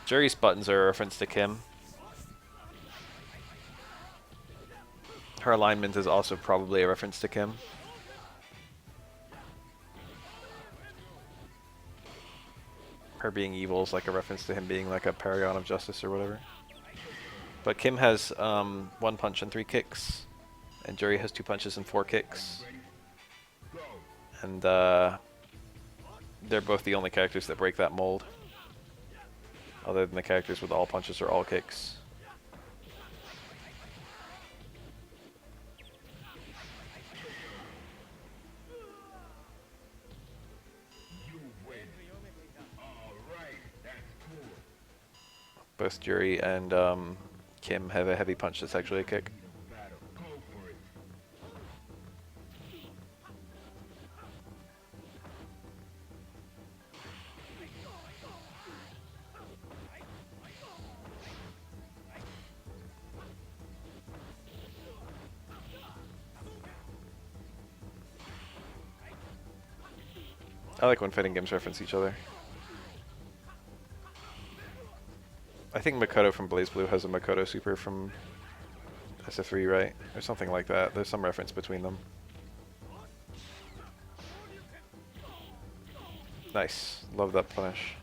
Jerry's buttons are a reference to Kim. Her alignment is also probably a reference to Kim. Her being evil is like a reference to him being like a paragon of justice or whatever. But Kim has 1 punch and 3 kicks, and Jerry has 2 punches and 4 kicks. Go. And they're both the only characters that break that mold, other than the characters with all punches or all kicks. You win. All right. That's cool. Both Jerry and Kim have a heavy punch that's actually a kick. Battle. Go for it. I like when fighting games reference each other. I think Makoto from BlazBlue has a Makoto super from SF3, right? Or something like that. There's some reference between them. Nice. Love that punish.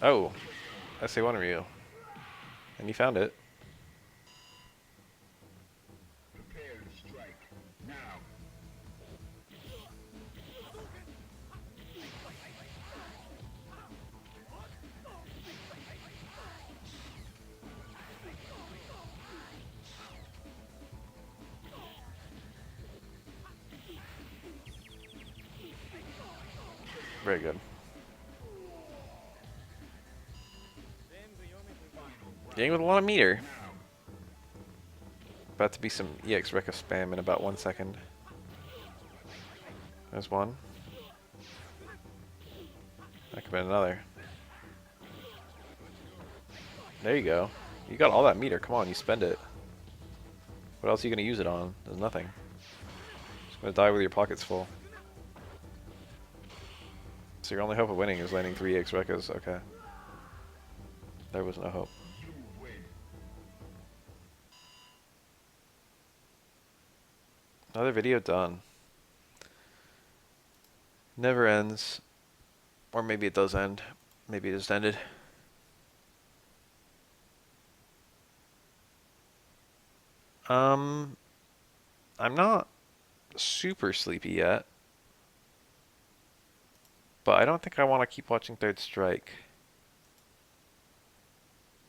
Oh, SA1 Ryu. And you found it. Prepare to strike. Now. Very good. Getting with a lot of meter. About to be some EX Rekka spam in about 1 second. There's one. That could be another. There you go. You got all that meter. Come on, you spend it. What else are you going to use it on? There's nothing. Just going to die with your pockets full. So your only hope of winning is landing 3 EX Rekkas. Okay. There was no hope. You win. Another video done. Never ends. Or maybe it does end. Maybe it just ended. I'm not super sleepy yet. But I don't think I want to keep watching Third Strike.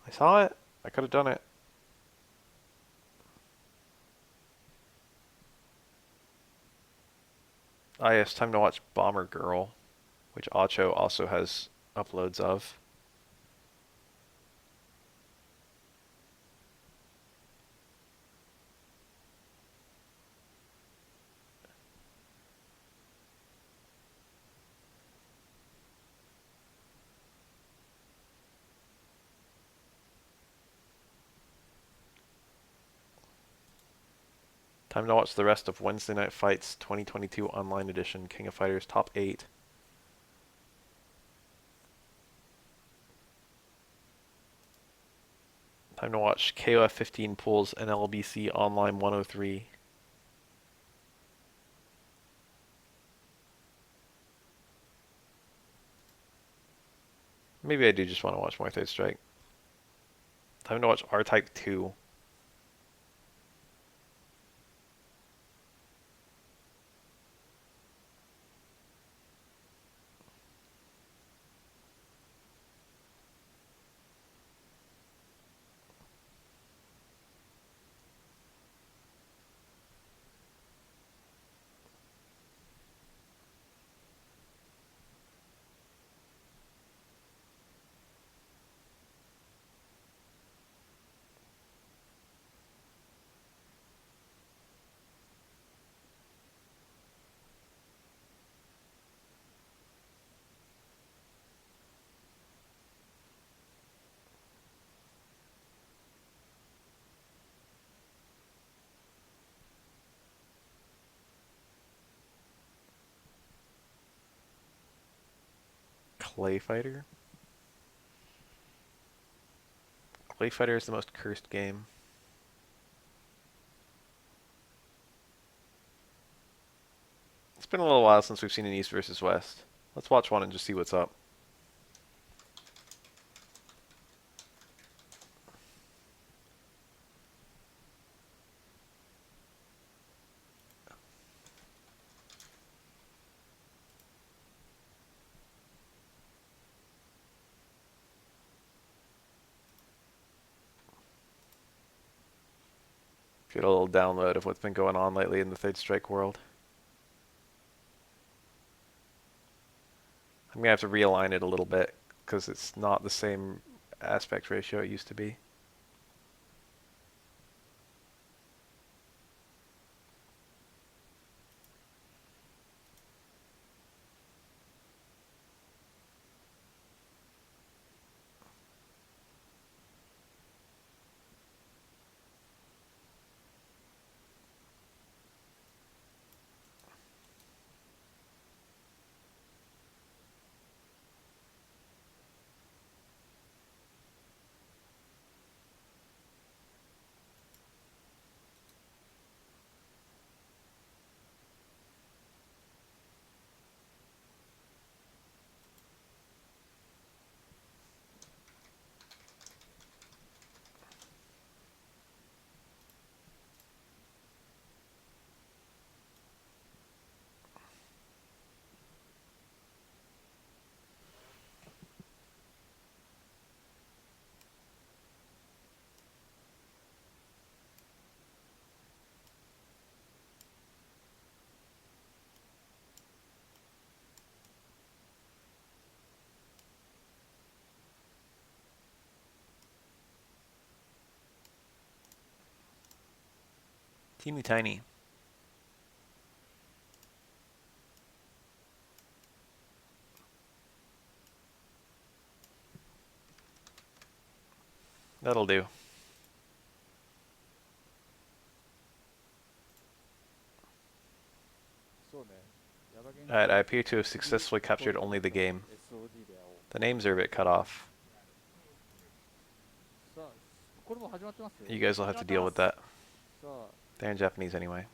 I saw it. I could have done it. Ah, yes, time to watch Bomber Girl, which Acho also has uploads of. Time to watch the rest of Wednesday Night Fights 2022 Online Edition King of Fighters Top 8. Time to watch KOF 15 Pools NLBC Online 103. Maybe I do just want to watch more Third Strike. Time to watch R-Type 2. Clay Fighter? Clay Fighter is the most cursed game. It's been a little while since we've seen an East versus West. Let's watch one and just see what's up. Get a little download of what's been going on lately in the Third Strike world. I'm gonna have to realign it a little bit because it's not the same aspect ratio it used to be. Teeny tiny. That'll do. Alright, I appear to have successfully captured only the game. The names are a bit cut off. You guys will have to deal with that. They're in Japanese anyway.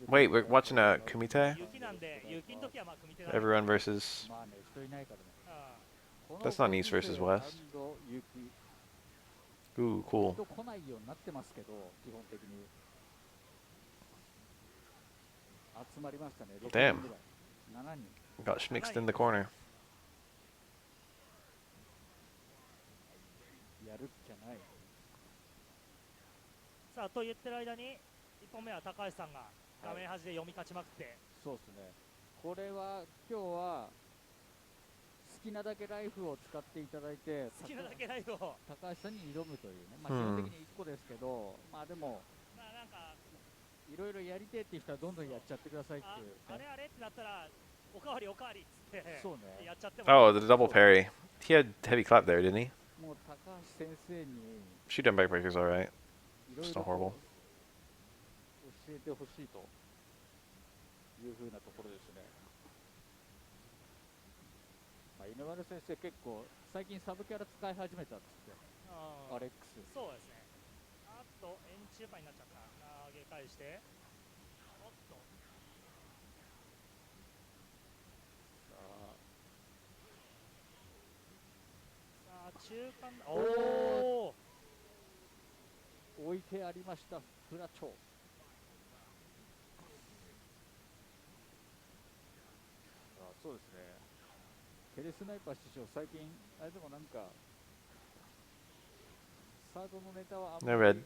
Wait, we're watching a Kumite? Everyone versus... That's not East versus West. Ooh, cool. Damn. Got schmixed in the corner. おかわりおかわりっつってそうねやっちゃっても Oh, the double parry. He had heavy clap there, didn't he? もう高橋先生に Shoot down backbreaker's alright. いろい It's ろ not と horrible. 教えてほしいというふうなところですね。まあ、犬丸先生結構最近サブキャラ使い始めたっつってアレックス。そうですね。あと円中パンになっちゃった投げ返しておっとさあさあ中間おお置いてありましたフラチョウ。あそうですね。テレスナイパー師匠最近あれでもなんかサードのネタはあん I ま read. り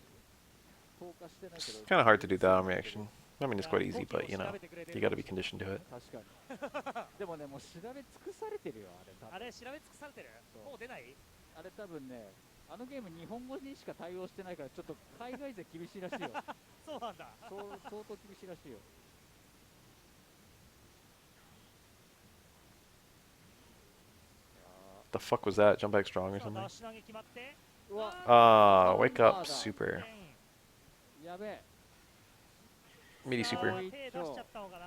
投下してないけど It's kind of hard to do that on reaction. I mean, it's quite easy, but you know, you gotta be conditioned to it. 確かにでもねもう調べ尽くされてるよあれ多分あれ調べ尽くされてるそうもう出ないあれ多分ねあのゲーム日本語にしか対応してないからちょっと海外勢厳しいらしいよそうなんだそう相当厳しいらしいよ The fuck was that? Jump back strong or さあ something? ダッシュ投げ決まってうわ Ah, wake up, super. やべえ Meaty さあ super. 手出しちゃったのかな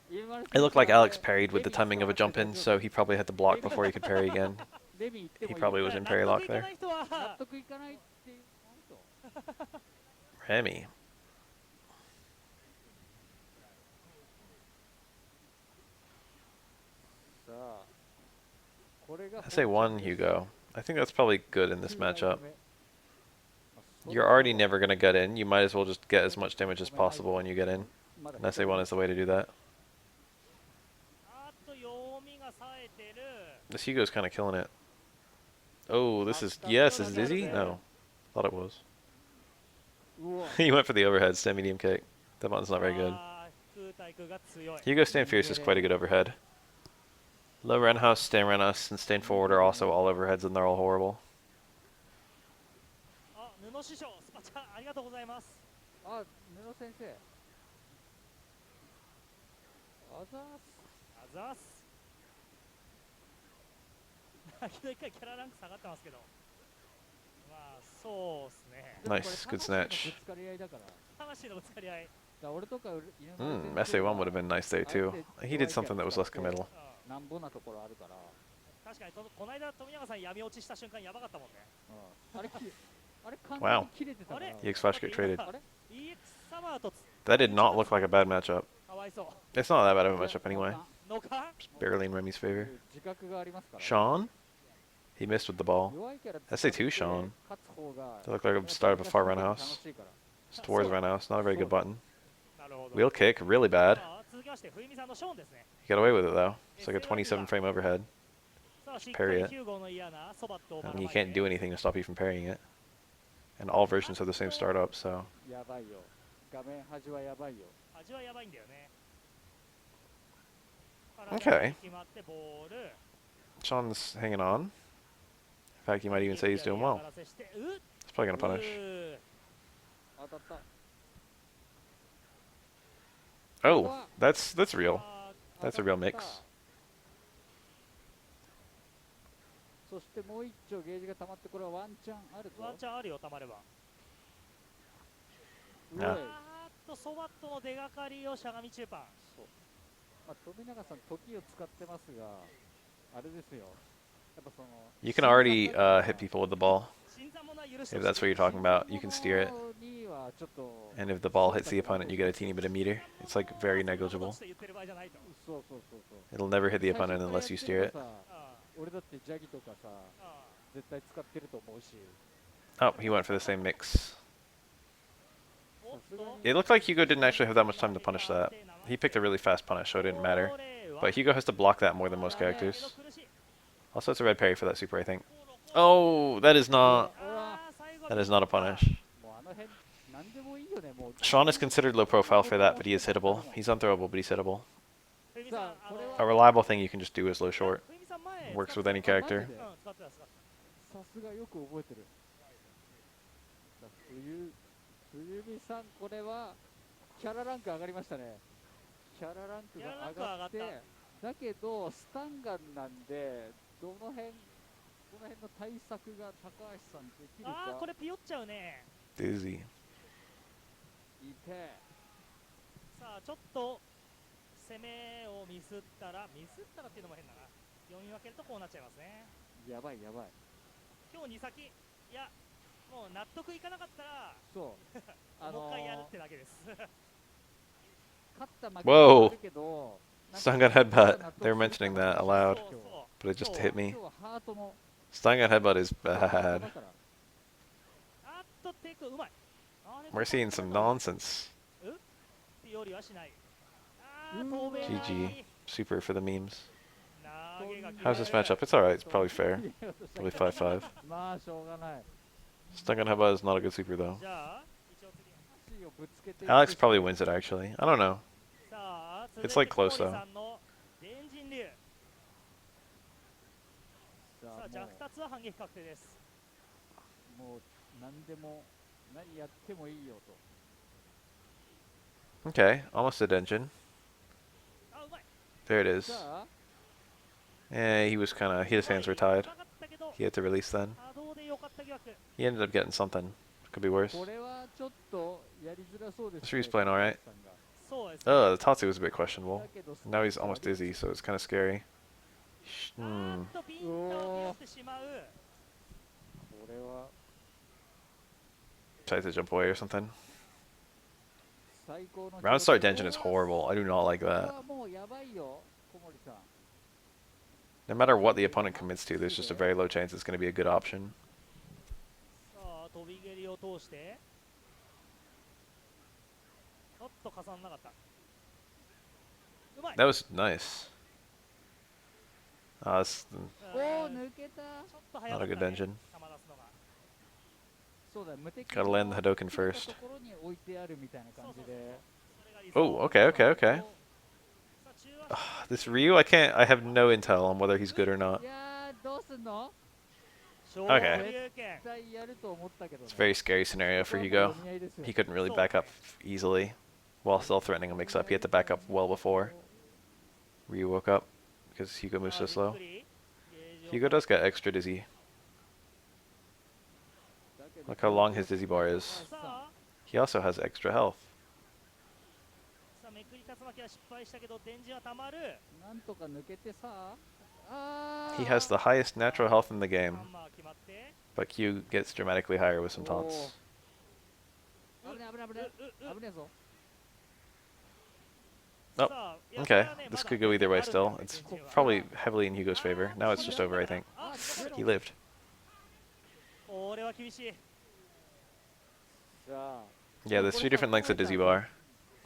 It looked like Alex parried with the timing of a jump in, so he probably had to block before he could parry again. レビン行っても He いい probably was in parry lock 納得いかな there. い人は納得いかないって言うと Remy. さあこれが I say one, Hugo. I think that's probably good in this matchup. まあ You're already never gonna get in. You might as well just get as much damage as possible when you get in. まだ And I say one is the way to do that. あっと読みが冴えてる This Hugo's kind of killing it. Oh, this is yes. Is it Izzy? No, thought it was. うわ He went for the overhead stand medium kick. That button's not very good. あー空対空が強い Hugo stand fierce is quite a good overhead. Low roundhouse, stand roundhouse, and stand forward are also all overheads, and they're all horrible. あ布師匠スパチャありがとうございますあ布先生あざーすあざーすだけど一回キャラランク下がってますけどまあそうっすね Nice, good でもこれ snatch. 魂のぶつかり合いだから魂のぶつかり合いだから俺とか犬丸 Mm, 先生 SA1 は would have been nice there too. He did something that was less committal. うんなんぼなところあるから、確かにこの間富永さん闇落ちした瞬間やばかったもんねあれあれ完 Wow. 全に切れてたから EX Flash get traded. あれ EX サマーと That did not look like a bad matchup. かわいそう It's not that bad of a matchup anyway. のか Just barely in Remy's favor. 自覚がありますから Sean? He missed with the ball. 弱いキャラ SA2 Sean. 勝つ方が That looked like a start of a far 楽 roundhouse. しいから It's towards roundhouse. Not a very good button. なるほど Wheel kick, really bad. さあ続きまして冬美さんのショーンですね He got away with it though. It's like a 27 frame overhead. さあしっか Parry り it. ヒューゴーの嫌なそばと I mean, you can't do anything to stop you from parrying it. And all versions have the same startup, so. やばいよ画面端はやばいよ味はやばいんだよね Okay. 決まってボール Sean's hanging on. In fact, you might even say he's doing well. やらせしてうっ He's probably gonna う punish. ー当たった Oh, that's real. あ That's a real mix. そしてもう一丁ゲージが溜まってこれはワンチャンあるぞーワンチャンあるよたまればうわいああーっとそばとの出がかりをしゃがみ中パンそうまあ富永さん時を使ってますがあれですよやっぱその You can already hit people with the ball. 新参者は許して If that's what you're talking about, you can steer it. にはちょっと And if the ball hits the opponent, you get a teeny bit of meter. It's like very negligible. 言ってる場合じゃないとそうそうそうそう It'll never hit the opponent unless you steer it. さあ俺だってジャギとかさーあ絶対使ってると思うし Oh, he went for the same mix. ーおっと It looked like Hugo didn't actually have that much time to punish that. He picked a really fast punish, so it didn't matter. But Hugo has to block that more than most characters. Also, it's a red parry for that super, I think. Oh, that is not a punish. もうあの辺何でもいいよねもう Sean is considered low profile for that, but he is hittable. He's unthrowable, but he's hittable. さあこれ A は reliable thing you can just do is low short. Works with any character. さすがよく覚えてるさあ冬美さんこれはキャラランク上がりましたねキャラランクキャララが上ンクは上がっがったて、だけどスタンガンなんでどの辺の対策が高橋さんできるか。ああ、これピヨっちゃうね。 Dizzy. いて、さあちょっと攻めをミスったらっていうのも変だな。読み分けるとこうなっちゃいますね。やばいやばい。今日2先、いやもう納得いかなかったらそうもう一回やるってだけです。勝った負けWhoa. はあるけど、なんか Stun gun headbutt. 納得 They were する mentioning か that な aloud, そうそう but it just hit 今 me. 日はハートの Stun gun headbutt is ハート bad. だからあっとテイクうまい。あれ We're seeing some nonsense. ってよりはしない。あうーー飛べない。 GG. Super for the memes. 投げが決 How's ま this る。 matchup? It's alright. It's probably fair. 入れようとした Probably けど 5-5. まあしょうがない。 Stun gun headbutt is not a good super though. じゃあ一応次。足をぶつけていく Alex しか probably wins it actually. I don't know. さあ It's 続い like て close コーリ though. さんの電人流。さあさあ弱達は反撃確定です。もう何でも何やってもいいよと。 Okay, almost a dungeon. あうまい。 There it is. さあ Eh, he was kind of, his hands were う tied. まかったけど He had to release then. 波動で良かった疑惑。 He ended up getting something. Could be worse. これはちょっとやりづらそうです This Ree's playing alright. さんがそうですね。 The Tatsu was a bit questionable. だけど Now he's almost dizzy, so it's kind of scary. あ Hmm. ーっとピンと寄ってしまう。これは Tries to jump away or something. 最高の Round start dungeon is horrible. I do not like これ that. はもうやばいよ小森さん。 No matter what the opponent commits to, there's just a very low chance it's going to be a good option. さあ飛び蹴りを通しておっと重ならなかった。うまい。 That was nice. It's おお抜けた。ちょっと早 not か a った good ね。 dungeon. 球出すのが。そうだ無敵 Gotta land the Hadoken の first. ところに置いてあるみたいな感じで。それが理想。 Oh, okay, okay, okay. さあ中足 This Ryu, I have no intel on whether he's good or not. いやーどうすんの。昇 Okay. 竜拳。絶対やると思ったけどね It's a very scary scenario for ここはもう Hugo. 読み合いですよ He couldn't really back up easily while still threatening a mix-up. He had to back up well before Ryu woke up because Hugo moves so さあ slow. びっくりゲージを Hugo does get extra dizzy. だけど Look how long his dizzy bar is. さあ He also has extra health. さあめくり竜巻は失敗したけど電磁はたまる。なんとか抜けてさあ He has the highest natural health in the ハ game, ンマー決まって。 but Q gets dramatically higher with some taunts. 危ない危ない危ない危ないぞ Oh, さあ Okay, やっぱりね this まだ could go either way あるんだ still. よ It's 電磁は probably heavily in Hugo's favor. Now it's just over, I think. あ He lived. これは厳しい。さあ Yeah, there's 2 different lengths of dizzy bar.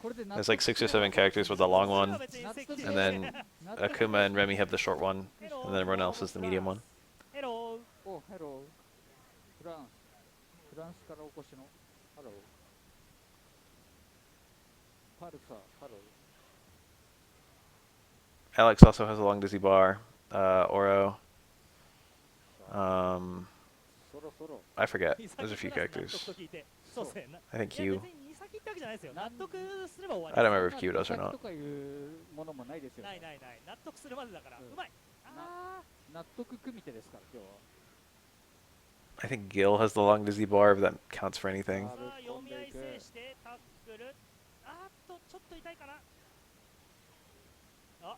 これで There's like 6 or 7 characters with the long one, 別に積極 and then Akuma and Remy have the short one, and then everyone else is the medium one. ヘロー。おヘローフランスからお越しのハローパルサハロー Alex also has a long dizzy bar. Oro. そろそろ I forget. 二 There's a 先 few プラス納 characters. 得と聞いてそうですね。 I think いや Q. 別に二先ってわけじゃないですよ。納得すれば終わ I り don't です。 remember if Q does or と not. かいうものもないですよないないない。納得するまでだから。ううんまい。あ納得組手ですから今日は I think Gil has the long dizzy bar, if that counts for anything. ーさあ読み合い制してタックル。あーっとちょっと痛いかな。あ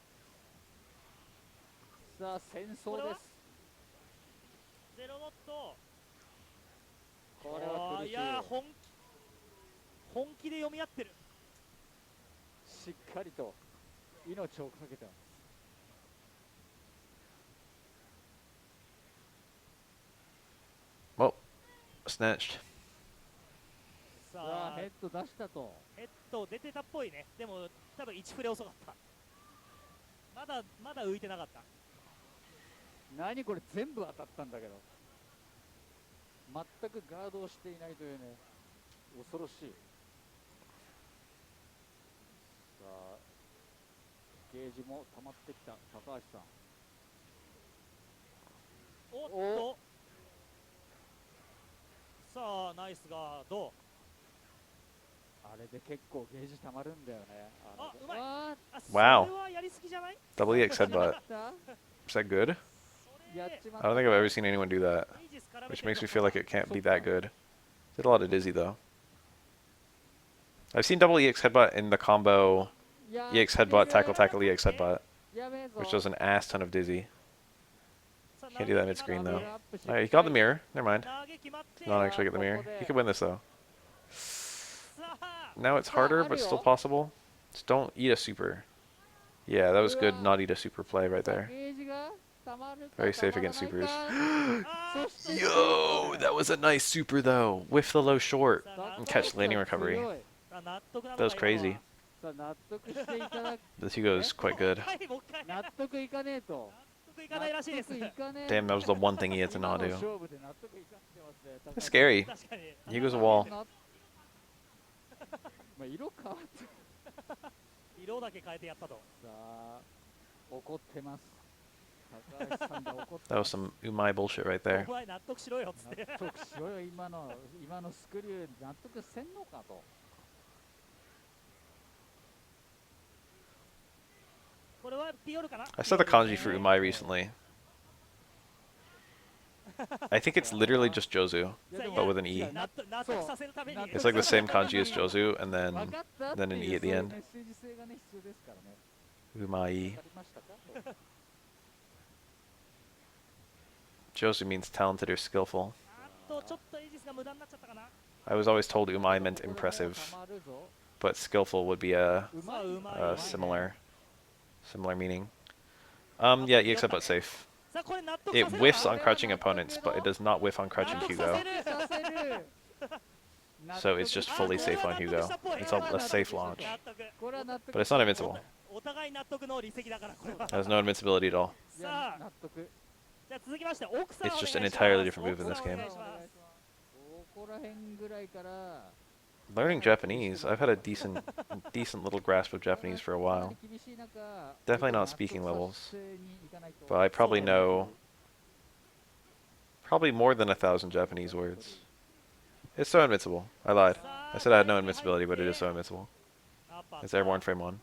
さあ戦争ですゼロノット。これは苦しいいやー本気で読み合ってる。しっかりと命をかけた Well, snatched. ささああヘッド出したとヘッド出てたっぽいね。でも多分1フレ遅かった。まだ浮いてなかった。何これ全部当たったんだけど全くガードをしていないというね恐ろしいさあゲージも溜まってきた高橋さんおっとさあナイスガード。あれで結構ゲージ溜まるんだよね。あ、うまい。ああ、そ Wow. れはやりすぎじゃない？ Double EX ー、 headbutt. た Is that good? それやっちまっ I た don't think I've ever seen anyone do that. エイジス絡め Which てる makes の me feel like it can't be that good. Did a lot of dizzy though. I've seen double EX headbutt in the combo や EX ってる headbutt, tackle, tackle, EX headbutt, やべえぞ which does an ass ton of dizzy. さあ Can't do that 投げ mid screen 決まっ though. て Alright, he got the mirror. Never mind. 投げ決まって Did not actually get the mirror. He could win this though. さあ Now it's harder, but still possible. Just don't eat a super. Yeah, that was good. Not eat a super play right there. ゲージが溜まるか Very safe 溜まら against ない supers. あーそして Yo, that was a nice super though. Whiff the low short さあ and catch landing 強 recovery. いさあ納得なの That was か今の crazy. はさあ納得していただく This Hugo is quite good. はいもう一回納納得いかねえと得いかないらしいです納得いかねえ Damn, that was the one thing he had to 今 not の do. 勝負で納得いかんでますね That's scary. 確かに Hugo's a wall. なまあ色変わって色だけ変えてやったとさあ怒ってます高橋さんが怒って That ま was す some umai bullshit right there. お前納得しろよっつって納得しろよ今のスクリュー納得せんのかとこれはピオルかな I saw the kanji for umai recently. I think it's literally just Jozu, いやでも but with an 違 E. う納得させるために It's like the same kanji as Jozu, and 分 then かったって then an い E う at the そういう end. メッセージ性がね必要ですからね Umai. わかりましたかと Jozu means talented or skillful. あとちょっとエイジスが無駄になっちゃったかな I was always told umai meant ここでもう impressive, 溜まるぞ but skillful would be a うまい、うまい similar meaning. Yeah, EX headbutt safe. さあこれ納得 It させる whiffs か on crouching opponents, but it does not whiff on 納 crouching 得 Hugo. させるさせる So it's just fully safe on Hugo. It's a safe launch. 納得これは納得 But it's not invincible. お互い納得の離席だからこれは It has no invincibility at all. いやさあ納得じゃあ続きまして奥さん It's just お願い an します entirely different move in this 奥さんお game. 願いしますここら辺ぐらいから Learning Japanese, I've had a decent little grasp of Japanese for a while. 厳しい中 Definitely not speaking 納 levels. 得させにいかないと But I probably know probably more than 1,000 Japanese words. It's so invincible. I lied. I said I had no invincibility, but it is so invincible. アッパー It's airborne frame 1.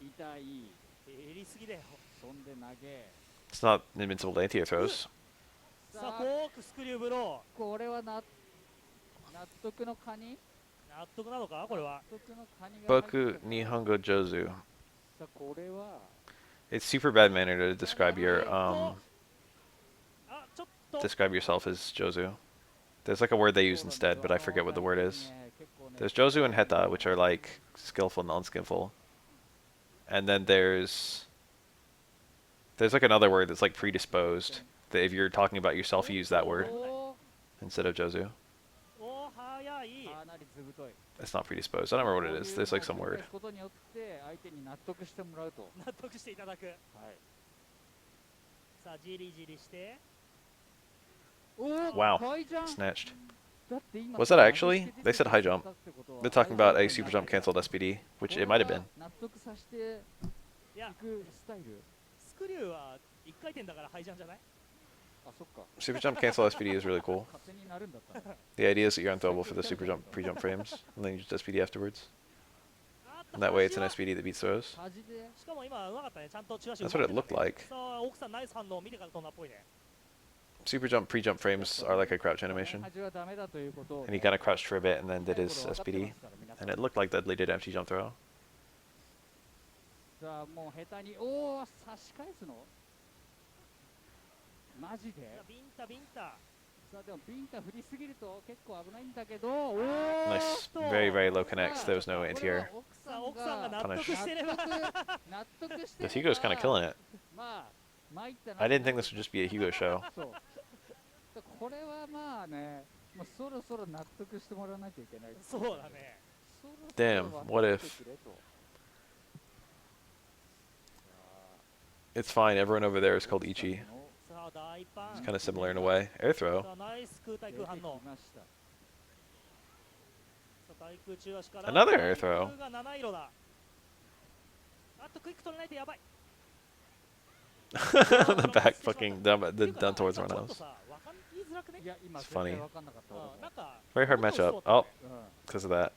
痛いやりすぎだよそんで投げ It's not invincible to anti-air throws. さあさあフォークスクリューブロこれは納得のカニー納得なのかこれは納得のカニが入って Boku る Nihongo Jozu. さあこれは It's super bad manner to describe your あちょっと describe yourself as Jozu. There's like a word they use instead, but I forget what the word is. There's Jozu and Heta, which are like skillful and unskillful. And then there's like another word that's like predisposed. That if you're talking about yourself, you use that word お instead of Jozu. お早いーかなり図太い It's not predisposed. I don't remember what it is. There's like some word. ことによって相手に納得してもらうと納得していただくはいさあじりじりしておー Wow. ハイジャン Snatched. だって今 Was that actually? They said high jump. They're talking about a super jump canceled SPD, which it might have been. 納得させていやいくスタイルスクリューは1回転だからハイジャンじゃないあそっか Super jump cancel SPD is really cool. 勝手になるんだったね The idea is that you're unthrowable for the super jump pre-jump frames, and then you just SPD afterwards. あっと And that way it's an 端は SPD that beats throws. 端でしかも今うまかったねちゃんとチラシ That's what it looked like. さあ奥さんナイス反応見てから飛んだっぽいね Super jump pre-jump frames are like a crouch animation. 端はダメだということを And he kind of crouched for a bit and then did his SPD. And it looked like Dudley did empty jump throw. さあもう下手におお差し返すのマジでさあビンタビンタさあでもビンタ振りすぎると結構危ないんだけどおお Nice. Very, very low connects. There was no anti-air. さあ奥さんが納 Punish. 得してれば納得して This Hugo's kind of killing it. まあ参ったな I didn't think this would just be a Hugo show. そうこれはまあねもうそろそろ納得してもらわないといけないそうだねそろそろ Damn, 分か what って if- くれと It's fine. Everyone over there is called Ichi. さあ大パン It's kind of similar in a way. Air throw. さあナイス空対空反応出てきましたさあ対空中足から Another air throw. 対空が7色だあっとクイック取れないとやばい The back fucking down towards ちょ someone っと else. さ分かりづらくねいや今 It's 絶対 funny. 分かんなかったうんなんか Very hard matchup. Oh, うん because of that.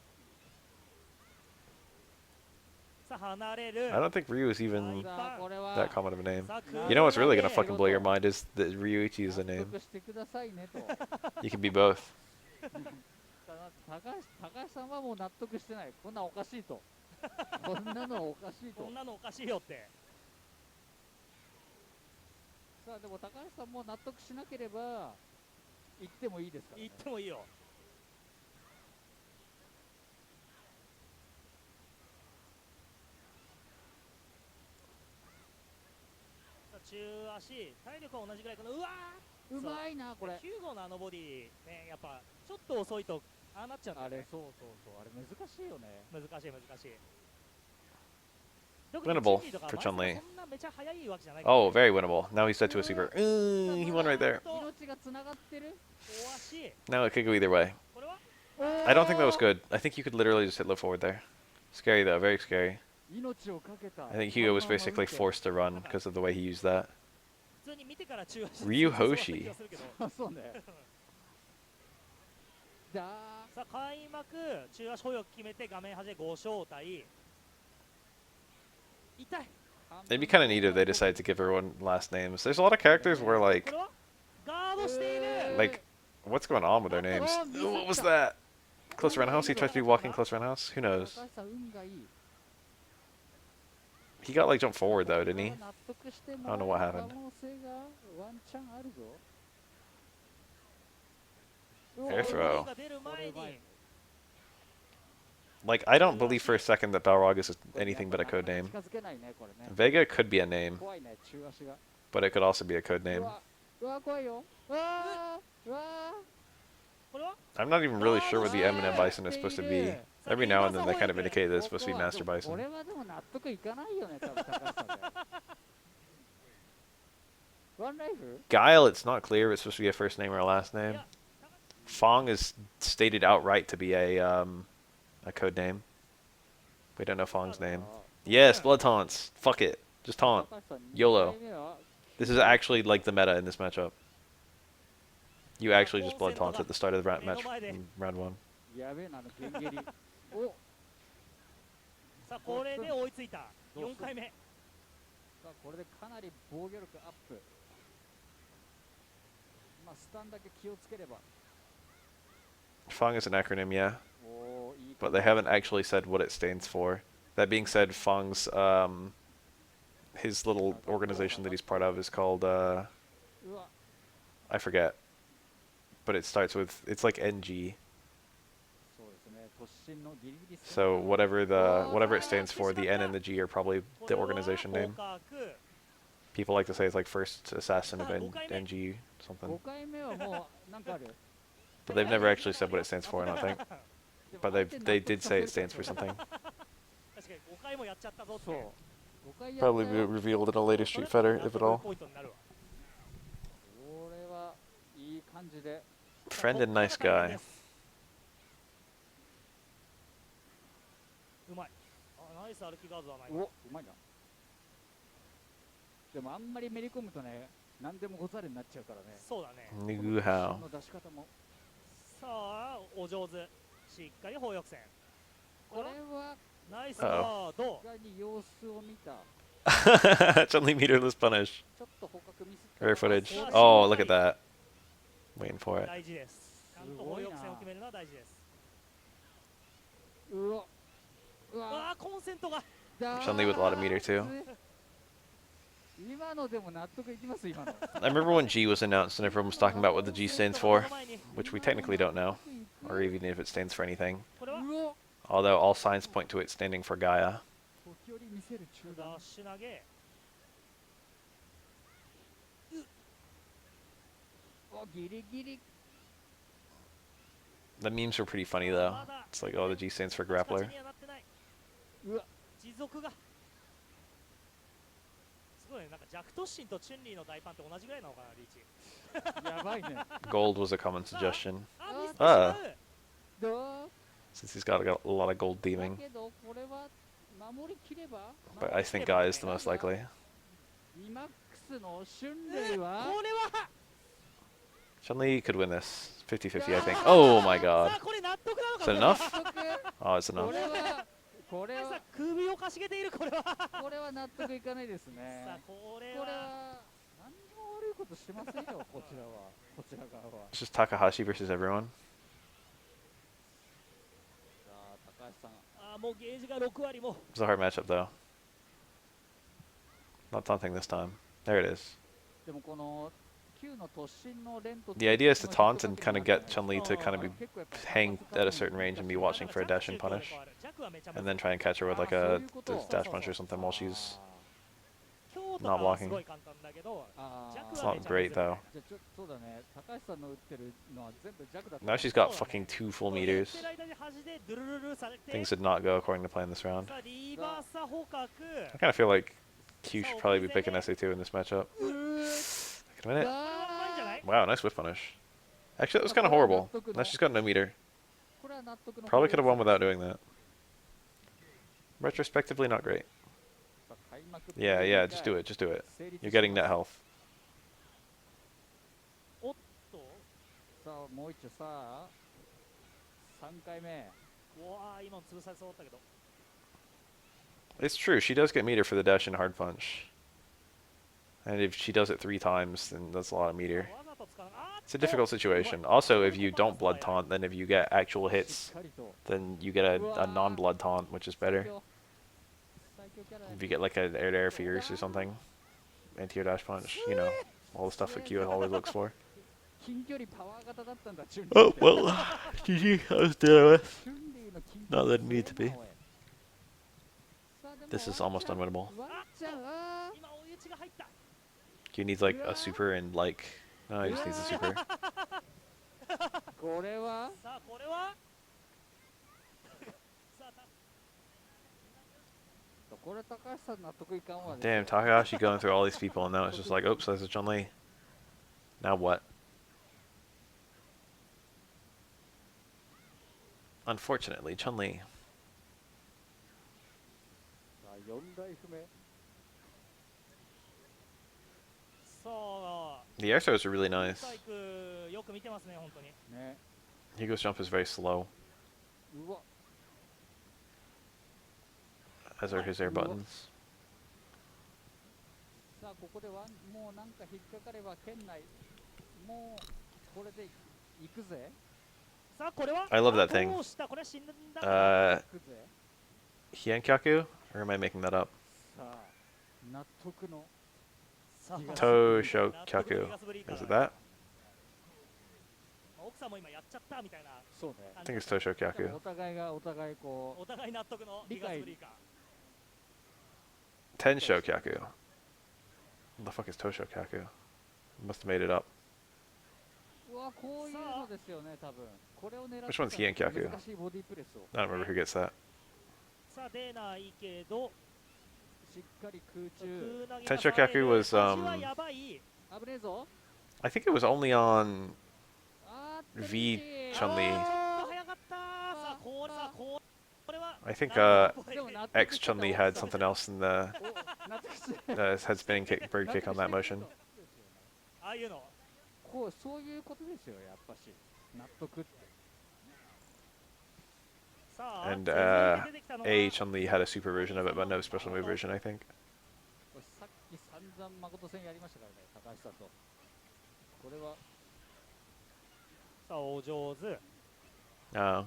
さあ離れる I don't think Ryu is even さあこれは that common of a name. さあ You know what's really gonna 空 fucking blow your mind is that Ryuichi is a 納 name. 得してくださいねと。You can be both. 高橋さんはもう納得してない。こんなんおかしいと。こんなのおかしいとこん。なのおかしいよってさあでも高橋さんも納得しなければ言ってもいいですから言ね。ってもいいよさあ中足体力は同じぐらいかなうわうまいなこれ。 9号のあのボディねやっぱちょっと遅いとああなっちゃうんだよねあれそうそうそうあれ難しいよね。難しい難しい Winnable for Chun-Li. そんなめちゃ速いわけじゃないから Oh, very winnable. Now he's dead to a super. He won right there. 命がつながってる。お足 Now it could go either way. これは I don't think that was good. I think you could literally just hit low forward there. Scary though, very scary. 命をかけた。 I think Hugo was basically forced to run because of the way he used that. 普通に見てから中足 Ryu そうだった Hoshi 気がするけどあそうね。ださあ開幕中足保翼決めて画面端5招待痛い It'd be kind of neat if they decided to give everyone last names. There's a lot of characters where こ like, れはガードしている like, what's going on with their names? Ooh, what was that? Close roundhouse? He tried to do walking close roundhouse? Who 高 knows? 橋さん運がいい。 He got like jump forward though, didn't he? 納得しても I don't know what happened. 可能性がワンチャンあるぞ。 Air throw. が出る前に Like, I don't believe for a second that Balrog is anything but a code name. 近づけないねこれね。 Vega could be a name, 怖いね中足が。 but it could also be a code う name. わうわ怖いよ。うわうわ。これは I'm not even really sure what the Eminent Bison is supposed to be. Every now and then they kind of indicate that it's supposed to be Master こ Bison. れはでも納得いかないよね多分高橋さんで。ワンライフ？ Guile, it's not clear if it's supposed to be a first name or a last name. Fong is stated outright to be a code name. We don't know Fong's name. Yes, blood taunts. Fuck it. Just taunt. YOLO. This is actually like the meta in this matchup. You actually just blood taunt at the start of the match, round one. やべえなあのゲンゲリ。おさあこれで追いついた4回目さあこれでかなり防御力アップ。まあスタンだけ気をつければ。 Fong is an acronym, yeah, おーいい but they haven't actually said what it stands for. That being said, Fong's his little organization that he's part of is called うわ I forget, but it starts with it's like NG. そうですね突進のギリギリ So whatever it stands for, the N and the G are probably the organization name. 合格 People like to say it's like first assassin of NG 5 something, 回目はもうなんかある but they've never actually said what it stands for. I don't think, but they did say it stands for something. 確かに5回もやっちゃったぞってそう5回やったよ Probably be revealed in a later Street Fighter, if at all. ポイントになるわこれはいい感じで Friend and nice guy. うまいあナイス歩きガードはないおうまいなでもあんまりめり込むとね何でもござるになっちゃうからねそうだね Nugu 突 how. 進の出し方もさあお上手しっかり砲翼戦これはナイスガード意外に様子を見た Chun-Li meterless punish. ちょっと捕獲ミスった Rare footage. Oh, look at that. Waiting for it. 大事ですちゃんと砲翼戦を決めるのは大事ですうわううわわあコンセントが Chun-Li with a lot of meter too. 今のでも納得いきます今の I remember when G was announced and everyone was talking about what the G stands for, which we technically don't know, or even if it stands for anything. これはうわ Although all signs point to it standing for Gaia. 時折見せる中断ダッシュ投げおギリギリ The memes were pretty funny though. It's like, oh, the G stands for カチカ grappler. チにはなってないうわ持続がすごいねなんか弱突進とチュンリーの大パンって同じぐらいなのかなリーチやばいね Gold was a common suggestion, あミスってしまうどう since he's got a lot of gold だ theming. けどこれは守りきれば But I think Gaia is the most likely. リマックスの春麗はこれは Chun-Li could win this. 50-50, I think. Oh my さ god. あこれ納得なの Is か that enough? Oh, it's こ enough. れはこれはさあ首をかしげているこれはこれは納得いかないですね。さあこれこれはは何にも悪いことしてませんよ、こちらは。こちら側は。 It's just Takahashi versus everyone. さあ高橋さん、あもうゲージが6割も It's a hard matchup though. Not taunting this time. There it is. でもこの Q の突進の連と The idea is to この taunt ヒッ and ト kind か of けにな get るじゃないですか。 Chun-Li to kind of be 結構やっぱ hang 反 at a 発 certain 感 range and be だ watching か for ら a ジャッ dash ク and 中 punish, で変わるジャックはめちゃ and 難 then しい try and catch her with like あー a そういうこと dash punch or something while she's 今日と not かは blocking すごい簡単だけどあージャック It's は not めちゃ great 難しい though. じゃあそうだね、高橋さんの打ってるのは全部弱だった。 Now she's got fucking 2 full やっ meters. てる間に端でドゥルルルされて Things did not go according to plan this round. さあリバーサ捕獲 I kind of feel like Q should probably be picking SA2 in this matchup. Wait a minute. これはうまいんじゃない Wow, nice whip punish. Actually, that was kind of horrible. Now she's got no meter. これは納得の Probably could have won without doing that. Retrospectively, not great. さあ開幕 Yeah, yeah, just do it, just do it. You're getting net health. おっとさあもう一丁さあ3回目。うわー今の潰されそうだったけど It's true, she does get meter for the dash and hard punch. And if she does it 3 times, then that's a lot of meter. わざと使わなあ It's a difficult situation. Also, if you don't blood taunt, then if you get actual しっ hits, かりと then you get a non-blood taunt, which is 最 better. 強最強キャラ If you get like an air-to-air fierce or something, anti-air dash punch, you know, all the stuff that Q always looks for. 近距離パワー型だったんだ、チュンリー Oh, って well, GG, I was dealing with. チュンリーの近 Not 距離 that it need to be. 強いなおいさあでも This is almost unwinnable. ワンちゃんあ今追い打ちが入った Q needs like a super and like... No, he just needs a super. ーこれはさあこれはさあこれ高橋さん納得いかんわ Damn, Takahashi going through all these people and now it's just like, oops, there's a Chun-Li. Now what? Unfortunately, Chun-Li. さあ4台不明さあ The air throws are really nice. スパイクよく見てますね本当にね Hugo's jump is very slow, うわ as are his air buttons. さあここでワンもうなんか引っかかれば圏内もうこれで行くぜさあこれは I love that thing. どうしたこれ死んだ Uh, 行くぜ Hienkyaku? Or am I making that up? さあ納得のさあ Toshokyaku. Is it that? 奥さんも今やっちゃったみたいな そうね I think it's で Toshokyaku. もお互いがお互いこお互い納得のリガスブリーカー Tenshokyaku. What the fuck is Toshokyaku? Must have made it up. ううわこういうのですよね多分これを狙って Which one's Hienkyaku? 難しいボディプレスを I don't remember who gets that. さあ出ないけどしっかり空中空投げが Tenshokyaku was 端はやばい危ねえぞ I think it was only on あーっと V 厳しい Chun-Li. あー早かったさあこれは I think でも納得 X Chun-Li had something else in the お納得して head spinning kick, bird kick on that motion. ああいうのこうそういうことですよやっぱし納得って さあ And 続いて出てきたのは A Chun-Li had a super version of it, but no special move version, I think. これさっき散々誠戦やりましたからね高橋さんとこれはさあお上手 Oh.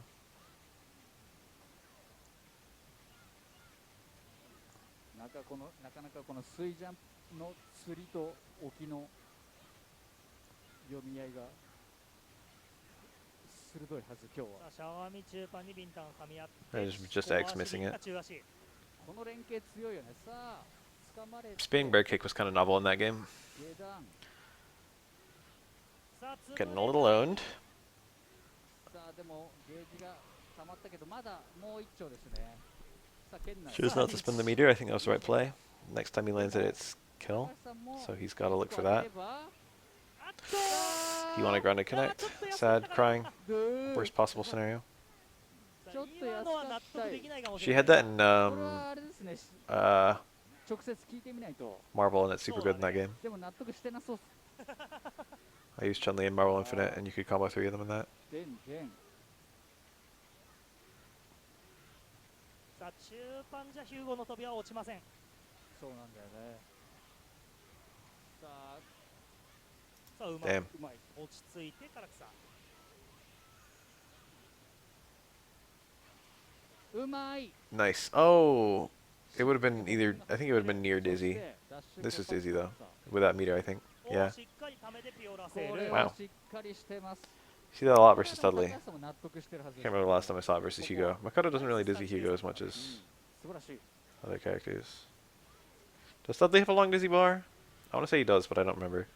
なかなかこの水ジャンプの釣りと沖の読み合いが鋭いはず今日はさあシャワーミ中盤にビンタンが噛み合って Just X missing it. 中足この連携強いよねさあ掴まれて Spinning bird kick was kind of novel in that game. 下段さあ Getting a little owned. さあでもゲージが溜まったけどまだもう一丁ですねさあ圏内 Chose not to spin the meter. I think that was the right play. Next time he lands it, it's kill. 高橋さんも So he's got to look for 一個上 that. げれば You want a grounded connect? Sad, crying. ブー Worst possible scenario. ちょっと今のは納得できないかもし She れない had that in これはあれですね uh, 直接聞いてみないと Marvel, and it's super good in that game. でも納得してなそうっす I used Chun-Li in Marvel Infinite, and you could combo 3 of them in that. でんでんさああ中盤じゃヒューゴの飛びは落ちません。そうなんだよね。さあ、さあうまい Damn. うまい。落ち着いてから草。うまい。 Nice. Oh, it would have been either. I think it would have been near Dizzy. This is Dizzy though, with that meter. I think. お Yeah. しっかりためてピオラこセール。れ Wow. はしっかりしてます。 See that a lot これ versus はでも Studley. 高橋さんも納得してるはず Can't です。 remember the last time I saw it versus Hugo. Makoto doesn't really Dizzy Hugo as much うん、 as 素晴らしい。 other characters. Does Studley have a long Dizzy bar? I want to say he does, but I don't remember.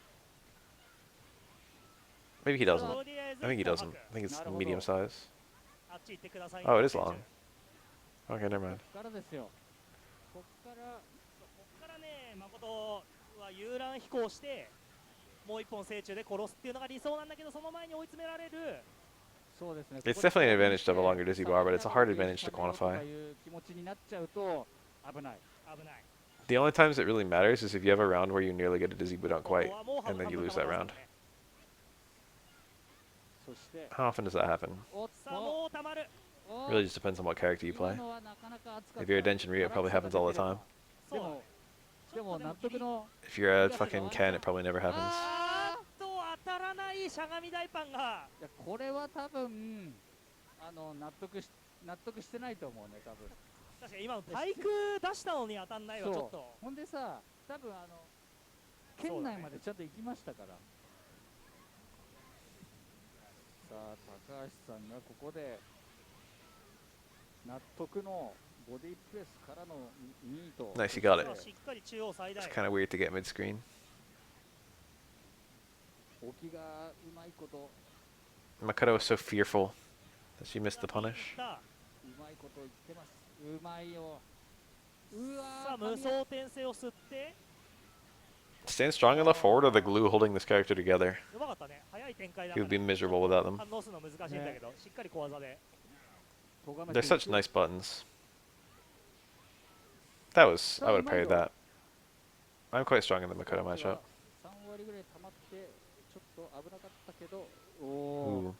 Maybe he doesn't. とりあえず I think he 一本 doesn't. 吐く I think it's Naruhodo. medium size. あっち行ってください。 Oh, it is 選手 long. Okay, never こ mind. っからですよ。こっから、こっからね、誠は遊覧飛行してもう一本正中で殺すっていうのが理想なんだけど、その前に追い詰められる。そうですね。 It's definitely an advantage to have a longer Dizzy bar, but it's a hard advantage to quantify. 気持ちになっちゃうと危ない。危ない。 The only times it really matters is if you have a round where you nearly get a Dizzy but don't ここ quite, はもう半 and 分 then you 半 lose 分 that か round. かってますね。そして、 How often does that happen? おっさあと、もうたまる。お Really just depends on what character you 今 play. のはなかなか熱かった。 If you're a Denshin Ryu, it probably happens all the time. そうだね。でも納得の。 If you're a fucking Ken, it probably never happens. あーっと当たらないしゃがみ大パンが。いやこれは多分納得してないと思うね多分。確かに今の対空出したのに当たんないわ、ちょっそうと。ほんでさ多分県内までちゃんと行きましたから。さあ高橋さんがここで納得のボディプレスからの2位と。 Nice, you got it. さあしっかり中央最大。 It's kind of weird to get mid screen. 置きがうまいこと Makoto was so fearful that she missed the punish. さうまいこと言ってます。うまいよ。うわあ無双転生を吸って。 Stand strong enough forward or the glue holding this character together. うまかったね。早い展開だ He か would ら be miserable without them. 反応するの難しいんだけど、しっかり小技で。 They're such nice buttons. That was, I would have parried that. I'm quite strong in the Makoto matchup. 3割ぐらい溜まってちょっと危なかったけど、おお、 Ooh.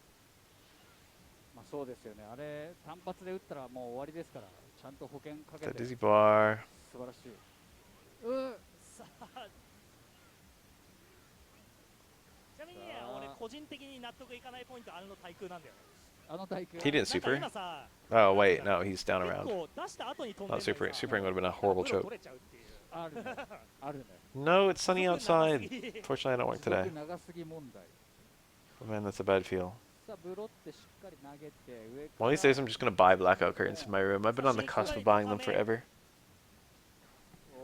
まあそうですよね。あれ単発で打ったらもう終わりですから、ちゃんと保険かけ That て Dizzy bar. 素晴らしい。さあちなみにね、さあ俺個人的に納得いかないポイントあれの対空なんだよね。あの対空。 He didn't なんか super. 今さ、 Oh, wait, no, he's down 結 around. 構出した後に飛んで Not るのに supering. さ Supering would have been a horrible プロ choke. 取れちゃうっていう。あるね。あるね。 No, it's sunny すごく outside. 長すぎ Fortunately, I don't work すご today. く長すぎ問題。 Oh, man, that's a bad feel. さあブロってしっかり投げて上か One ら。 of these days, I'm just gonna buy blackout curtains for my room. I've been on the cusp of buying them forever.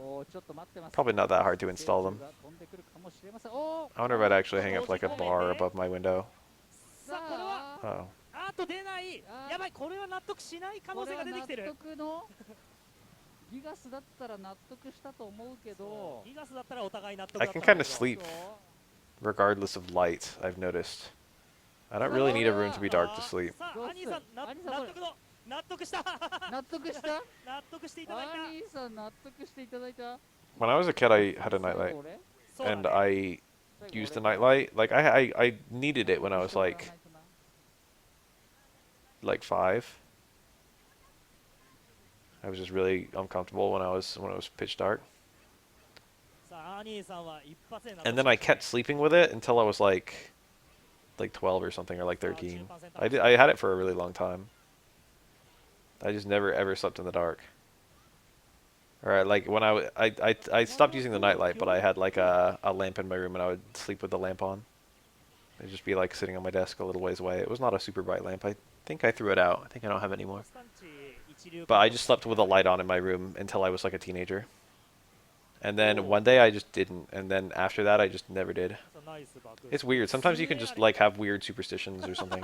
おーちょっと待ってます。 Probably not that hard to install them. 飛んでくるかもしれません。おー I wonder if I'd actually hang up like a bar above my window. さあこれはさあ Oh. あと出ない。やばい、これは納得しない可能性が出てきてる。これは納得のギガスだったら納得したと思うけど、ギガスだったらお互い納得 I だった can んだけ kind ど of sleep regardless of light, I've noticed. I don't really need a room to be dark to sleep. さあ、どうす兄さん、兄さん納得の納得した納得した納得していただいた。兄さん納得していただいた When I was a kid, I had a nightlight, 俺そうだ and ね I 最後 used the 俺 nightlight. Like I needed it when I was like 5. I was just really uncomfortable when it was pitch dark. さあ、兄さんは一発で納得 And then I kept sleeping with it until I was like 12 or something, or like 13. I had it for a really long time. I just never ever slept in the dark. Or like when I stopped using the nightlight, but I had like a lamp in my room, and I would sleep with the lamp on. It'd just be like sitting on my desk a little ways away. It was not a super bright lamp. I think I threw it out. I think I don't have it anymore. スタンチ一流 But I just slept with a light on in my room until I was like a teenager. And then one day I just didn't, and then after that I just never did. ナイスバック It's weird. Sometimes you can just like have weird superstitions or something.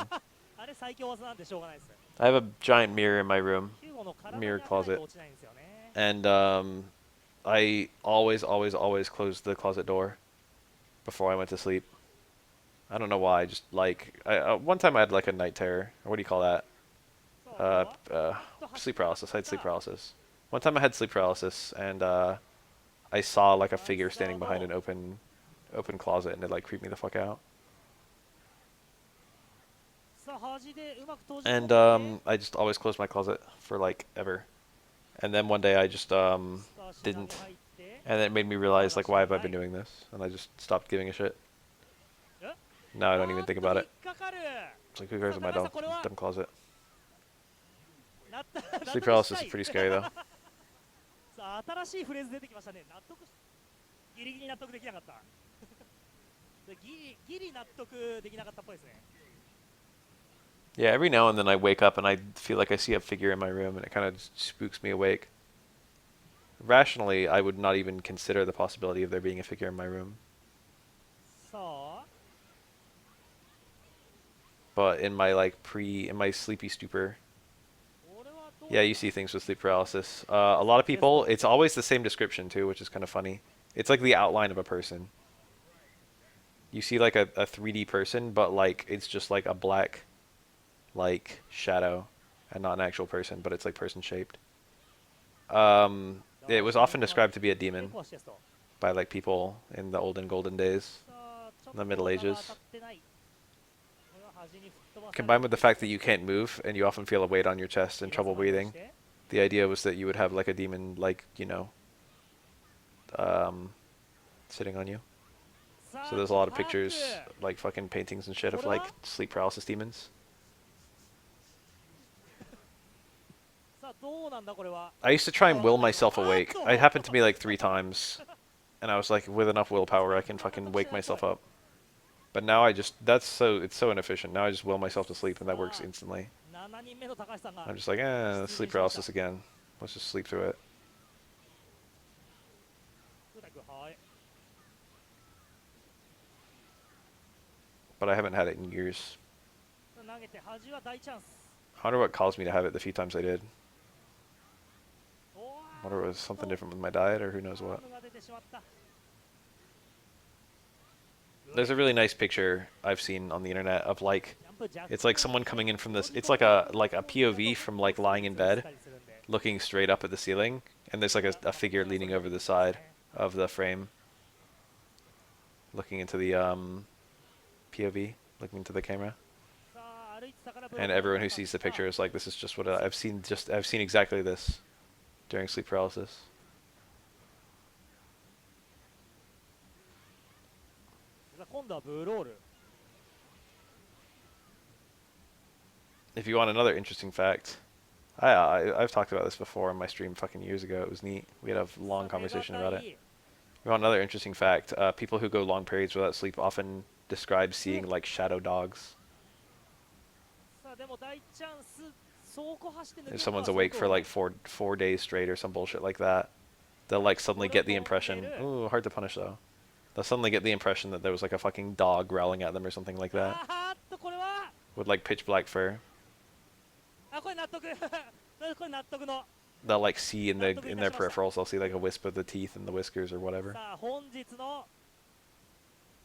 あれ最強技なんでしょうがないです。 I have a giant mirror in my room, ヒューゴの体に Mirror 当たらないと closet. 落ちないんですよね。 and I always closed the closet door before I went to sleep. I don't know why. Just like one time I had like a night terror. Or what do you call that? そうだ Sleep paralysis. I had sleep paralysis. One time I had sleep paralysis, and I saw like a figure standing behind an open closet, and it like creeped me the fuck out. さあ端でうまく閉じ込め And て I just always closed my closet for like ever. And then one day I just さあ下に didn't, 入って and it made me realize like why have I been doing this? And I just stopped giving a shit. え Now I don't even おーっ think と about 引 it. っかかる It's like who cares about my さあ高橋さんこれは dumb closet. 納得 Sleep 納得 paralysis した is い pretty scary though. さあ新しいフレーズ出てきましたね納得しギリギリ納得できなかったギリ納得できなかったっぽいですね Yeah, every now and then I wake up and I feel like I see a figure in my room and it kind of spooks me awake. Rationally, I would not even consider the possibility of there being a figure in my room. さあ But in my in my sleepy stupor, これはどう yeah, you see things with sleep paralysis. A lot of people, it's always the same description too, which is kind of funny. It's like the outline of a person. You see like a 3D person, but like it's just like a black, like shadow, and not an actual person, but it's like person shaped. It was often described to be a 成 demon 功してですと by like people in the olden golden days. さあちょっ The と Middle 当 Ages. たってないこれは端に吹っ飛ばされ Combined る with the fact that you can't move and you often feel a weight on your chest and 入れ trouble ずまりを breathing, して the idea was that you would have like a demon, like, sitting on you. さあ So there's a ちょ lot っ of と早く pictures, like fucking paintings and shit of like sleep paralysis demons. さあどうなんだこれは I used to try and will myself awake. It happened to me like 3 times, and I was like, with enough willpower, I can fucking wake myself up. But now it's so inefficient. Now I just will myself to sleep, and that works instantly. 7人目の高橋さんが I'm just like, sleep paralysis again. Let's just sleep through it. はい But I haven't had it in years. 投げて端は大チャンス I wonder what caused me to have it the few times I did. おわ I wonder if it was something different with my diet or who knows ー what. が出てしまった There's a really nice picture I've seen on the internet of like, ジャンプジャック it's like someone coming in from this. It's like a POV from like lying in bed, looking straight up at the ceiling, and there's like a figure leaning over the side of the frame, looking into the POV, looking into the camera. さあ歩いてたからブロック And everyone who sees the picture is like, this is just what I've seen. I've seen exactly this during sleep paralysis. さあ今度はブロール If you want another interesting fact, I've talked about this before on my stream fucking years ago. It was neat. We had a long conversation about it. You want another interesting fact? People who go long periods without sleep often describe seeing like shadow dogs. さあでも大チャンス走行走って抜ける If のは someone's awake 相当 for like four days straight or some bullshit like that, they'll like suddenly get the impression. Ooh, hard to punish though. They'll suddenly get the impression that there was like a fucking dog growling at them or something like that あーっとこれは with like pitch black fur. あこれ納得これ納得の They'll like see in their peripherals. They'll see like a wisp of the teeth and the whiskers or whatever. さあ本日の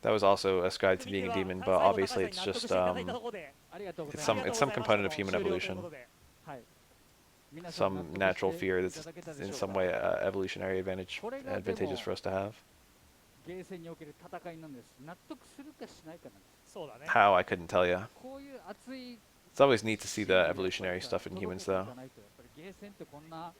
That was also ascribed to 組 being 手 a は demon, 最 but 後 obviously 高 it's 橋さんに納得 just していただいたところでありがとうござい it's ます some it's some component of human 終了という evolution, ことではい皆さん納 some 得 natural して fear い that's ただけたでしょ in う some か way evolutionary advantageous for us to have. ゲーセンにおける戦いなんです納得するかしないかなんですそうだね How I couldn't tell you. こういう熱い It's always neat to see the evolutionary stuff in humans, though. ゲーセンってこんな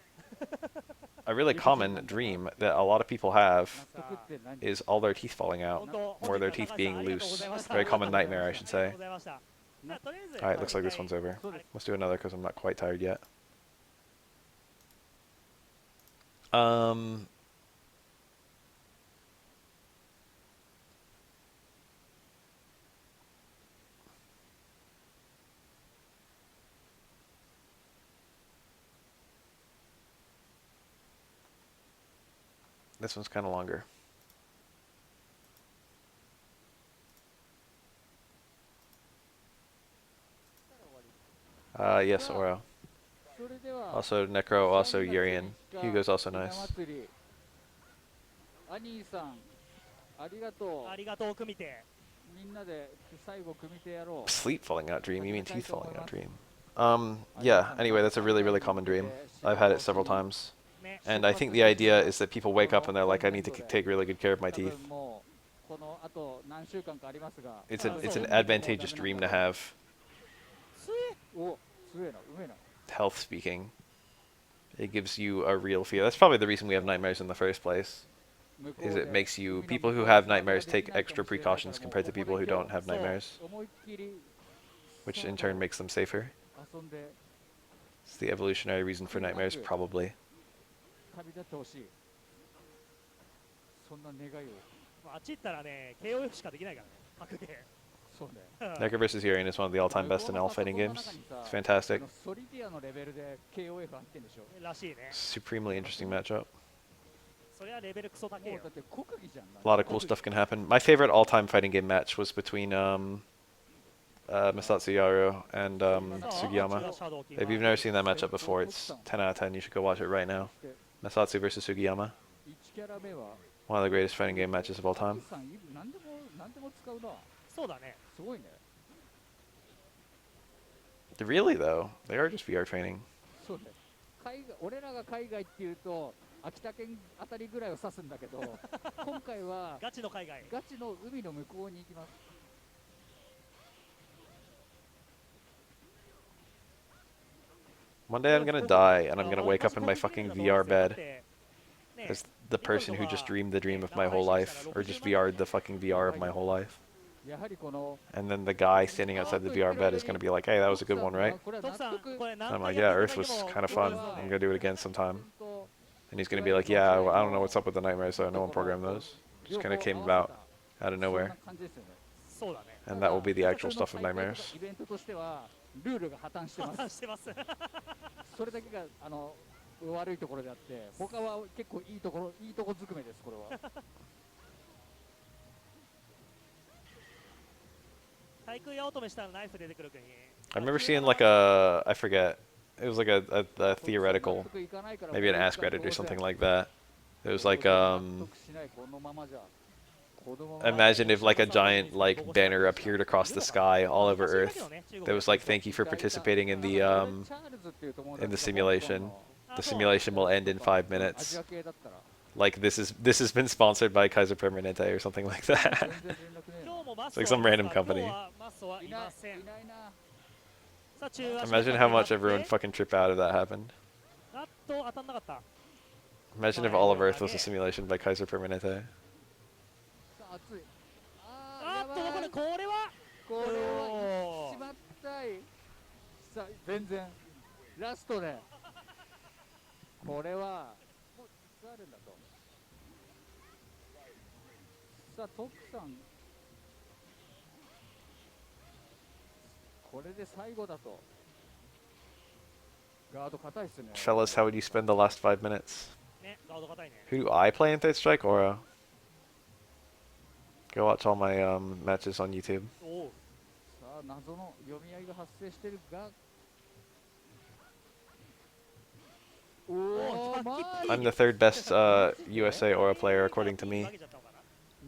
A really common dream that a lot of people have 納得って何 is all their teeth falling out, 本当 or their 本日 teeth は高橋さん being ありがとうご loose. ざいました Very common nightmare, I should ありがとう say. ございましたじゃあとりあえず All right, looks like this one's over. そうです Let's do another because I'm not quite tired yet. This one's kind of longer. Yes, Oro. それでは Also Necro, also Urian. Hugo's also ひな nice. 祭りアニーさんありがとありがとう組手うみんなで最後組手やろう Sleep falling out dream? You mean teeth falling out dream? Yeah, anyway, that's a really, really common dream. I've had it several times. ね And I think the idea is that people wake up and they're like, I need to take really good care of my 多 teeth. 分もうこのあと何週間かありますが It's an advantageous dream to have, つえお強えなうめえな health speaking. It gives you a real feel. That's probably the reason we have nightmares in the first place. 向こ Is う it で makes you 海の people 向 who こうで have サーブが nightmares で take きないか extra もしれないから precautions もう compared to ここ people で who 今 don't 日 have nightmares, 思いっきり which サ in ーブ turn makes them safer. 遊んで It's the evolutionary reason for nightmares, probably. 旅立ってほしい、そんな願いを。あっち行ったらね KOF しかできないからね格ゲそうね。ー Necker vs. Urian is one of the all-time 向 best こう in の all パソコ fighting ンの games. 中にさ It's fantastic. ソリティアのレベルで KOF 入ってんでしょ。らしいね Supremely interesting matchup. それはレベルクソ高えよもうだって国技じゃん。A lot of cool stuff can happen. My favorite all-time fighting game match was between Masatsu Yaro and そう Sugiyama. シャドウキン If you've never seen that matchup before, it's 10 out of 10. You should go watch it right now. Masatsu versus Sugiyama. 1キャラ目は One of the greatest fighting game matches of all time. さん何でも使うな。そうだねすごいね。 Really, though, they are just VR training. そうね。俺らが海外っていうと秋田県あたりぐらいを指すんだけど今回はガチの海外ガチの海の向こうに行きます。 One day I'm gonna die, and I'm gonna wake up in my fucking VR bed as the person who just dreamed the dream of my whole life, or just VR'd the fucking VR of my whole life. やはりこの And then the guy standing outside the VR bed is gonna be like, "Hey, that was a good one, right?" これは徳さん納得。これ And I'm 何 like, 回や "Yeah, った Earth 時 was も kind of これ fun. は I'm gonna do it again sometime." And he's gonna be like, "Yeah, I don't know what's up with the nightmares, so no one programmed those. Just kind of came about out of そんな nowhere, 感じですよね。そうだね and that will be the actual stuff of nightmares." イベントとしてはルールが破綻してま破綻す。してますそれだけが悪いところであって他は結構いいとこずくめですこれは。対空八乙女したらナイフ出てくる国 I remember seeing like I forget, it was like a theoretical, maybe an Ask Reddit or something like that. It was like, 納得しないこのままじゃ子供は imagine if like a giant like banner appeared across the sky all over Earth that was like, "Thank you for participating in the simulation. The simulation will end in 5 minutes. アジア系だったら Like this has been sponsored by Kaiser Permanente or something like 全 that." 然連絡ねえな。今日もマス It's ト like some はい random ますか company. 今日はマストはいいないませんいないな。さあ中足 Imagine how much everyone fucking tripped out if that happened. あっと当たんなかった Imagine if all of Earth was a simulation by Kaiser Permanente. さあ熱い。あっとやばいこれはこれはしまったい。さあ全然ラストでこれはもういつあるんだと。さあ徳さんこれで最後だと。ガード硬いっすね。 Fellas, how would you spend the last 5 minutes? ねガード硬いね Who do I play in Third Strike? Aura. Go watch all my matches on YouTube. おうさあ謎の読み合いが発生してるが。おおおマジ I'm the third best USA Aura player according to me. 負けちゃったのか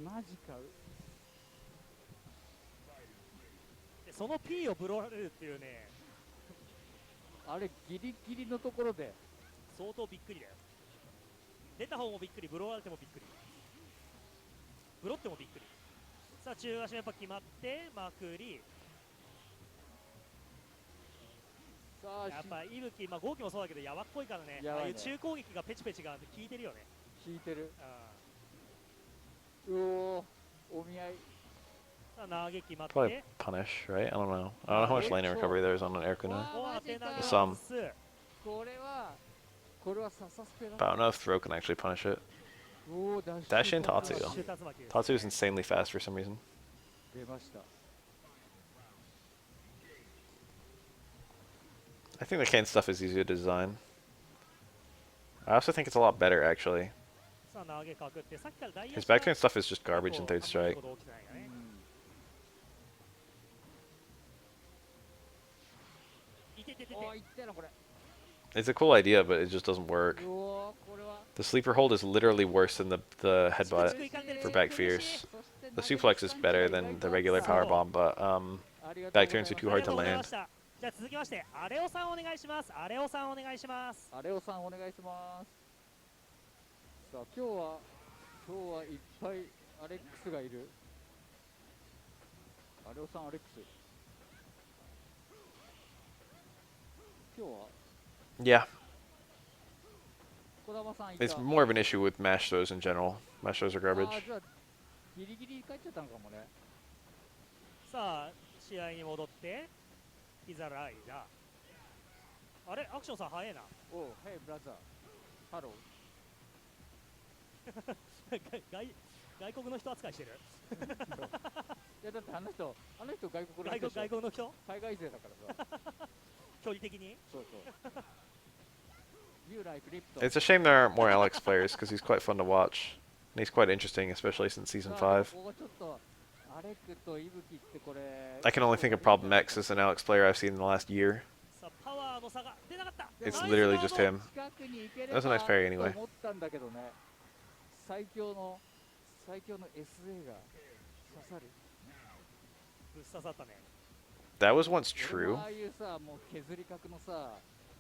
なマジか。でその P をブロられるっていうねあれギリギリのところで相当びっくりだよ出た方もびっくりブロられてもびっくりブロってもびっくりさあ中足もやっぱ決まってまくりさあやっぱ息吹まあ豪輝もそうだけどやばっこいからねやばいねああいう中攻撃がペチペチが効いてるよね引いてる。ううおーお見合い。さあ投げ決まっ Probably て punish, right? I don't know. I don't know how much lane recovery there is on an air kunai. お当て投げ Some これはサスペだ。 But I don't know if throw can actually punish it. おおDash in Tatsu. シューターズマキ Tatsu is insanely fast for some reason. 出ました。 I think the cane stuff is easier to design. I also think it's a lot better, actually. さあ投げかくってさっきから大 His back turn stuff is just garbage in Third あんまり Strike. こと起きてないよねいてててておおいったなこれ。 It's a cool idea, but it just doesn't work. うおーこれは。 The sleeper hold is literally worse than the headbutt 低い感じで for back fierce. そして The suplex is better than the regular power bomb, but ありがとう back ござい turns ます are too hard to ありがとうござい land. ましたじゃあ続きましてアレオさんお願いしますアレオさんお願いしますアレオさんお願いします。さあ今日はいっぱいアレックスがいる。アレオさんアレックス。今日は Yeah. 児玉さんいた。 It's more of an issue with mash throws in general. Mash throws are あ garbage. ーじゃあギリギリ帰っちゃったのかもね。さあ試合に戻っていざライダー。あれアクションさん早いな。おう、Hey brother。ハロ外国の人扱いしてる。ー。いやだってあの人外国の人でしょ。外国の人海外勢だからさ。距離的に。そうそう。You like Lipton。 It's a shame there aren't more Alex players because he's quite fun to watch. And he's quite interesting, especially since season 5. ここちょっとアレクとイブキってこれ I can only think of Problem X as an Alex player I've seen in the last year. さあパワーの差が出なかった。 It's ナイス literally ガー just ド him. 近くに行けれ That was a nice parry anyway. と思ったんだけどね。最強の SA が刺さる。ぶっ刺さったね。 That was once 俺 true. もああいうさ、もう削り角のさ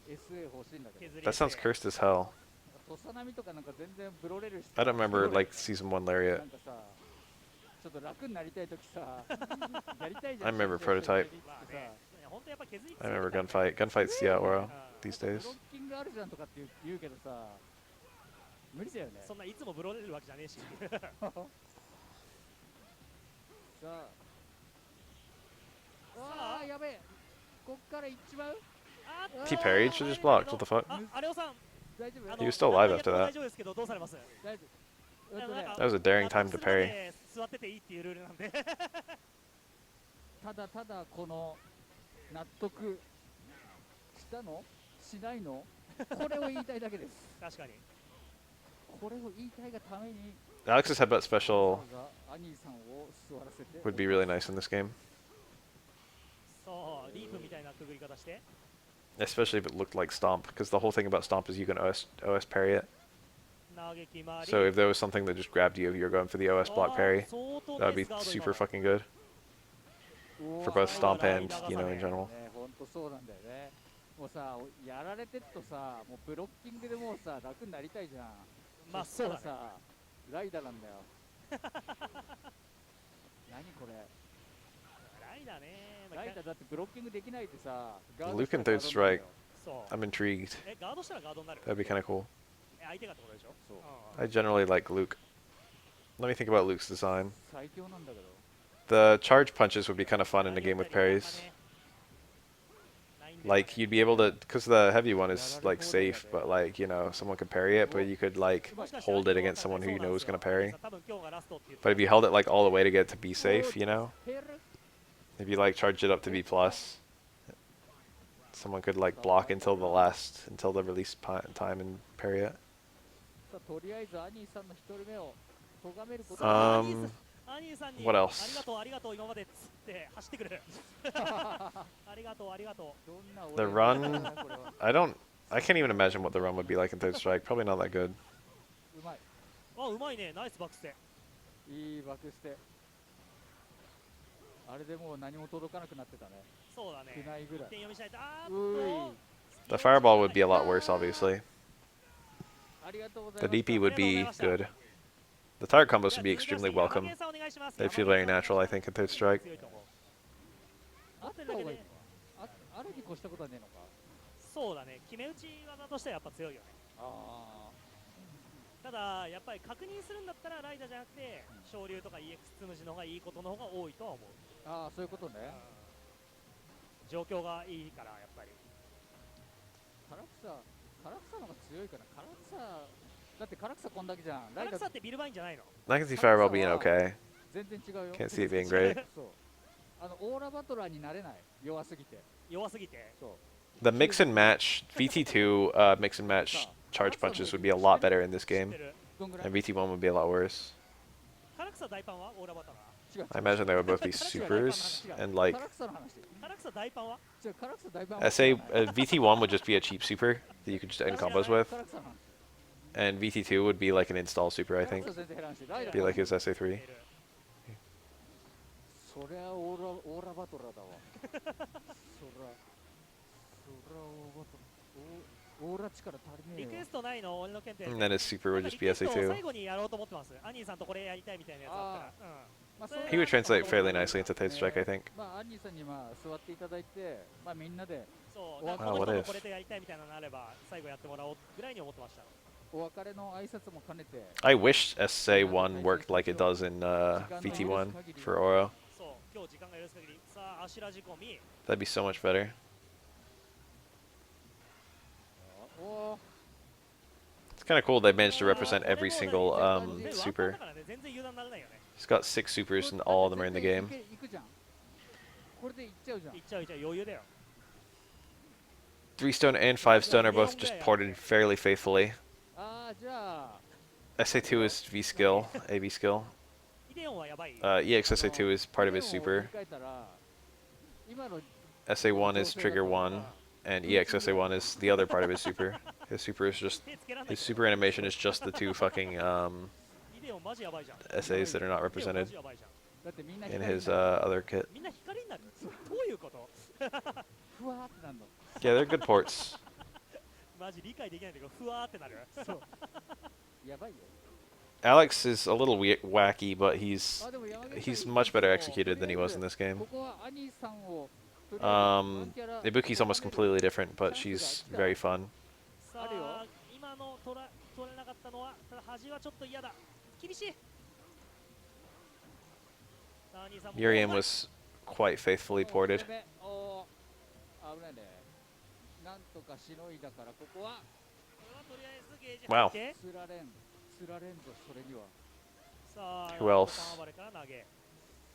SA 欲しいんだけど。削り That sounds cursed as hell. 土佐波とかなんか全然ブロれるし。 I don't remember like season 1な Lariat. んかさ、ちょっと楽になりたいときさ、やりたいじゃん。 I remember Prototype. まあね、本当やっぱ削り I remember Gunfight. Gunfight's the aura うん these ブ days. ロッキングあるじゃんとかって言うけどさ、無理だよね。そんないつもブロれるわけじゃねえし。さあ、やべえ。こっから行っちまう。 あっと He parried, should just blocked. What the fuck? あ、アレオさん。大丈夫あの He was still alive after that. 大丈夫ですけどどうされます？大丈夫。ね、 That was a daring time to parry. 座ってていいっていうルールなんで。ただただこの納得したのしないのこれを言いたいだけです。確かに。これを言いたいがために Alex's headbutt special アニーさんを座らせて would be really nice in this game. そう、リープみたいなくぐり方して。 Especially if it looked like Stomp, because the whole thing about Stomp is you can OS parry it. 投げ決まり。 So if there was something that just grabbed you if you were going for the OS block parry, 相当 that would ナイ be スガード super 今の fucking good うわ for both Stomp 最後 and, ライ you ダー know, が in general. ね、ほんとそうなんだよね。もうさ、やられてるとさ、もうブロッキングでもうさ、楽になりたいじゃん。まあそしたらそうだねさ、ライダーなんだよ。何これ。ライダーね。まあライダーだってブロッキングできないってさ、 Luke and third strike. そう。 I'm intrigued. ガードしたらガードになる。 That'd be kind of cool. 相手がってことでしょ。そう。うん I generally like Luke. Let me think about Luke's design. 最強なんだけど。 The charge punches would be kind of fun in a game with parries. Like you'd be able to, because the heavy one is like safe, but like you know someone could parry it, but you could like hold it against someone who you know is gonna parry. But if you held it like all the way to get to be safe, you know, ヘル if you like charged it up to B plus, someone could like block until the release time and parry it. さあとりあえずアニーさんの一人目を咎めること アニーさんに What あ else? りがとうありがとう今までっつって走ってくる。ありがとうありがとう。どんな The 俺 run, これは I can't even imagine what the run would be like in third strike. Probably not that good. うまい。あ、うまいね。ナイスバックステ。いいバックステ。あれでもう何も届かなくなってたね。そうだね。少ないぐらい。点読みしないと。あーうっと。 The fireball would be a lot worse, obviously. ありがとうござい The ます。 DP would be good. The target combos would be extremely welcome. 山源さんお願いします They feel very natural, I think, in third strike. 強いと思う。あった方がいいのか。あれに越したことはねえのか。そうだね。決め打ち技としてはやっぱ強いよね。あただやっぱり確認するんだったらライダーじゃなくて昇竜とか EX つむじの方がいいことの方が多いとは思う。あ、そういうことね。状況がいいからやっぱり。唐草の方が強いから。唐草だって唐草こんだけじゃん。唐草ってビルバインじゃないの？ I can see fireball being okay. 全然違うよ。 Can't see it being great. そう。オーラバトラーになれない。弱すぎて。弱すぎて。そう。 The mix and match, VT2 mix and match charge punches would be a lot better in this 知っ game, てる。どんぐらい and VT1 would be a lot worse. 唐草大パンはオーラバタラ。違う I imagine they would both be supers, and like 唐草の話。唐草大パンは？違う、唐草大盤 SA VT1 would just be a cheap super that you could just end combos with, 唐草の話。 and VT2 would be like an install super, I 唐 think. 草全然減らんし。ライダー Be like his SA3. そりゃオーラバトラーだわ。そりゃオーバトラオーラ力足りねえよリクエス。トないの？俺の件で。 And then his super な would んか just リ be クエストを SA2. 最後にやろうと思ってます。アニーさんとこれやりたいみたいなやつあったら。まあそれは He would translate fairly nicely into third strike, I think. まあアンニーさんにまあ座っていただいて、まあみんなでそう。あなんかこの what 人 if とこれとやりたいみたいなのがあれば最後やってもらおうぐらいに思ってました。お別れの挨拶も兼ねて I wish SA1 worked like it does in VT1 for Oro. そう今日時間が許す限りさあアシュラ仕込み That'd be so much better. おー It's kind of cool they managed to あー represent これ every もう single ね super. だからね全然油断ならないよね He's got 6 supers and all of them are in the game. 行くじゃんこれで行っちゃうじゃんいっちゃういっちゃう余裕だよ 3 stone and 5 stone are both just ported fairly faithfully. ああじゃあ SA2 is V skill, AV skill. イデオンはやばい EXSA2 is part of his super. 振り返ったら今の SA1 is trigger 1, and EXSA1 is the other part of his super. His super is just 手つけらんない his super animation is just the 2 fucking イデオンマジやばいじゃん SAs that are not イデオンマ represented ジやばいじゃんだってみんな in 光 his になる other kit. みんな光になるどういうことふわーってなるの Yeah, they're good ports. マジ理解できないんだけどふわーってなるそうやばいよ Alex is a little wacky, but あでも山口 he's さん much better いいですよ executed than he was in this game. ここは兄さんをとりあえずワンキャラ Ibuki's almost completely different, but she's very fun. さあるよあ今の取れなかったのはただ端はちょっと嫌だ厳しいさあ兄さんも Miriam was quite faithfully ported. 攻めおー危ないねなんとかしのいだからここはこれはとりあえずゲージ Wow. 入ってつられんぞそれにはさあ Who else? ボタン暴れから投げ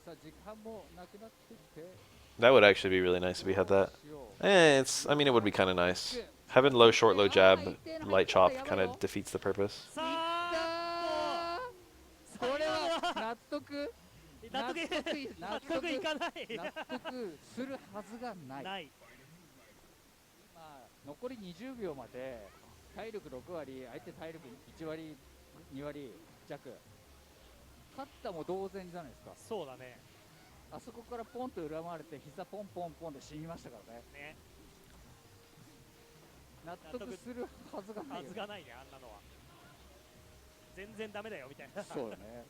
さあ時間もなくなってきて That would actually be really nice if we had that. しよう I mean, it would be kind of nice. Having low short, low jab, light chop kind of defeats the purpose. さあこれは納得納得納得いかない納得するはずがないないまあ残り20秒まで体力6割相手体力1割2割弱勝ったも同然じゃないですかそうだねあそこからポンと裏回れて膝ポンポンポンで死にましたからねね納得するはずがないよはずがないねあんなのは全然ダメだよみたいなそうだね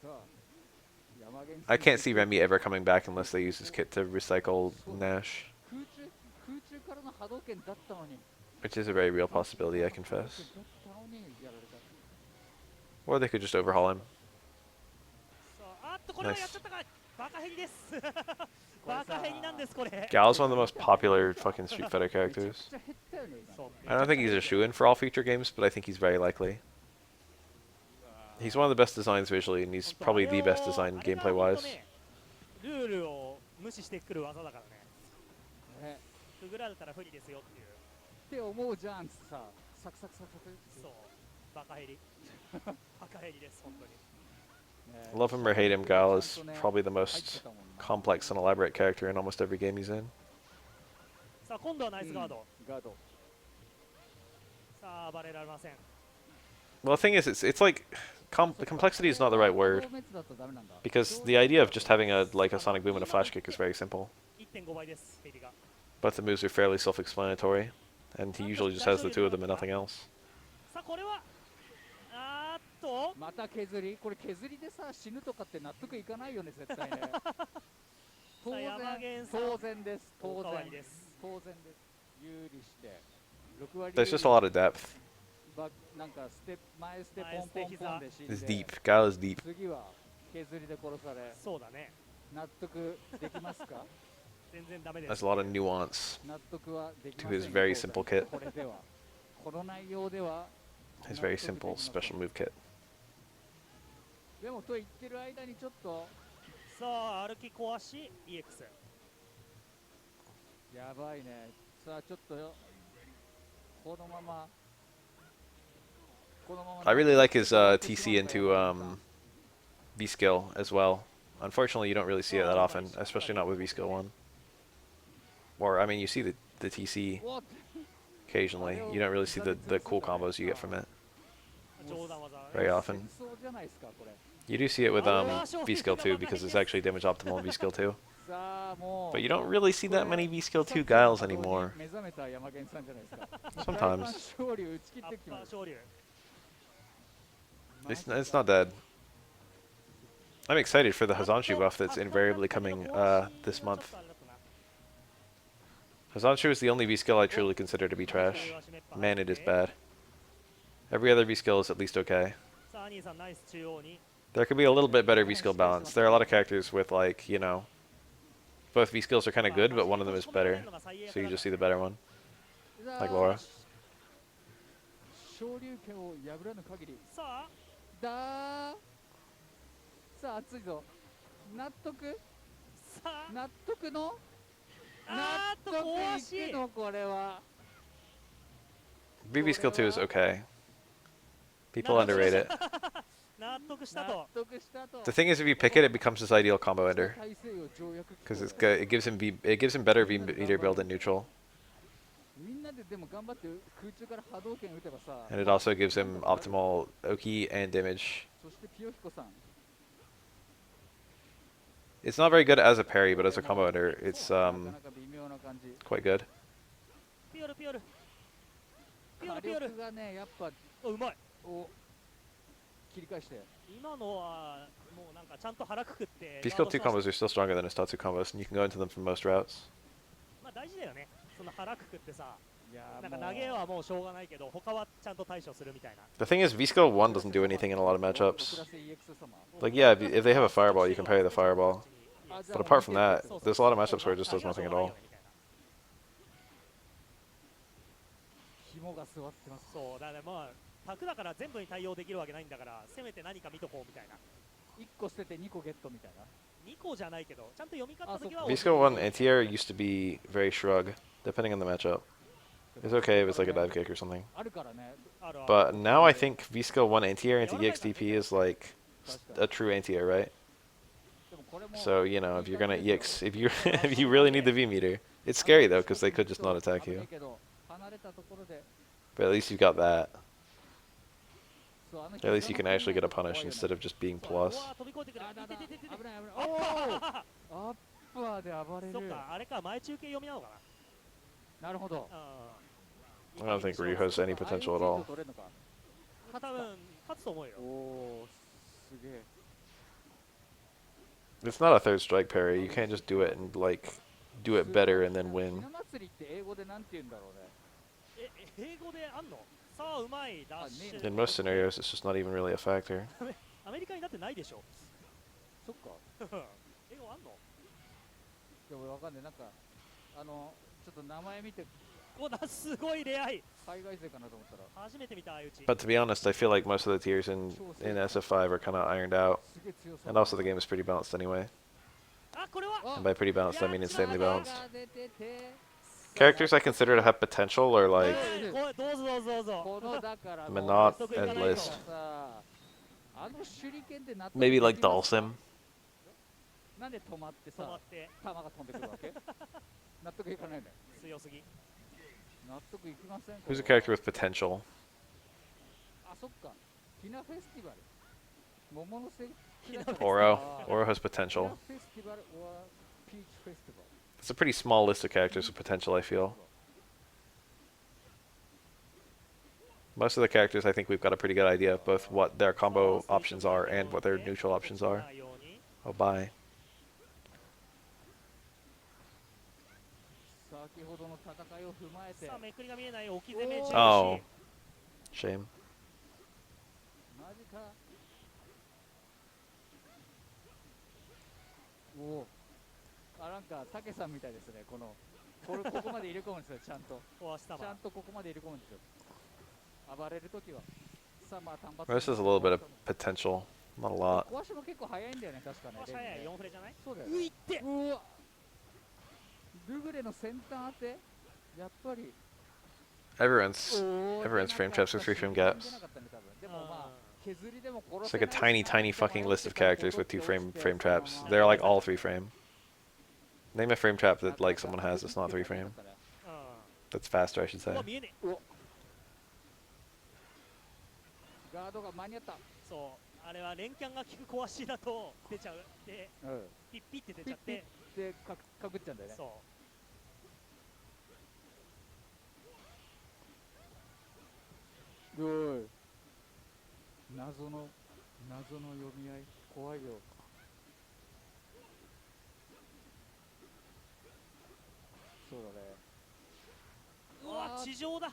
さあ山源 I can't see Remy ever coming back unless they use his kit to recycle Nash, 空中からの波動拳だったのに which is a very real possibility, I confess. だったのにやられた Or they could just overhaul him. そうあっとこれはやっちゃったかバカヘリですバカヘリなんですこれ Gal's one of the most popular fucking Street Fighter めちゃ characters. くちゃ減ったよね今そう I don't think he's a shoo-in for all future games, but I think he's very likely. He's one of the best designs visually, and he's probably the best designed gameplay-wise. ルールを無視してくる技だからねねくぐられたら不利ですよっていうって思うじゃんさサクサクサクサクそうバカヘリバカヘリです本当に Love him or hate him, Gal is probably the most complex and elaborate character in almost every game he's in. さあ今度はナイスガード、ガードさあ暴れられません Well, the thing is, it's like complexity is not the right word 滅だとダメなんだ because the idea of just having a sonic boom and a flash kick is very simple, 1.5 倍ですヘリが but the moves are fairly self-explanatory, and he usually just has the two of them and nothing else. さあこれはあーっとまた削りこれ削りでさ死ぬとかって納得いかないよね絶対ね当然山源さん当然です当おかわ然りです当然です有利して6割 There's just a lot of depth. なんかステ前ステポンポンポンで死ん It's で deep. Gal is deep. 次は削りで殺されそうだね納得できますか全然ダメで There's す a lot of nuance 納得はでき to ません his very simple kit, これではこの内容では his very simple special move kit. でもと言ってる間にちょっとさあ歩き壊し EX やばいねさあちょっとよこのまま I really like his TC into V skill as well. Unfortunately, you don't really see it that often, especially not with V skill 1. Or, I mean, you see the TC おっ occasionally. You don't really see the cool combos you get from it 上段技 very often. 戦争じゃないですかこれ You do see it with V skill 2 because it's actually damage optimal in V skill 2. さあもう But you don't really see that many V skill 2 Guiles anymore. 目覚めた山源さんじゃないですか Sometimes. 勝利打ち切アッってきますパー昇竜 It's not dead. I'm excited for the Hazanshu buff that's invariably coming this month. Hazanchu is the only V skill I truly consider to be trash. Man, it is bad. Every other V skill is at least okay. さあ兄さんナイス中央に There could be a little bit better V skill balance. There are a lot of characters with like, you know, both V skills are kind of good, but one of them is better. So you just see the better one. Like Laura. 昇竜拳を破らぬ限りさあだーさあ熱いぞ納得さあ納得のあーっと納怖得しいいくのこれは BB skill 2 is okay. People underrate it. 納得した納と得したと The thing is, if you pick it, it becomes his ideal combo ender 体勢を条約 because it's good. It gives him better V meter build in neutral, みんなででも頑張って空中から波動拳打てばさ and it also gives him optimal Oki and damage. そしてピヨヒコさん It's not very good as a parry, but as a combo ender, it's なかなか微妙な感じ quite good. ピヨルピヨルピヨ火ルピヨル力がねやっぱおうまいお切り返して今のはもうなんかちゃんと腹くくって V skill 2 combos are still stronger than his Tatsu combos, and you can go into them from most routes. まあ大事だよねその腹くくってさいやなんか投げはもうしょうがないけど他はちゃんと対処するみたいな The thing is, V skill 1 doesn't do anything in a lot of 6 matchups. クラス EX 様 Like, yeah, if they have a fireball, you can parry the fireball. But apart from that, there's a lot of matchups where it just does nothing at all. 紐が座ってますそうだねまあ卓だから全部に対応できるわけないんだからせめて何か見とこうみたいな1個捨てて2個ゲットみたいな2個じゃないけどちゃんと読み勝った時は V skill 1 anti-air used to be very shrug, depending on the matchup. It's okay if it's like a dive kick or something. あるからね あるある But now I think V skill 1 anti-air into EXDP is like a true anti-air, right? でもこれも So, you know, if you're gonna EX, if you if you really need the V meter, it's scary though, because they could just not attack 危な you. いけど離れたところで But at least you've got that. そうあの At least you can actually get a punish instead of just being うわ plus. 飛び越えてくるあだだいててててて危ない危ないおーアッパーで暴れるそっかあれか前中継読みなのかなるほどな I don't think Ryu has any potential at all. 取れるのか多分勝つと思うよおおすげえ It's not a third strike parry. You can't just do it and like do it better and then ひ win. な祭りって英語でなんて言うんだろうね英語であんのさあうまいダッシュ In most scenarios, it's just not even really a factor. アメリカにだってないでしょそっか英語あんのでもわかんないなんかちょっと名前見ておなすごいレアい海外勢かなと思ったら初めて見た相打ち But to be honest, I feel like most of the tiers in SF5 are kind of ironed out. すげえ強そう And also the game is pretty balanced anyway. あこれは And by pretty balanced, I mean insanely balanced. が出てて Characters I consider to have potential are はい like こどうぞどうぞどうぞこのだからの Minot 納得いかない and と List. さあの手裏剣で納得 Maybe like できますか Dalsim. なんで止まってさ止まって弾が飛んでくるわけ納得いかないね強すぎ納得いきません Who's a これは character with potential? あそっかひなフェスティバル桃の節句だ Oro. あー Oro has ひな potential. フェスティバル or ピーチフェスティバル It's a pretty small list of characters with potential, I feel. Most of the characters, I think we've got a pretty good idea of both what their combo options are and what their neutral options are. Oh, bye. 先ほどの戦いを踏まえてさあめくりが見えない置き攻め中 Oh. Shame. マジかおおあなんかたけさんみたいですねここまで入れ込むんですよちゃんと壊したちゃんとここまで入れ込むんですよ暴れるときはさあまあ単発 This is a little bit of potential, not a lot. 壊しも結構早いんだよね確かね壊し早いレンジね4フレじゃないそうだよういってうわルグレの先端当てやっぱり Everyone's おー everyone's frame traps with free frame 出な gaps. かったね多分でもまあ削りでも殺 It's せ like a ない tiny, しな tiny って fucking 迷 list っ of てたら characters with 2 戻って frame 落ちて traps. そのまま They're like all 3 frame. Name a frame trap that like someone has that's not 3 frame. う That's faster, I should ん say. うわ見えねえガードが間に合ったそうあれは連キャンが効く壊しだと出ちゃうでうんピッピッて出ピッピちゃってッでかぶっちゃうんだよねそうおい謎の読み合い怖いよそうだねうわ地上だ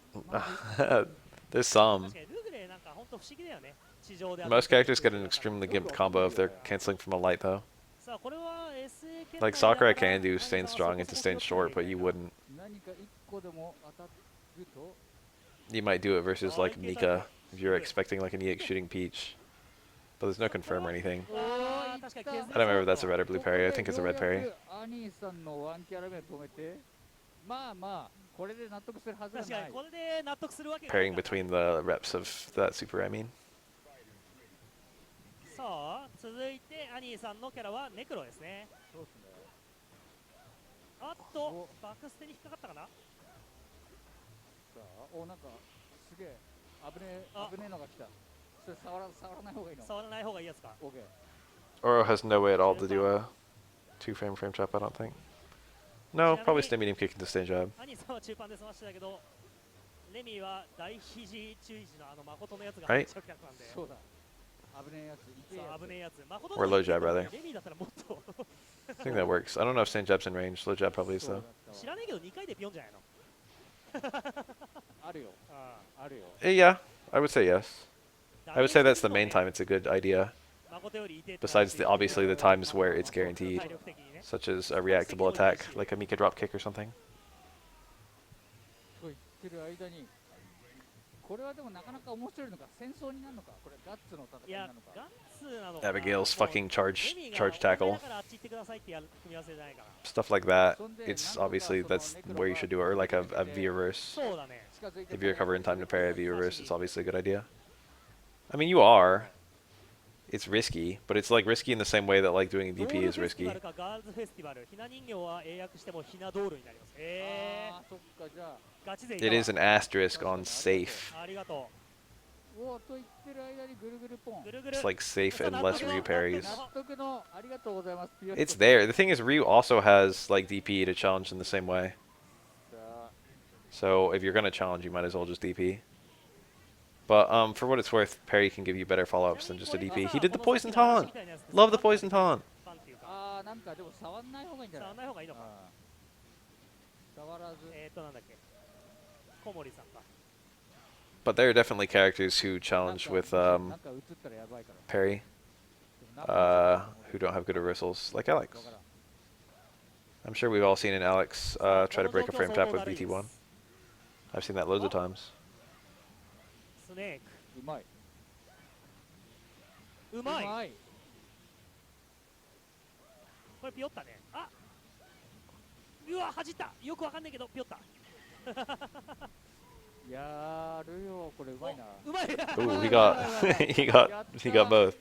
There's some. 確かにルグレなんかほんと不思議だよね地上で当た Most ってる characters get an extremely gimped combo if they're canceling from a light, though. さあこれは SA 圏 Like 内だから Sakura can do staying 兄さんは strong そ into こそこ staying 気をつけな short, きゃ but いけ you ないな wouldn't. 何か一個でも当たると You might do it versus like Oh, Mika if you're okay. expecting like an EX shooting Peach. But there's no confirm or anything. あー確かに削れ I don't remember if that's a そう red or blue parry. I think it's a red ここで parry. ようやくアニーさんのワンキャラ目止めてまあまあこれで納得するはずがない確かにこれで納得するわけがない Pairing から between the reps of that super, I mean. さあ続いてアニーさんのキャラはネクロですねそうっすねあっとバックステに引っかかったかなさあおなんかすげえ危ねあえのが来たそれ触らない方がいいの触らない方がいいやつか OK Oro has no way at all to do a two-frame frame trap, I don't think. No, probably stay medium kick into stage jab. アニーさんは中盤で済ましてたけどレミは大肘注意時の誠のやつが はい入っちゃうキャラなんでそうだ危ねえやつ痛えやつさあ危ねえやつ誠 Or の low jab, rather. レミだったらもっと I think that works. I don't know if stage jab's in range. Low jab probably is そうだ though. ったわ知らねえけど2回でピョンじゃないのあるよああるよ Yeah, I would say yes. あ I would say that's the main time it's a good idea. 誠より痛えって話 Besides obviously the times where it's guaranteed, 体力的にね such as a reactable attack, like a Mika drop kick or something. と言ってる間にこれはでもなかなか面白いのか戦争になるのかこれガッツのいや戦いなのかガッツなのか Abigail's fucking charge レミが charge tackle. だからあっち行ってくださいってやる組み合わせじゃないかな Stuff like that. It's obviously that's where you should do it, or like a V reverse. そうだね 近づいて If you recover in time to parry a V reverse, it's obviously a good idea. I mean, you are. It's risky, but it's like risky in the same way that like doing a ドー DP ル is フェスティ risky. バルかガールズフェスティバルひな人形は英訳してもひなドールになりますあーそっかじゃあガチ勢い It たわ is an asterisk on safe. ありがとおーと言ってる間にぐるぐるポンうぐるぐる It's like safe and less Ryu parries. 納得のありがとうございますピヨッと It's there. The thing is, Ryu also has like DP to challenge in the same way. さあ So if you're gonna challenge, you might as well just DP. But for what it's worth, parry can give you better follow-ups than just a DP. He did the poison taunt. Love the poison taunt. パンっていうかあーなんかでも触んない方がいいんじゃない触らない方がいいのかあー触らずなんだっけ小森さんか But there are definitely characters who challenge with なんか映ったらやばいから parry, でもなんか who don't have good reversals, like Alex. わからん I'm sure we've all seen an Alex try to break a frame trap with BT1. I've seen that loads of times. スネークうまいうまいまいこれピヨったねあうわ弾いたよくわかんないけどピヨったやるよこれうまいなうまい Ooh, he got he got both.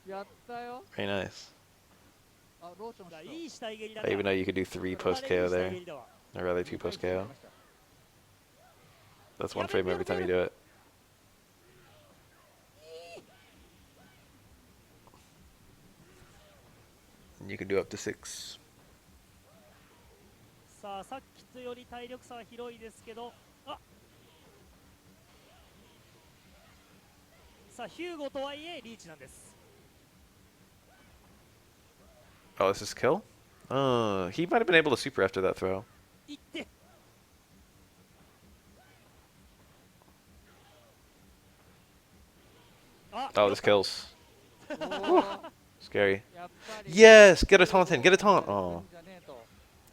やったよ Very nice. あローションしたいい死体蹴りだ I even know you could do 3 post KO there, いい死体蹴りだわ or rather 2 post KO. That's 1 frame every time you do it. And you can do up to 6. さあさっきとより体力差は広いですけどあさあヒューゴとはいえリーチなんです Oh, this is kill? He might have been able to super after that throw. いってあ Oh, this kills. おー Scary. やっぱり Yes! Get a taunt in! Get a taunt! や Oh. るんじゃねえと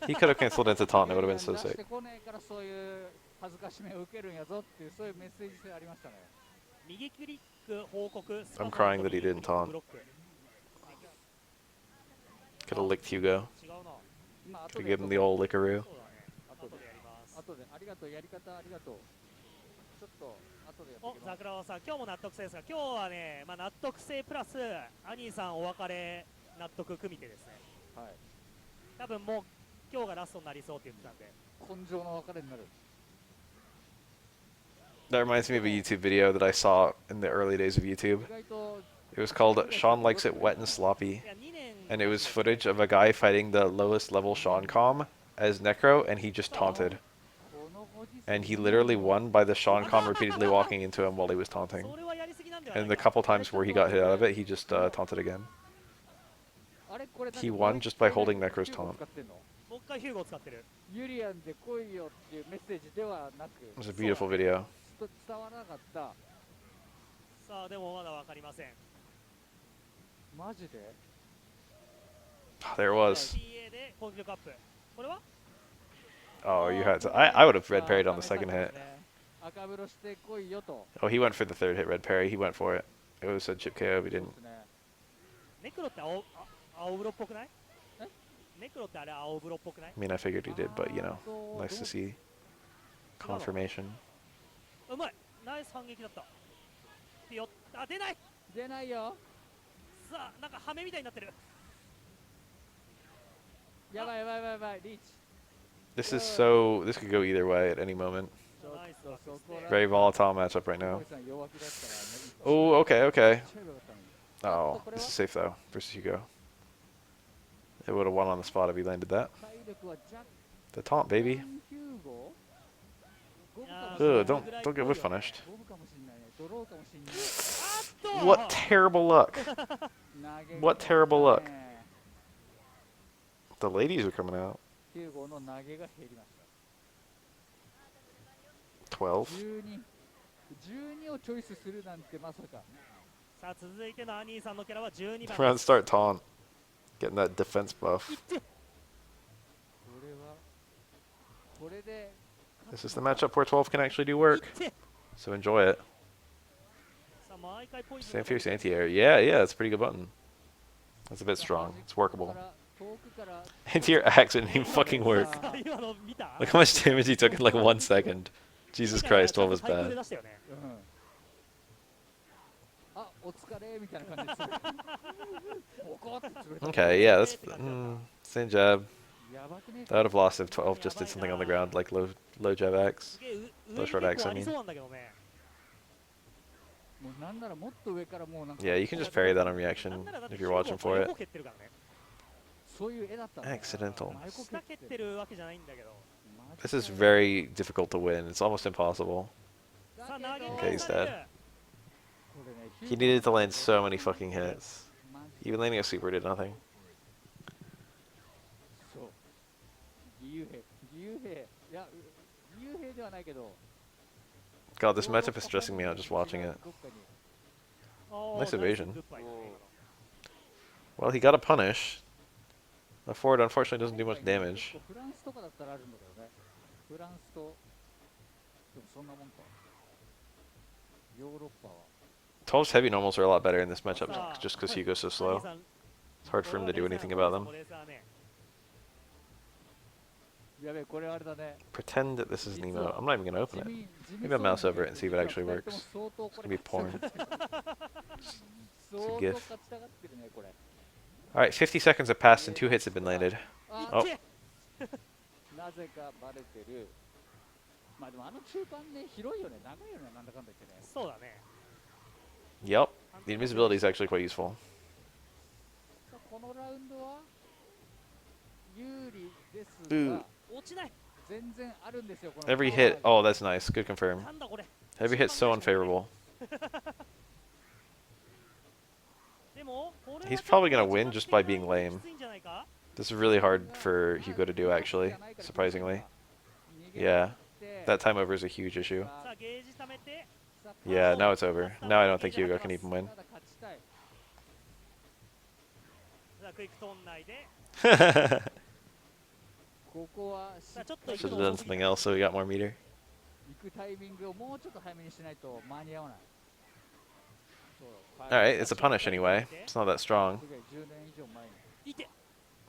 He could have canceled into taunt. That would have been so 出し sick. てこねえからそういう恥ずかしめを受けるんやぞっていうそういうメッセージ性ありましたね右クリック報告 I'm crying that he didn't taunt. ブロック Could have licked Hugo. 違うな今後 Could で give him the old lickaroo. そうだね後でやります後でありがとうやり方ありがとうちょっと後でやっておきますザクラワさん今日も納得性ですが今日はね、まあ、納得性プラスアニーさんお別れ納得組手ですねはい多分もう今日がラストになりそうって言ってたんで根性の別れになる That reminds me of a YouTube video that I saw in the early days of YouTube. 意外と It was called Sean Likes It Wet and Sloppy. いや2年 And it was footage of a guy fighting the lowest level Sean Com as Necro, and he just taunted. このご時世 And he literally won by the Sean Com repeatedly walking into him while he was taunting. それはやりすぎなんではない And the か couple times where he got hit out of it, he just taunted again. あれこれ何 He won just by holding Necro's taunt. 使ってんのもう一回ヒューゴを使ってる。ユリアンで来いよっていうメッセージではなく It was a beautiful video. 伝わらなかった。さあでもまだわかりません。マジで There it was. TA で攻撃力アップ。これは Oh, you had to. I would have red parried on the second hit. 赤風呂してこいよと。 Oh, he went for the third hit red parry. He went for it. It was a chip KO, but he そうで didn't. すね。ネクロって青風呂っぽくない？ネクロってあれ青風呂っぽくない？ I mean, I figured he did, but you know, nice to see confirmation. うまい。ナイス反撃だった。ピヨッ、あ、出ない。出ないよ。さあなんかハメみたいになってる。やばいやばいやばいやばい。リーチ。 This is so. This could go either way at any moment. ちょっとそこら Very volatile matchup right now. 小森さん弱気だったらね。 Oh, okay, okay. ちょいよかったのに。 Oh, this is safe though versus Hugo. It would have won on the spot if he landed that. 体力は若 The taunt, 干 baby. ヒューゴ五分かもし Ugh, れない Don't get whiff punished. 五分かもしれないね。ドローかもしれない。あっと What terrible luck. 投げ What terrible luck. ね The ladies are coming out. ヒューゴの投げが減りまし 12. た。12をチョイスするなんてまさか。さあ続いてのアニーさんのキャラは12番 Round start taunt. Getting that defense buff. これはこれで This is the matchup where 12 can actually do work. いって So enjoy it. さあ毎回ポイント Stand fierce anti-air. Yeah, yeah, it's a pretty good button. That's a bit strong. It's workable. 遠くから Anti-air axe didn't even fucking work. 今の見た Look how much damage he took in like 1 second. Jesus Christ, 12 is 対空で bad. 出したよね。うんあ、お疲れみたいな感じですボコって潰れた Okay, yeah, that's same jab. やばくね I would have lost if 12 just did something on the ground like low jab axe. すげえ上にどうしよう結 X 構ありそうなんだけどね。もうなんならもっと上からもうなんか Yeah, you can just parry that on なん reaction ならだって if you're watching for 横 it. 蹴ってるからね。そういう絵だったんだ Accidental. 真横下蹴ってるわけじゃないんだけど。マジ This is かよ very difficult to win. It's almost impossible. さあ投げ Okay, he's 返される dead. これね He needed to land so many fucking hits. マジ Even landing a super did nothing. そう義勇兵いや義勇兵ではないけど God, this matchup is stressing me out just watching it. どっかにあー Nice evasion. グッバイだね Well, he got a punish. The forward unfortunately doesn't do much damage. フランスとかだったらあるんだけどねフランスとでもそんなもんかヨーロッパは 12's heavy normals are a lot better in this matchup さあ just because Hugo's so アニ slow. ーさん It's hard for him to do anything about them. これさねやべえこれあれだね Pretend that this is an emote. I'm not even gonna open it. 地味 Maybe I'll mouse over it and see if it actually 二人とも works. 相当こ It's れ gonna be porn. 相当 GIF 勝ちたがってるねこれ Alright, 50 seconds have passed and 2 hits have been landed. あ Oh. なぜかバレてるまあでもあの中盤ね広いよね長いよねなんだかんだ言ってねそうだね Yep. The invisibility is actually quite useful. さあこのラウンドは有利ですうが落ちない全然あるんですよこの Every パワー hit. Oh, that's nice. Good confirm. なんだこれ Every hit's so unfavorable. でもこれは He's ちょっと probably gonna win 時間 just by 的に being き lame. ついんじゃないか This is really hard for Hugo to do, actually, surprisingly. Yeah, that time over is a huge issue. さあゲージ貯めて Yeah, now it's over. Now I don't think Hugo can even win. ただ勝ちたいさあクイックトーン内で Should ここはしっかさあちょっとり have 行く done の遅すぎ something た else so we got more meter. 行くタイミングをもうちょっと早めにしないと間に合わないそう Alright, it's a punish anyway. It's not that strong. すげえ10年以上前にいて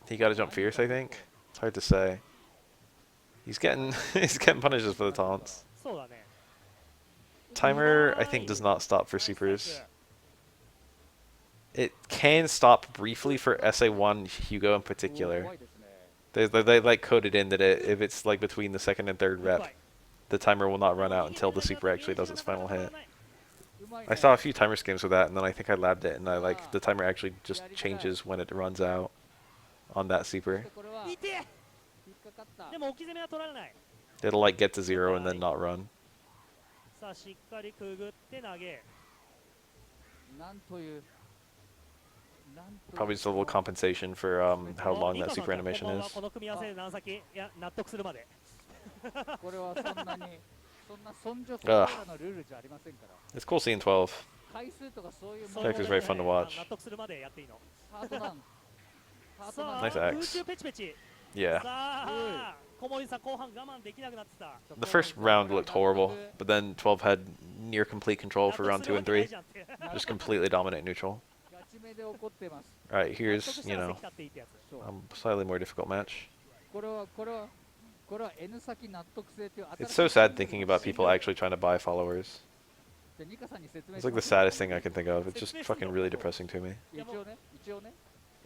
He got to jump fierce, I think. It's hard to say. He's getting he's getting punishes for the taunts. そうだね Timer, I think, does not stop for supers. It can stop briefly for SA1 Hugo in 怖 particular. いですね They like coded in that if it's like between the second and third rep, the timer will not run out until the super actually does its final hit. うまいね I saw a few timer schemes with that, and then I think I labbed it, and I like the timer actually just changes when it runs out on that そし super. てこれはいて引っかかったでも置き攻めは取られない It'll like get to 0 and then not run. さあしっかりくぐって投げなんというなんと Probably just a little compensation for how long that super animation こんばんは is. この組み合わせで何先いや納得するまでこれはそんなにそんなそんじょそこ Ugh. らのルールじゃありませんから。 It's cool seeing 12. 回数とかそういうもそうの Character's very fun to watch. 納得するまでやっていいのハートなんハートさなんあ Nice 空 axe. 中ペチペチ Yeah. さあ小森さん後半我慢できなくなってた The first round looked horrible, but then 12 had near complete control for round 2 and 3. 納得するわけないじゃんって Just completely dominate neutral. ガチめで怒ってます。 Alright, 納得 here's, した you ら know, 席立っていいってやつそう slightly more difficult match. これは N 先納得性っていう It's so sad thinking about people actually trying to buy followers. じゃあニカさんに説明 It's し like ま the す saddest thing I can think of. It's just fucking really depressing to me. 一応ね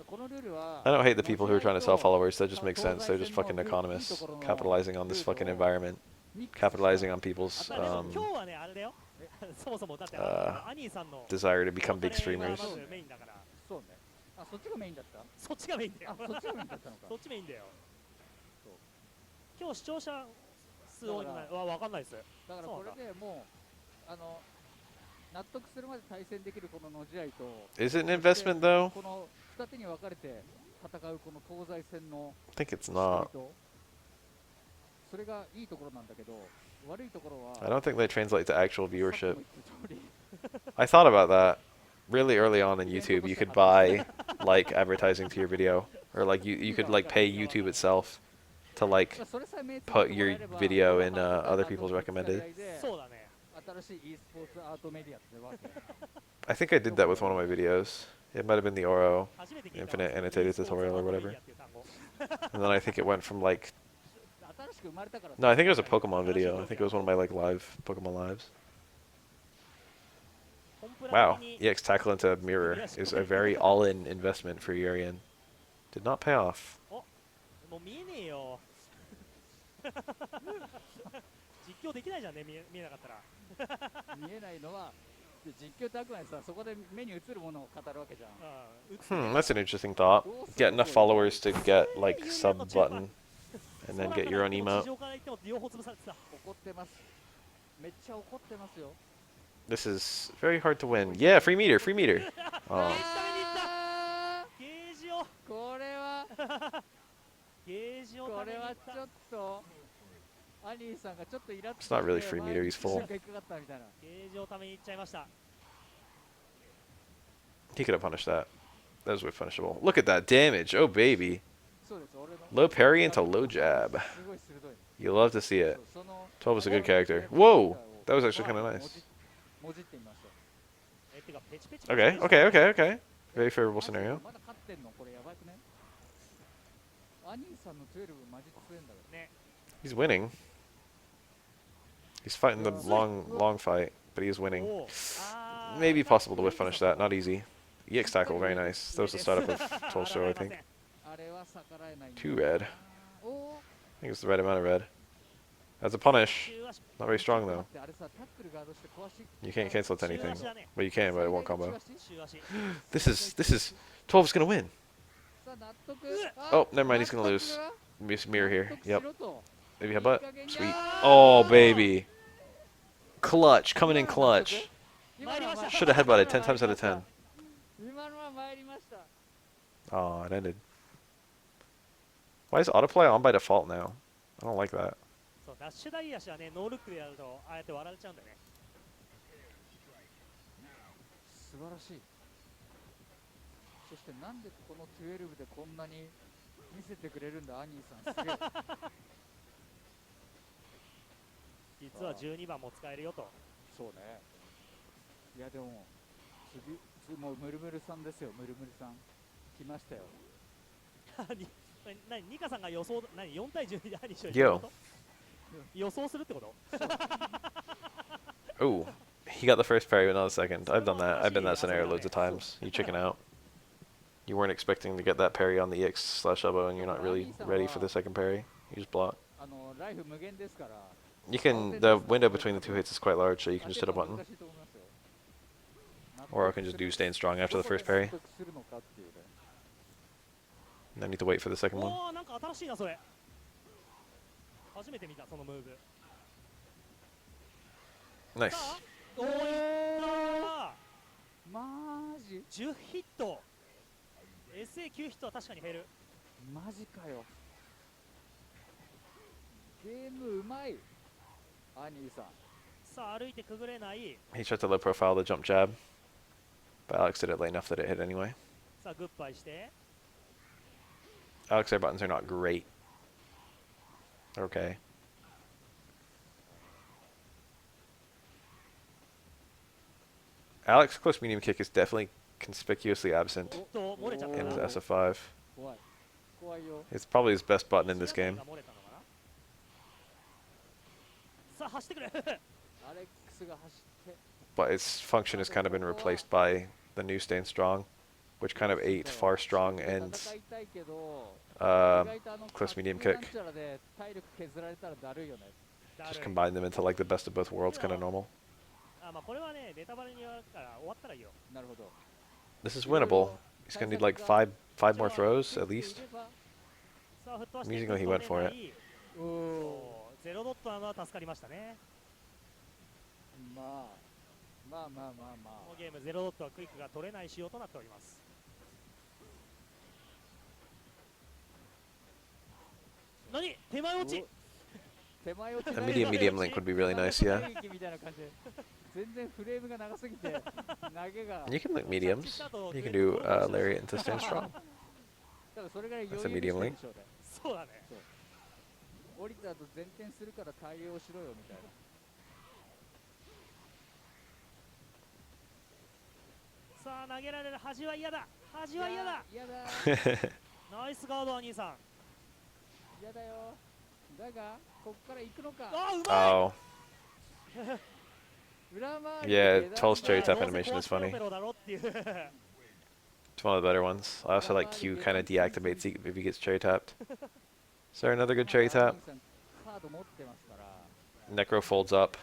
このルールは I don't hate the people who are trying to sell followers. That just makes sense. They're just fucking economists capitalizing on this fucking environment, capitalizing on people's あでも今日はねあれだよそもそもだってアニーさんの desire to become big お金が streamers. まずメインだからそうねあそっちがメインだったそっちがメインだよあそっちがメインだったのかそっちメインだよそう今日視聴者数多いのないわかんないですだからこれでもう納得するまで対戦できるこの野試合と Is it an investment though? この二手に分かれて戦うこの東西戦の I think it's 試 not. 合とそれがいいところなんだけど悪いところは I don't think they translate to actual さっき viewership. も言った通り I thought about that. Really early on in YouTube, you could buy like advertising to your video, or like you could like pay YouTube itself to like それさえ目つけて put もら your えれば video in また other people's 後々 recommended. 使いでそうだね新しい e スポーツアートメディアってわけ I think I did that with one of my videos. It might have been the Oro, 初めて聞いた Infinite Annotated Tutorial or whatever. And then I think it went from like 新しく生まれたから no, I think it was a Pokemon video. I think it was one of my like live Pokemon lives. Wow, EX tackle into mirror is a very all-in investment for Urian. Did not pay off. もう見えねえよ実況できないじゃんね見えなかったら見えないのは実況ってあくまでさそこで目に映るものを語るわけじゃん That's an interesting thought. Get enough followers to get like sub button, and then get your own 地 emote. 上から行っても両方潰されてた怒ってますめっちゃ怒ってますよ This is very hard to win. Yeah, free meter, free meter. Oh, ゲージをこれはゲージをこれは食べに行ったちょっとアニーさんがちょっとイラッと It's not really free meter, he's full. 瞬間引っかかったみたいなゲージを食べに行っちゃいました he could have punished that. That was way punishable. Look at that damage. Oh baby. そうです俺の Low parry into low jab. すごい鋭い You love to see it. その 12 is a good character. Whoa, that was actually kind of も nice. もじってみましたえてかペチペチ Okay, okay, okay, okay. Very favorable scenario. まだ勝ってんのこれやばくねアニーさんの12マジ強いんだろね He's winning. He's fighting the long fight, but he is winning. おう Maybe possible to whiff punish that. Not easy. EX tackle, very nice. That was the startup of 12 show, I think. あれは逆らえないんだ Two red. I おー think it's the right amount of red. That's a punish. 中足 Not very strong though. あれさタックルガードして壊し You can't cancel it to 中 anything. 足だね Well, you can, but it won't combo. 中足 This is 12's gonna win. さあ納得 Oh, never mind, he's gonna 納 lose. 得は Mirror here. 納得し Yep. ろと Maybe headbutt. Sweet. Oh, baby. Clutch. Coming in clutch. 今のは Should have headbutted 10 times out of 10. 今のは参りました Oh, it ended. Why is autoplay on by default now? I don't like that. そうダッシュダイヤシはねノールックでやるとああやって割られちゃうんだよね素晴らしいそしてなんでこの12でこんなに見せてくれるんだアニーさんすげえ実は12番も使えるよとそうねいやでも次もうムルムルさんですよムルムルさん来ましたよ何ニカさんが予想何4対12で何しよう Yo. 予想するってこと Ooh. He got the first parry, but not the second. I've done that. I've been in that scenario loads of times. You chicken out. You weren't expecting to get that parry on the EX/elbow, and you're not really ready for the second parry. You just block. ライフ無限ですから You can. The window between the two hits is quite large, so you can just hit a button. 難しいと思いますよ Or I can just do stand strong after the first parry. 納得するのかっていうね And I need to wait for the second one. おおなんか新しいなそれ初めて見たそのムーブ Nice. おーいったマジ10ヒット SA9 ヒットは確かに減る。マジかよ。ゲームうまい。アニーさん。さあ歩いてくぐれない。 He tried to low profile the jump jab, but Alex did it late enough that it hit anyway. さあグッバイして、 Alex air buttons are not great. Okay. Alex close medium kick is definitely conspicuously absent と漏れちゃったか in な。 his SF5. 怖い。怖いよ。 It's probably his best button in this 石 game, が漏れたのかな。さあ走ってくれ。アレックスが走って。 but its function has kind of been replaced by the new Staying Strong, which kind of ate far strong and 戦いたいけど、 uh, 意外とあの close medium 滑 kick. 空なんちゃらで体力削られたらだるいよね。だる Just い。 combine them into like the best of both worlds, kind of normal. あ、まあこれはねネタバレに言われるから終わったらいいよ。なるほど。 This is winnable. He's gonna need like five more throws at least. さあフットワー Musically, he went for it. おお。ゼロドットなのは助かりましたね。まあまあまあまあまこのゲームゼロドットはクイックが取れない仕様となっております。何手前落ち。手前落ち A medium medium link would be really nice, yeah. みたいな感じで全然フレームが長すぎて投げが You can link mediums. You can do lariat into stand strong. 多分それぐらい That's 余 a 裕 medium で link. しょうね。そうだね。降りた後前転するから対応しろよみたいな。さあ投げられる端は嫌だ。端は嫌だ。嫌だナイスガードお兄さん。嫌だよ。だがこっから行くのか。あうま Oh, 裏回り Yeah, で Tul's い。 cherry どう tap せ animation is 壊すペロ funny. ペロだろっていう。 It's one of the better ones. I also like Q kind of deactivates if he gets cherry tapped. Is there another good cherry tap? カード持ってますから。 Necro folds up.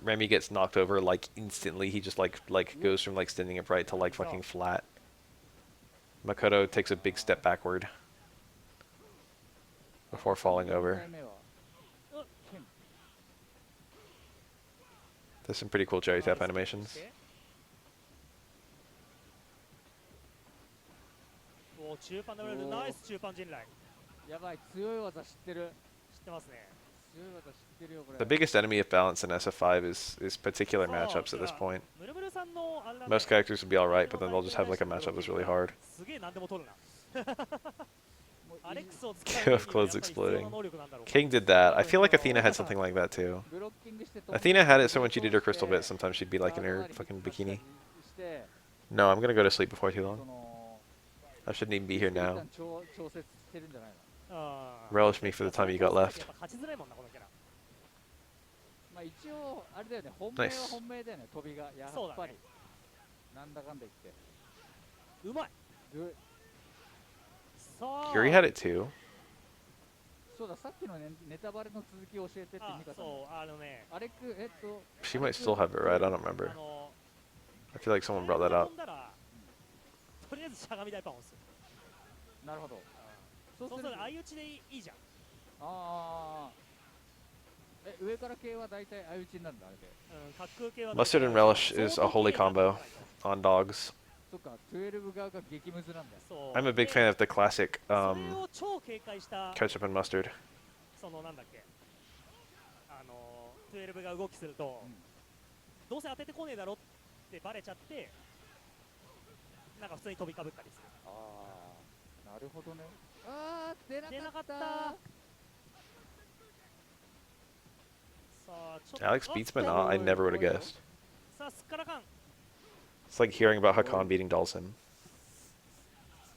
Remy gets knocked over like instantly. He just like goes from like standing upright to like fucking flat. Makoto takes a big step backward before falling 4 over. 回目は剣 There's some pretty cool cherry tap animations. お中盤で売れるナイス中盤陣来。やばい強い技知ってる。知ってますね。強い技知ってるよこれ。 The biggest enemy of balance in SF5 is particular matchups at this point. ムルムルさんのあれだね Most characters will be alright, but then they'll just have like a matchup that's really hard. すげえ何でも取るな。もうアレックスを使 Kill う of clothes やっぱり必要な exploding. 能力なんだろう。 King did that. I feel like Athena had something like that too. ブロッキングして飛んで Athena had it so when she did her crystal bit, sometimes she'd be like in her fucking bikini. して No, I'm gonna go to sleep before too そ long. の I shouldn't even be here 一 now. 旦調節してるんじゃないの。あー Relish me for the time you got や left. っぱ勝ちづらいもんなこのキャラ。まあ一応あれだよね本命は Nice. 本命だよね飛びがやっそうだねぱり、なんだかんだ言ってうまい。グさあ。 Yuri had it too. そうださっきのネタバレの続きを教えてってあミカさんそうあのね。アレックShe might still have it right. I don't remember. あの I feel like someone brought that 飛 up. んだらとりあえずしゃがみ台パン押す。なるほどそうするそうすると相打ちでいいじゃん。あ上から系は大体相打ちになるんだあれでうん、滑空系は Mustard and relish is a holy combo on dogs. そっか12側が激ムズなんだよそう I'm a big fan of the classic それを超警戒したketchup and mustard. そのなんだっけ12が動きすると、うんどうせ当ててこねえだろってバレちゃってなんか普通に飛びかぶったりする。ああなるほどねあー出なかったさあちょっと Alex beats Mana. I never would have guessed. さあすっからかん It's like hearing about Hakan beating Dalsim,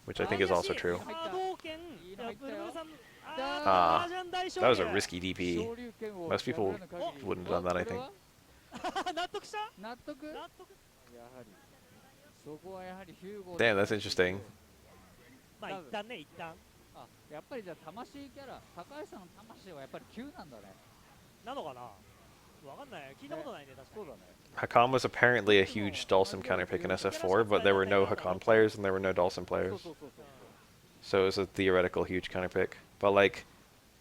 which I think is also 怪しい true. 波動拳いいの入ったよブルブルさんあー麻雀大将 That was a 軍 risky DP. 昇竜拳を Most people 破らぬ限り wouldn't have done that, I think. これは納得した納得や納得。はりそこはやはりヒューゴ Damn, that's interesting. まあ一旦ね一旦あやっぱりじゃあ魂キャラ高橋さんの魂はやっぱり9なんだねなのかなわかんない聞いたことないね確かにそうだね Hakan was apparently a huge Dalsim counter pick in SF4, but there were no Hakan players and there were no Dalsim そう players. そうそうそう So it was a theoretical huge counter pick. But like,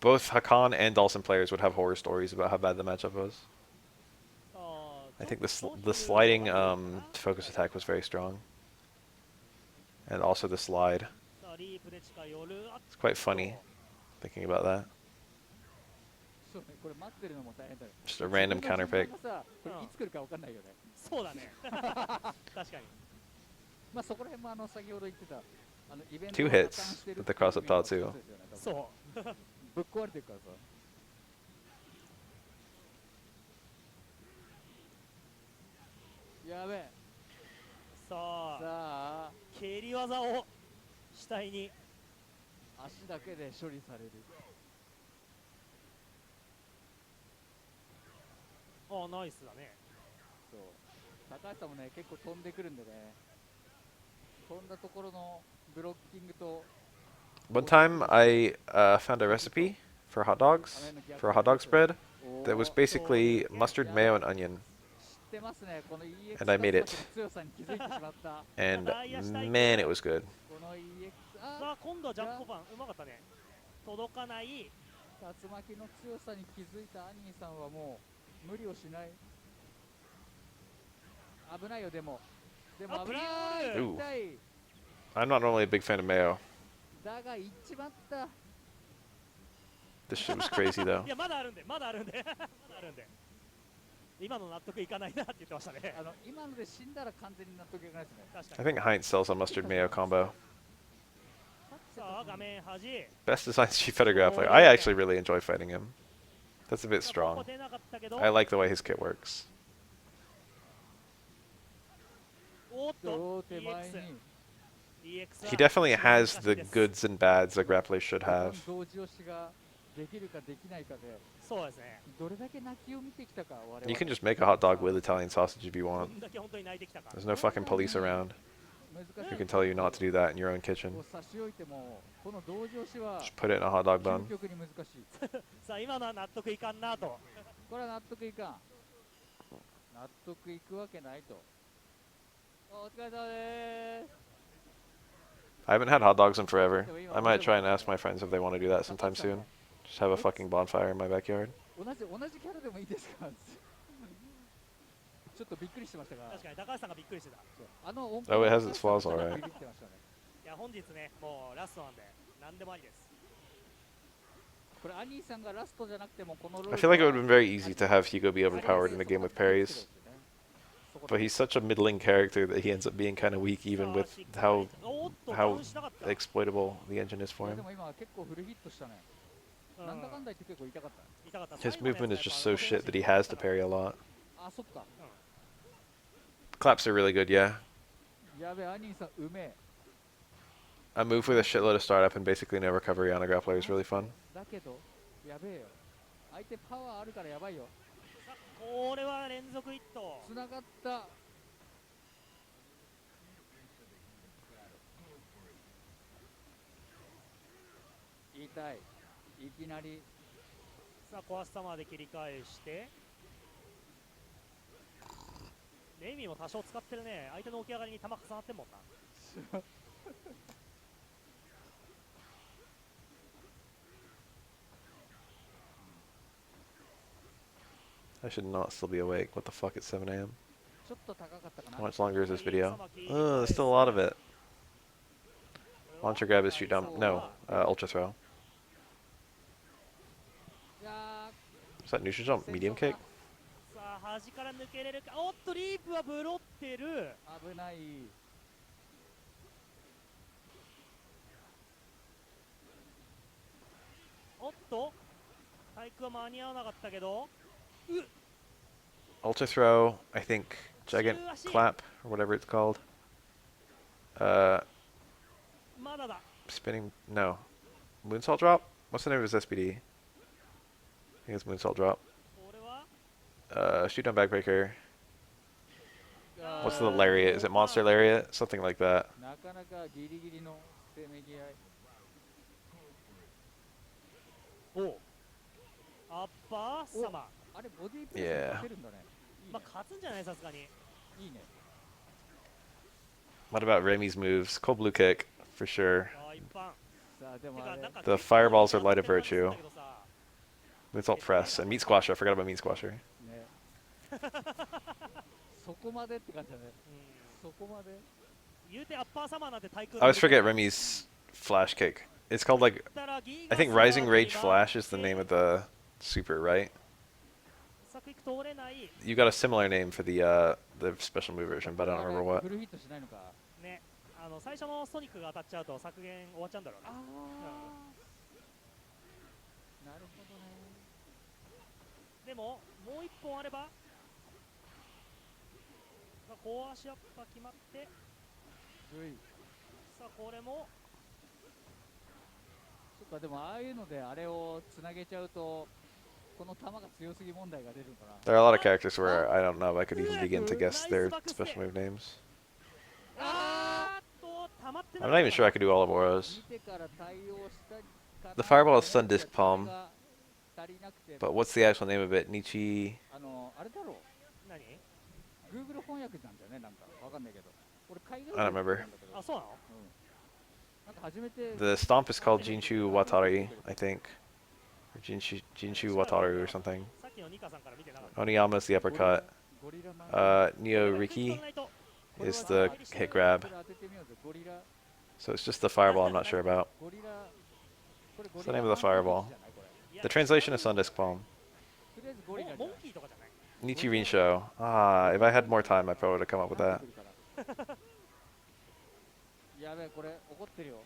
both Hakan and Dalsim players would have horror stories about how bad the matchup was. あー I think the sliding focus attack was very strong. And also the slide. さあリープで近寄る。 It's quite funny thinking about that. そうね、これ待ってるのも大変だよ。 Just a random 自分の counter pick. 順番がさ、これいつ来るか分かんないよね。そうだね確かに。まあそこら辺も先ほど言ってたイベント Two が破綻 hits してる with the cross-up っていう意味の tau too. 一つですよね、多分そう。ぶっ壊れてるからさ。やべえ。さあさあ蹴り技を主体に。足だけで処理される。ああナイスだね。そう高橋さんもね結構飛んでくるんでね、飛んだところのブロッキングと One time I found a recipe for hot dogs, for a hot dog spread, that was basically mustard, mayo, and onion. 知ってますね、この EX And I made it. の強さに気づいてしまった。 And man, it was good. この EX さあ今度はジャックパンうまかったね。届かない。竜巻の強さに気づいたアニーさんはもう無理をしない。危ないよ。でも危ない。Ooh. 痛い。 I'm not normally a big fan of mayo. だが行っちまった。 This shit was crazy though. いやまだあるんでまだあるんでまだあるんで。今の納得いかないなって言ってましたね。今ので死んだら完全に納得いかないですね。確 I かに。 think Heinz sells a mustard mayo combo. さあ画面端。 Best designed Street Fighter grappler. I actually really enjoy fighting him. That's a bit さあここ strong. 出なかったけど。 I like the way his kit works. おっと手前に EX He definitely has the goods and bads that grapplers should have. 同時押しができるかできないかでそうですね。どれだけ泣きを見てきたか我々。 You can just make a hot dog with Italian sausage if you こ want. んだけ本当に泣いてきたから。 There's no fucking police around 難し who い。 can tell you not to do that in your own kitchen. こう差し置いてもこの同時押しは Just put it in a hot dog 究 bun. 極に難しい。さあ今のは納得いかんなと。これは納得いかん。納得いくわけないと。お疲れ様でーす。 I haven't had hot dogs in forever. I might try and ask my friends if they want to do that sometime soon. Just have a fucking bonfire in my backyard. 同じキャラでもいいですか。ちょっとびっくりしてましたが。確かに高橋さんがびっくりしてた。音 Oh, it has its flaws, alright. ビビってましたね。いや本日ねもうラストなんで何でもありです。これアニーさんがラストじゃなくてもこのロー I feel like it would have been very easy to have Hugo be overpowered in a game with parries. But he's such a middling character that he ends up being kind of weak even with how おっと how ダウンしなかった。 exploitable the engine is い for や him. でも今結構フルヒットしたね。うんなんだかんだ言って結構痛かっ痛かった。 His 最後のやつ movement は is just や so っぱ shit that he has to parry a lot. た。あ、そっか。 Claps are really good, yeah. やべえ、アニーさんうめえ。 A move with a shitload of startup and basically no recovery on a grappler is really fun. だけど、やべえよ。相手パワーあるからやばいよ。これは連続ヒット。繋がった。痛い。いきなり。さあ壊しさまで切り返してレイミーも多少使ってるね。相手の起き上がりに球重なってんもんな。 I should not still be awake. What the fuck? It's 7 a.m. ちょっと高かったかな。 How much longer is this video? Oh, there's still a lot of it. Launcher grab is shoot down. No, ultra throw. いや Is that neutral jump? Medium kick? さあ端から抜けれるか。おっとリープはブロってる。ー危ない。おっと対空は間に合わなかったけど。 Ultra throw, I think. Gigant clap, or whatever it's called. まだだ。 Spinning. No. Moonsault drop? What's the name of his SPD? I think it's Moonsault drop. これは Shoot down backbreaker. あー What's the lariat? Is it monster lariat? Something like that. なかなかギリギリのせめぎ合い。おアッパー様。あれボディープレスに勝てるんだね。いいねまあ勝つんじゃないさすがに。いいね。 What about Remy's moves? Cold blue kick, for sure. あー一般。さあでもあれてかなんか The 結構 fireballs are light of やってる virtue. 感じするんだけどさ。 Moonsault press. And meat squasher. I forgot about meat squasher. ね。そこまでって感じだね。うんそこまで。言うてアッパーサマーなんて対空 I always forget Remy's flash kick. It's called like, I think Rising Rage Flash is the name of the super, right? さクイック通れない You got a similar name for the special move version, but I don't remember what. フルヒットしないのか。ね。最初のソニックが当たっちゃうと削減終わっちゃうんだろうね。ああ、なるほどね。でももう一本あれば、さあ小足アッパー決まって、うい。さあこれもそっか、でもああいうのであれをつなげちゃうと、この球が強すぎ問題が出るのかな。 There are a lot of characters where I don't know if I could even begin to guess their special move names. 溜まってな I'm かっ not た even sure I could do all of Auro's. 見てから対応したかな。 The fireball is Sun Disc Palm, 足りなくて but what's the actual name of it? Nichi. あれだろう。何 Google 翻訳なんだよね、なんかわかんないけど。俺海外 I don't remember. なんだけど。あ、そうなのなんか初めて The stomp is called Jinshu Watari, I think. Or Jinshu Wataru or something. さっきのニカさんから見てなかった。 Oniyama's the uppercut. ゴリラマン Neo Riki is the hit grab. これ当ててみようぜ。ゴリラ So it's just the fireball I'm not sure about. ゴリラこれゴ What's リ the ラ name of the fireball? じゃないこれ。 The translation is Sun Disc Palm. とりあえずゴリラじゃないモンキーとかじゃない Nichi Rinsho. Ah, if I had more time, I probably would have come up with that. やべえ、これ怒ってるよ。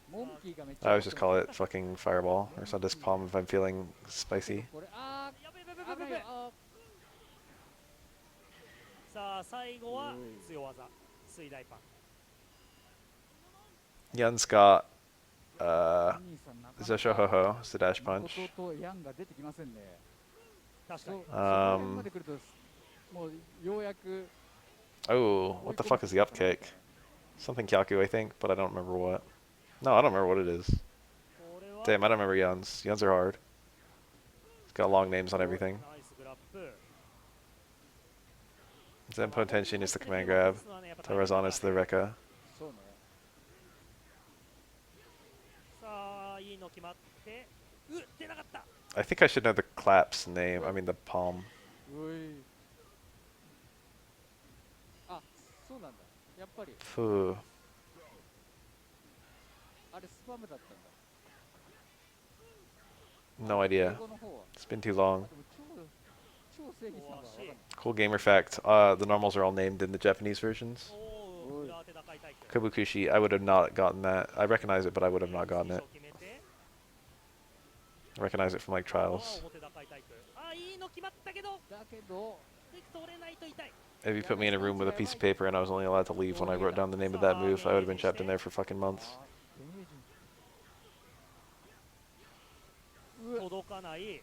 モンキーがめっちゃ I always just call it fucking fireball or Sun Disc Palm if I'm feeling spicy. これやべべべべべべ。危ないよ。さあ最後は強技水大パン。 Yun's got 兄さんなかなか Zosho Ho-Ho, it's the dash 誠 punch. とヤンが出てきませんね。確かに。そこら辺まで来るともうようやく Oh, what the fuck is the up kick? Something Kyaku, I think, but I don't remember what. No, I don't remember what it is. これは Damn, I don't remember Yun's. Yun's are hard. It's got long names on everything. ナイスグラップ。 Zenpo Tenshin is the command grab. Tarazan is the Rekka. そうね。さあいいの決まって、出なかった。 I think I should know the clap's name. I mean the palm. うい。あ、そうなんだ。やっぱり Phew. あれスパムだったんだ。 No idea. 英語の方は It's been too long. でも超正義さんは分かんない。 Cool gamer fact. The normals are all named in the Japanese versions. おお、裏当て高いタイプ。 Kabukushi, I would have not gotten that. I recognize it, but I would have not gotten it. 決めて I recognize it from like あ trials. 表高いタイプ。あ、いいの決まったけど、だけどクイック取れないと痛い。 If you put me in a room with a piece of paper and I was only allowed to leave when I wrote down the name of that move, I would have been trapped in there for fucking months. 届かない。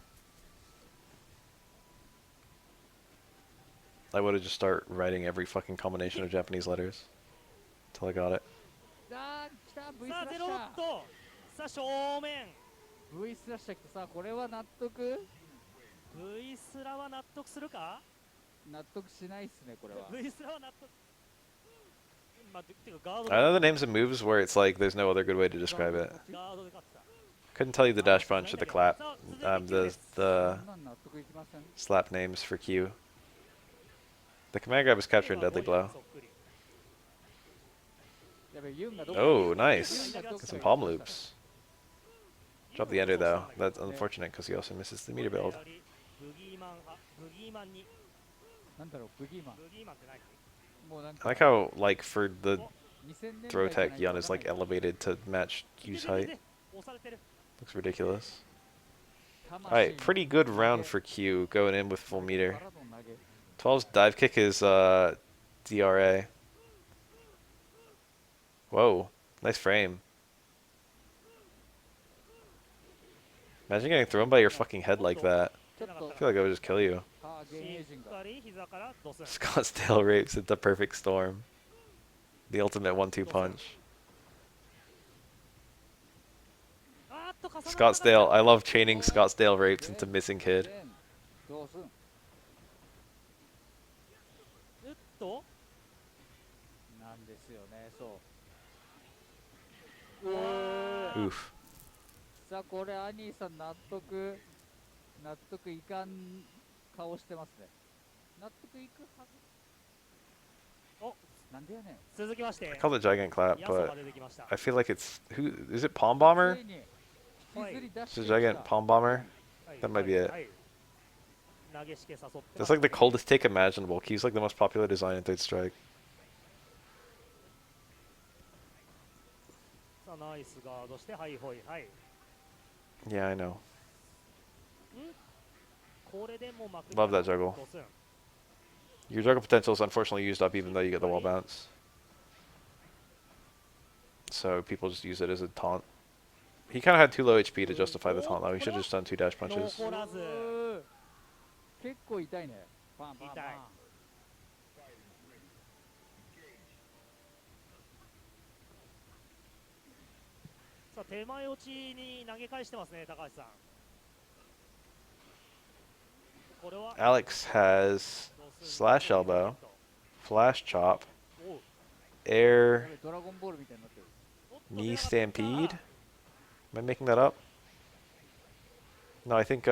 I would have just start writing every fucking combination of Japanese letters till I got it. あー来た V スさあゼロラッシャッと。さあ正面。ー V スラッシャー来てさ、これは納得 V スラは納得するか？納得しないっすね、これは。 V スラは納得。まあ、てかガー I know ド the names of moves where it's like there's no other good way to describe it. ガードで勝ってた。 Couldn't tell you the dash punch or the clap. さあ続いて The そ the んなん納得いきません。 slap names for Q. The command grab is capture and deadly blow. やべ、ユンがどこ Oh, nice. ユンがどこ Get some palm loops. Drop the ender though. That's unfortunate because he also misses the meter build. ブギーマン派、ブギーマンに、なんだろう、ブギーマン。ブギーマンって何？もうなん I か like how like for the 2000年 throw 代じゃな tech いと Yun is like わかんない elevated to match Q's height. 押されてる。 Looks ridiculous. けど Alright, pretty good round for Q going in with full meter. バラドン投げ 12's dive kick is DRA. Whoa, nice frame. Imagine getting thrown by your fucking head like that. ちょっと I feel like I would just kill you. あー、現役し人がっかり膝からドスン。 Scottsdale rapes at the perfect storm. The ultimate 1-2 punch. あーっと重ならなかった Scottsdale, I love chaining Scottsdale rapes into missing kid. どうすんうっと。なんですよね、そう。あー Oof. さあ、これ、アニーさん、納得いかん顔してますね。納得いくはずお、なんでやねん。続きまして I call it Gigant Clap, ヤソが but 出てきました。 I feel like it's who is it? Palm Bomber? ついに引きずり出 It's して a きた。 Gigant Palm Bomber. はい That might be はい it. はい投げしけ誘ってま That's す like the coldest take imaginable. Q's like the most popular design in Third Strike. さあナイスガードしてはいほいはい。 Yeah, I know. これでもうまく Love that juggle. ドスン Your juggle potential is unfortunately used up even though you get the wall bounce. So people just use it as a taunt. He kind of had too low HP to justify the taunt though. He should have just done 2 dash 残 punches. らず。結構痛いね。パンパンパン。痛いさあ手前落ちに投げ返してますね高橋さん。これは Alex has ドスン slash elbow, flash chop, おう air ドラゴンボールみたいになってる。おっと knee 出なかった stampede. Am I making that up? No, I think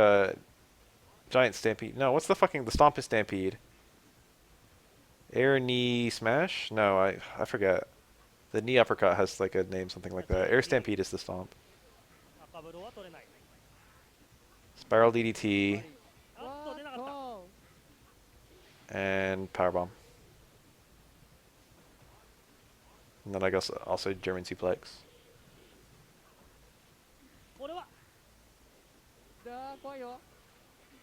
giant stampede. No, what's the stomp is stampede? Air knee smash? No, I forget. The knee uppercut has like a name, something like that. Air stampede is the stomp. 赤ブロは取れない。 Spiral DDT あっと出なかった。 and powerbomb. And then I guess also German suplex. これはだー怖いよ。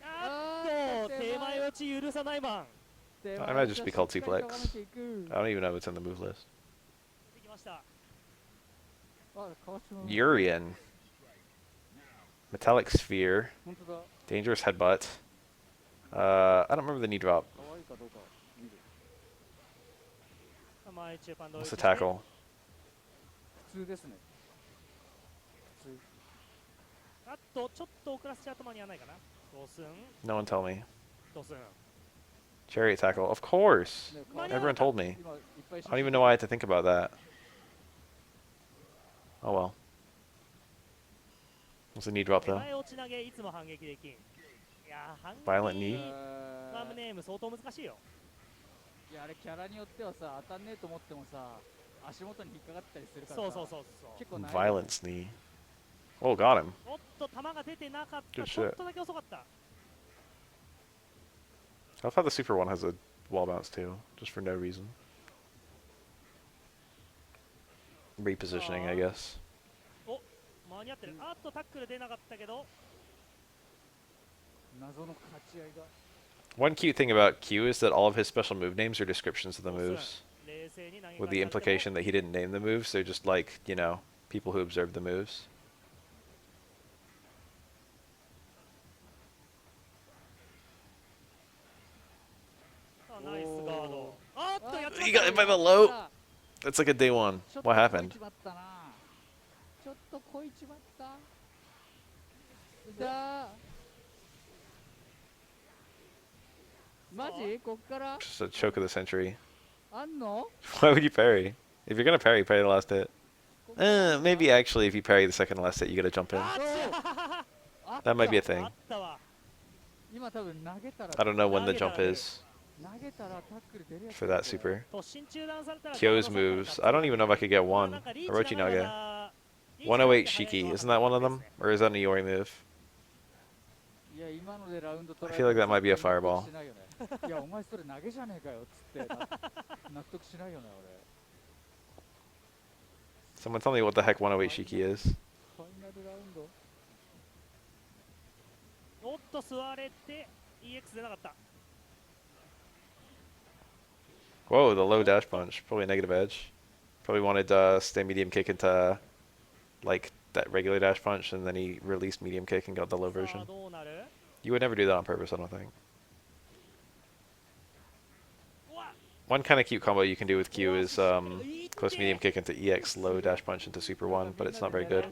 あっと手前落ち許さないマン。 I might just be called suplex. I don't even know if it's in the move list. 出てきました。 Urian. Metallic Sphere. 本当だ。 Dangerous Headbutt. I don't remember the knee drop. 可愛いかどうか見る。前中パンド What's the tackle? 普通ですね。普通。あっとちょっと遅らせちゃうと間に合わないかな。ドスン No one tell me. ドスン Chariot tackle. Of course. ね Everyone told me. 今いっぱい I don't even know why I had to think about that. Oh well. What's the knee drop 手 though? 前落ち投げいつも反撃できん。いやー反撃 Violent knee? ファームネーム相当難しいよ。いやあれキャラによってはさ当たんねえと思ってもさ足元に引っかかったりするからさそうそうそうそう。結構難易度が Violence knee. Oh, got him. おっと球が出てなかった。 Good ちょっ shit. とだけ遅かった。 I thought the super one has a wall bounce too, just for no reason. Repositioning, I guess. お間に合ってる。あっとタックル出なかったけど。謎の勝ち合いが One cute thing about Q is that all of his special move names are descriptions of the moves, 冷静に投げ返 with さ the れても implication that he didn't name the moves. They're just like, you know, people who observed the moves. さあナイスガード。あっとやっちまっ He た got hit by the low. That's like a day one. ちょっと What こい happened? ちまったなちょっとこいちまっただマジこっから Just a choke of the century. あんの Why would you parry? If you're gonna parry the last hit. こっから Maybe actually, if you parry the second to last hit, you gotta jump in. あっあった That might be a あ thing. ったわ。今多分投げたら I don't know when the jump is 投げたらタックル出るやつ for that super. 突進中断されたら Kyo's moves. I don't even know if I could get まあ one. なんかリーチ Orochi 長い Nage. からリーチ 108長い Shiki. 早い Isn't that one of them? Or is that an Iori move? いや今のでラウンド取ら I feel like that might be a fireball. 納得しないよねいやお前それ投げじゃねえかよっつって納得しないよね Someone tell me what the heck 108 Shiki is. 俺ファイナルラウンドおっと座れて EX 出なかった。 Whoa, the low dash punch. Probably a negative edge. Probably wanted stay medium kick into like that regular dash punch, and then he released medium kick and got the low さあ version. どうなる？ You would never do that on purpose, I don't think. うわ One kind of cute combo you can do with Q is close medium kick into EX, low dash punch into super 1, but it's not very good.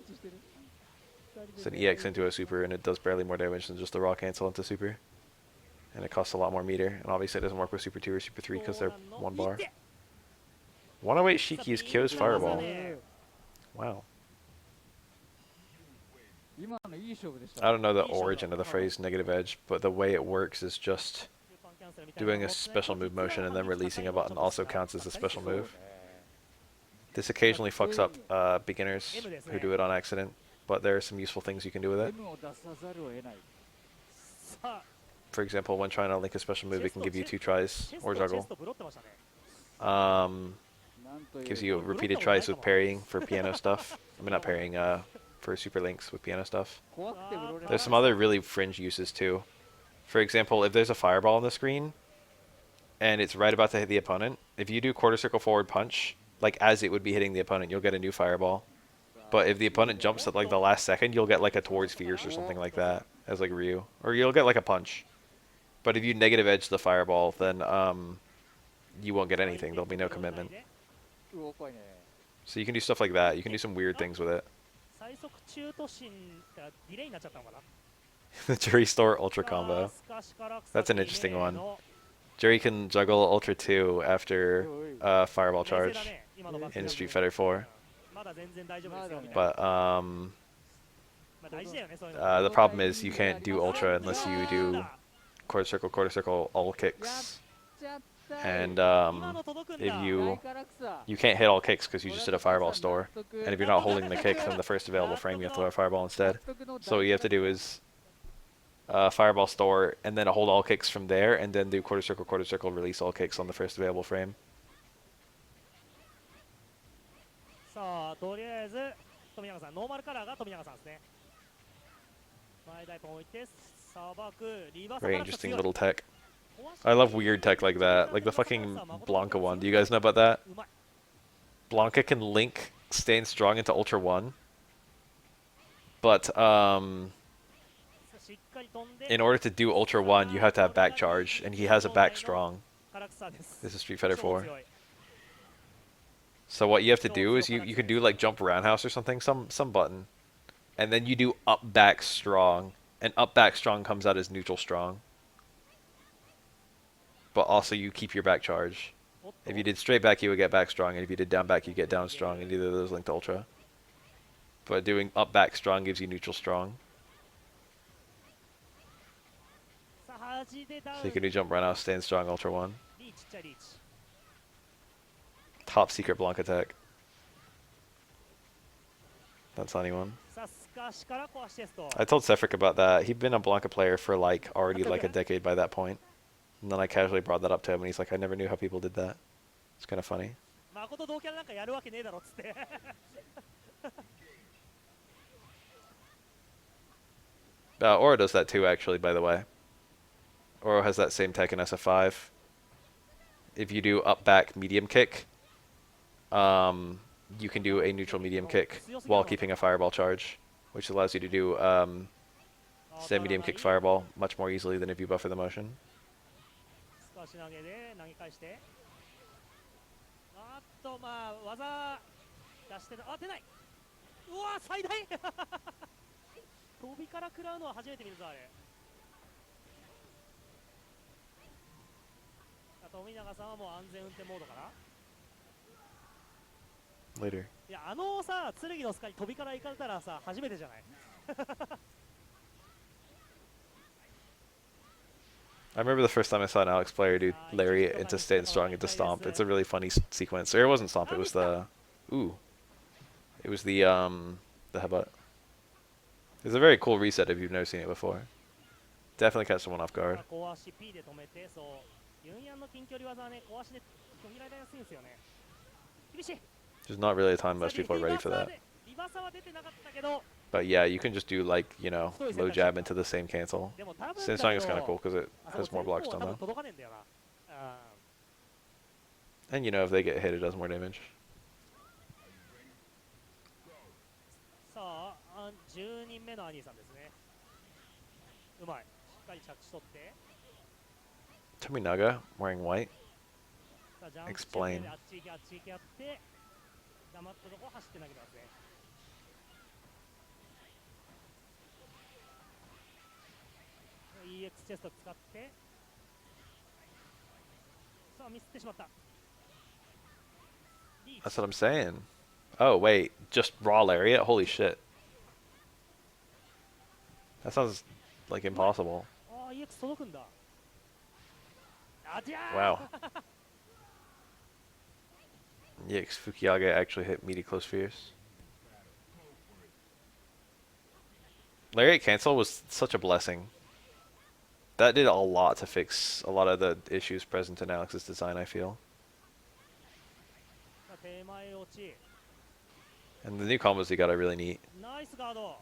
It's an EX into a super, and it does barely more damage than just the raw cancel into super. And it costs a lot more meter, and obviously it doesn't work with super 2 or super 3 because they're 1 bar. 108 Shiki is Kyo's fireball. Wow. 今のいい勝負でした I don't know the origin of the phrase negative edge, but the way it works is just doing a special move motion and then releasing a button also counts as a special そうね move. This occasionally fucks up beginners who do it on accident, but there are some useful things you can do with it. M を出さざるを得ない さあ For example, when trying to link a special move, it can give you 2 tries チェス or トチェ juggle. ストブロってましたね なんという Gives you repeated tries with parrying for piano stuff. I mean, not parrying, for super links with piano stuff. 怖くてブロれない There's some other really fringe uses too. For example, if there's a fireball on the screen and it's right about to hit the opponent, if you do quarter circle forward punch, like as it would be hitting the opponent, you'll get a new fireball. But if the opponent jumps at like the last second, you'll get like a towards fierce or something like that as like Ryu, or you'll get like a punch. But if you negative edge the fireball, then you won't get anything. There'll be no commitment. うお怖いね So you can do stuff like that. You can do some weird things with it. 最速中途進がディレイになっちゃったのかな The Jury Store Ultra さ combo. あスカシから草 That's an 木 interesting 名 one. の Jury can juggle Ultra 2 after Fireball 冷静 charge だね今のバック in ジャンプ Street Fighter 4. まだ全然大丈夫ですよみたいな But まあ大事だよねそういうの the problem is you can't do Ultra unless you do quarter circle, all kicks. ちゃった And 今の届くん if だ you から草 you can't hit all kicks because you just did a Fireball store. And if you're not holding the kick from the first available frame, you have to throw a Fireball instead. So what you have to do is Fireball store and then hold all kicks from there, and then do quarter circle, release all kicks on the first available frame. さあとりあえず富永さんノーマルカラーが富永さんですね前台ポン置いてさばくリバーサ Very カラクサ interesting 強い little tech. I love weird tech like that, like the fucking Blanca one. Do you guys know about that? うまい Blanca can link Staying Strong into Ultra 1. But しっかり飛んで in order to do Ultra 1, you have to have back charge, and he has a back strong. カラクサです This is Street Fighter 4. 超強い So what you have to do is you can do like jump roundhouse or something, some button, and then you do up back strong, and up back strong comes out as neutral strong. But also you keep your back charge. おっと If you did straight back, you would get back strong, and if you did down back, you get down strong, and either of those linked to Ultra. But doing up back strong gives you neutral strong. さあ端でダウ So you ン can do jump roundhouse, stand strong, Ultra 1. リーチちっちゃいリーチ Top secret Blanca tech. That's anyone. さあスカシから壊しテスト I told Sefric about that. He'd been a Blanca player for like already like a decade by that point. And then I casually brought that up to him, and he's like, I never knew how people did that. It's kind of funny. 誠同キャラなんかやるわけねえだろっつって Oro does that too, actually, by the way. Oro has that same tech in SF5. If you do up back medium kick, you can do a neutral medium kick while keeping a fireball charge, which allows you to do say medium kick fireball much more easily than if you buffer the motion. スカシ投げで投げ返してあっとまあ技出してあ出ないうわ最大飛びから食らうのは初めて見るぞあれ富永さんはもう安全運転モードかな Later. いやあのさ剣のスカに飛びから行かれたらさ初めてじゃない I remember the first time I saw an Alex player do Lariat into Staying Strong into Stomp. It's a really funny sequence. Or it wasn't Stomp, it was the... Ooh. It was the headbutt. It's a very cool reset if you've never seen it before. Definitely catch someone off guard. 小足 P で止めてそうユンヤンの近距離技はね小足で途切られやすいんですよね厳しい There's not really a time most people are ready for that. リバーサは出てなかったけど But yeah, you can just do like, you know, low jab into the same cancel. でも多分 Staying Strong is kind of cool because it has more blocks 多 done 分 though. 届かねえんだよなあ And you know, if they get hit, it does more damage. さあ10人目のアニーさんですねうまいしっかり着地取って Tominaga, wearing white. さあジャンプ Explain チェックであっち行けあっち行けやって黙ったとこ走って投げてますねEX チェスト使ってさあミスってしまったリーチ That's what I'm saying. Oh, wait. Just raw lariat? Holy shit. That sounds like impossible. ああ EX 届くんだあじゃー Wow. Yikes, Fukiage actually hit meaty close fierce. Lariat cancel was such a blessing. That did a lot to fix a lot of the issues present in Alex's design, I feel. 手前落ち And the new combos he got are really neat. ナイスガード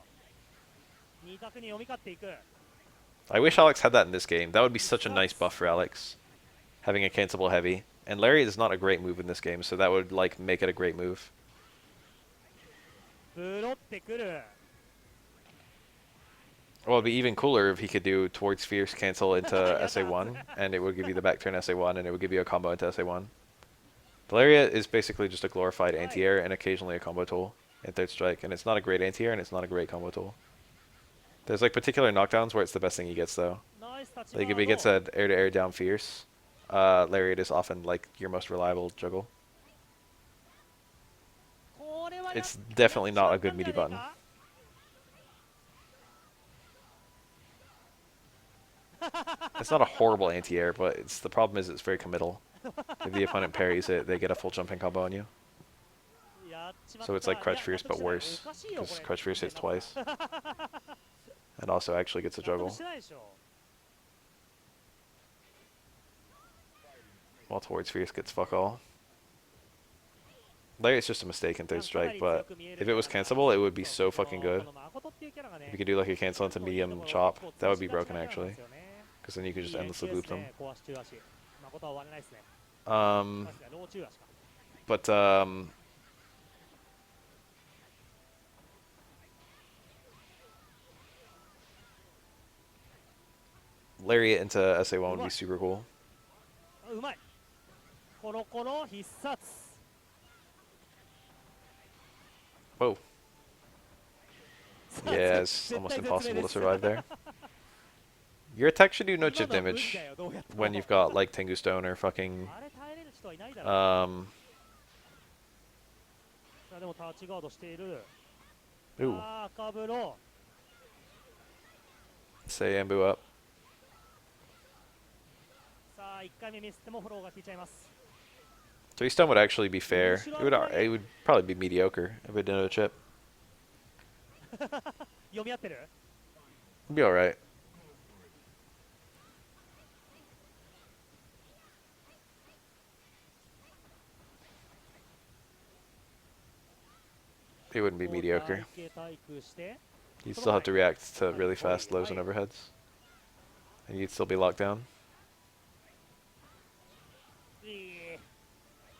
2択に読み勝っていく I wish Alex had that in this game. That would be such a nice buff for Alex. Having a cancelable heavy. And Lariat is not a great move in this game, so that would like make it a great move. ブロってくる Well, it'd be even cooler if he could do towards fierce cancel into SA1, and it would give you the back turn SA1, and it would give you a combo into SA1. The Lariat is basically just a glorified anti-air and occasionally a combo tool in third strike, and it's not a great anti-air and it's not a great combo tool. There's like particular knockdowns where it's the best thing he gets though. ナイスタッチ Like ガ if he ー gets ド an air-to-air down fierce, Lariat is often like your most reliable juggle. これは It's definitely not a good meaty button. It's not a horrible anti-air, but the problem is it's very committal. If the opponent parries it, they get a full jumping combo on you. So it's like Crouch Fierce, but worse, because Crouch Fierce hits twice. And also actually gets a juggle. While towards Fierce gets fuck all. Lariat's just a mistake in third strike, but if it was cancelable, it would be so fucking good. If you could do like a cancel into medium chop, that would be broken actually. Because then you could just endlessly loop them. But Lariat into SA1 would be super cool. うまいコロコロ必殺 Whoa. Yeah, it's almost impossible to survive there. Your attack should do no chip damage when you've got like Tengu Stone or fucking あれ耐えれる人はいないだろう um でもタッチガードしている ooh, あー赤ブロ say Ambu up. さあ1回目ミスってもフォローが効いちゃいます Three stone would actually be fair. It would probably be mediocre if it didn't have a chip. 読み合ってる It'd be alright. It wouldn't be mediocre. 体育して You'd still have to react to really fast lows and overheads. And you'd still be locked down.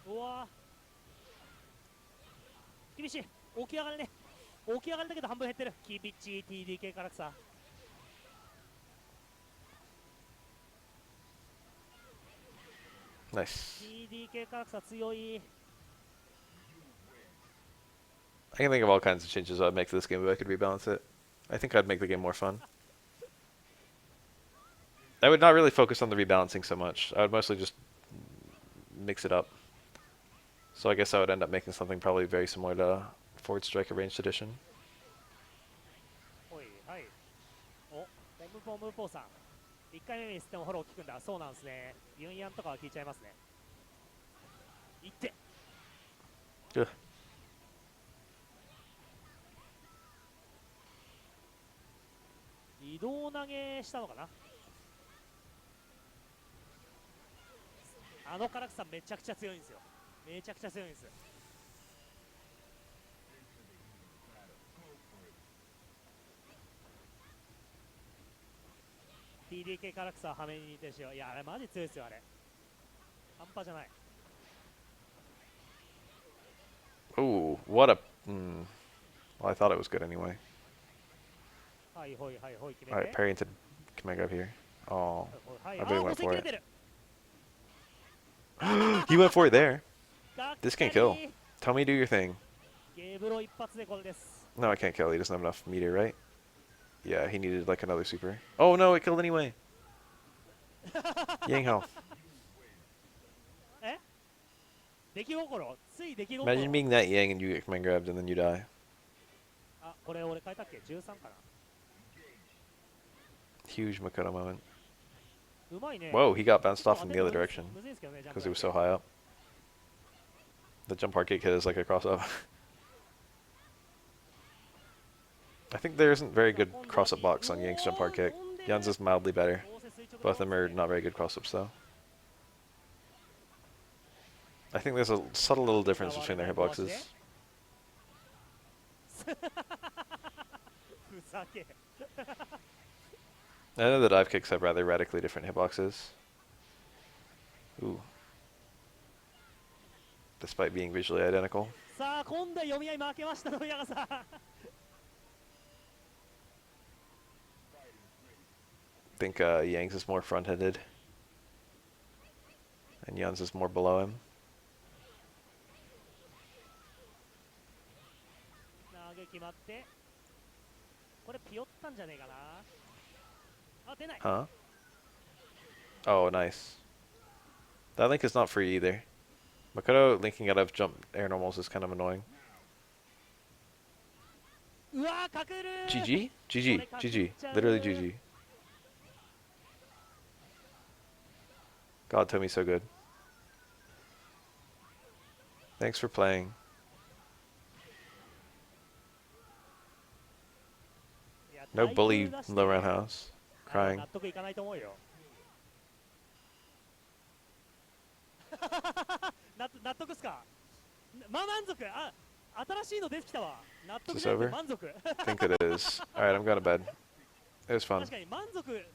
うわ厳しい起き上がるね起き上がるだけど半分減ってるキビッチ TDK からさ Nice. TDK からさ強い I can think of all kinds of changes I'd make to this game if I could rebalance it. I think I'd make the game more fun. I would not really focus on the rebalancing so much. I would mostly just mix it up. So I guess I would end up making something probably very similar to Forward Strike Arranged Edition. おいはいおポムポムポさん1回目ミスってもフォロー効くんだそうなんですねユンヤンとかは効いちゃいますねいって Ugh. 移動投げしたのかなあの唐草めちゃくちゃ強いんですよめちゃくちゃ強いんです TDK 唐草はめに似てるしいやあれマジ強いですよあれ半端じゃない Ooh, what a... Well, I thought it was good anyway. はいほいはいほい決め Alright, て parry into Kamega up here. Oh, はい I あ bet he ー went 補正 for 切れ it. てる He went for it there. がっか This can't り kill. Tell me do your thing. ゲーブロ一発でこれです No, I can't kill. He doesn't have enough meter, right? Yeah, he needed like another super. Oh no, it killed anyway. Yang health. え出来心つい出来心 Imagine being that Yang and you get command grabbed and then you die. あこれ俺変えたっけ13かな Huge Makoto moment. うまいね。 Whoa, he got bounced ちょっ off と in 当 the てる other の direction むずいんですけどね、ジャンプ because he だ was け so high up. The jump hard kick hit is like a cross up. I think there isn't very good cross up box on Yang's jump hard kick. Jan's is mildly better. どうせ垂直 Both of them ロ are ース not very good cross ups though. I think there's a subtle little difference between their hitboxes. でふざけ I know the dive kicks have rather radically different hitboxes. Ooh. Despite being visually identical. さあ今度は読み合い負けました富永さん I think Yang's is more front-handed. And Jan's is more below him. 投げ決まってこれピヨったんじゃねえかなあ出ない Huh? Oh, nice. That link is not free either. Makoto linking out of jump air normals is kind of annoying. うわーかくる GG? GG. GG. Literally GG. God, Tommy's so good. Thanks for playing. いや No タイ bully トル出して low roundhouse. あ Crying. 納得いかないと思うよ納得っすかまあ満足あ新しいの出てきたわ納得 Is じ this ゃなく over? て満足 I think it is. Alright, I'm going to bed. It was fun. 確かに満足っていう